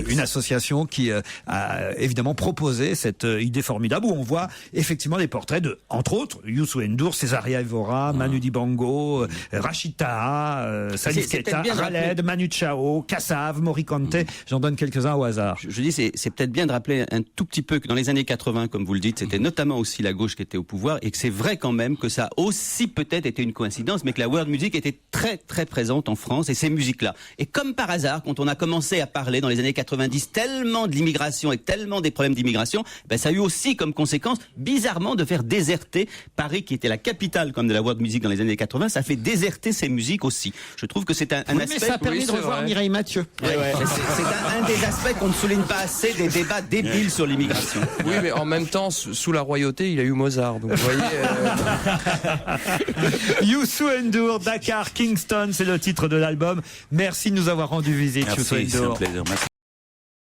une association qui a évidemment proposé cette idée formidable où on voit effectivement les portraits de, entre autres, Youssou N'Dour, Césaria Evora, Manu Dibango, Rachid Taha, Salif Keita, Khaled, Manu Chao, Kassav, Morricone, j'en donne quelques-uns au hasard. Je dis, c'est peut-être bien de rappeler un tout petit peu que dans les années 80, comme vous le dites, c'était notamment aussi la gauche qui était au pouvoir, et que c'est vrai quand même que ça a aussi peut-être été une coïncidence, mais que la world music était très très présente en France, et ces musiques-là. Et comme par hasard, quand on a commencé à parler dans les années 90 tellement de l'immigration et tellement des problèmes d'immigration, ben ça a eu aussi comme conséquence, bizarrement, de faire déserter Paris, qui était la capitale comme de la world music dans les années 80, ça fait déserter ces musiques aussi. Je trouve que c'est un aspect... Mais ça a permis de revoir Mireille Mathieu. C'est un des aspects qu'on ne souligne pas assez des débats débiles sur l'immigration. Oui, mais en même temps, sous la royauté, il a eu Mozart. Donc, vous voyez. Youssou N'Dour, Dakar Kingston, c'est le titre de l'album. Merci de nous avoir rendu visite, Youssou N'Dour. C'est un plaisir. Merci.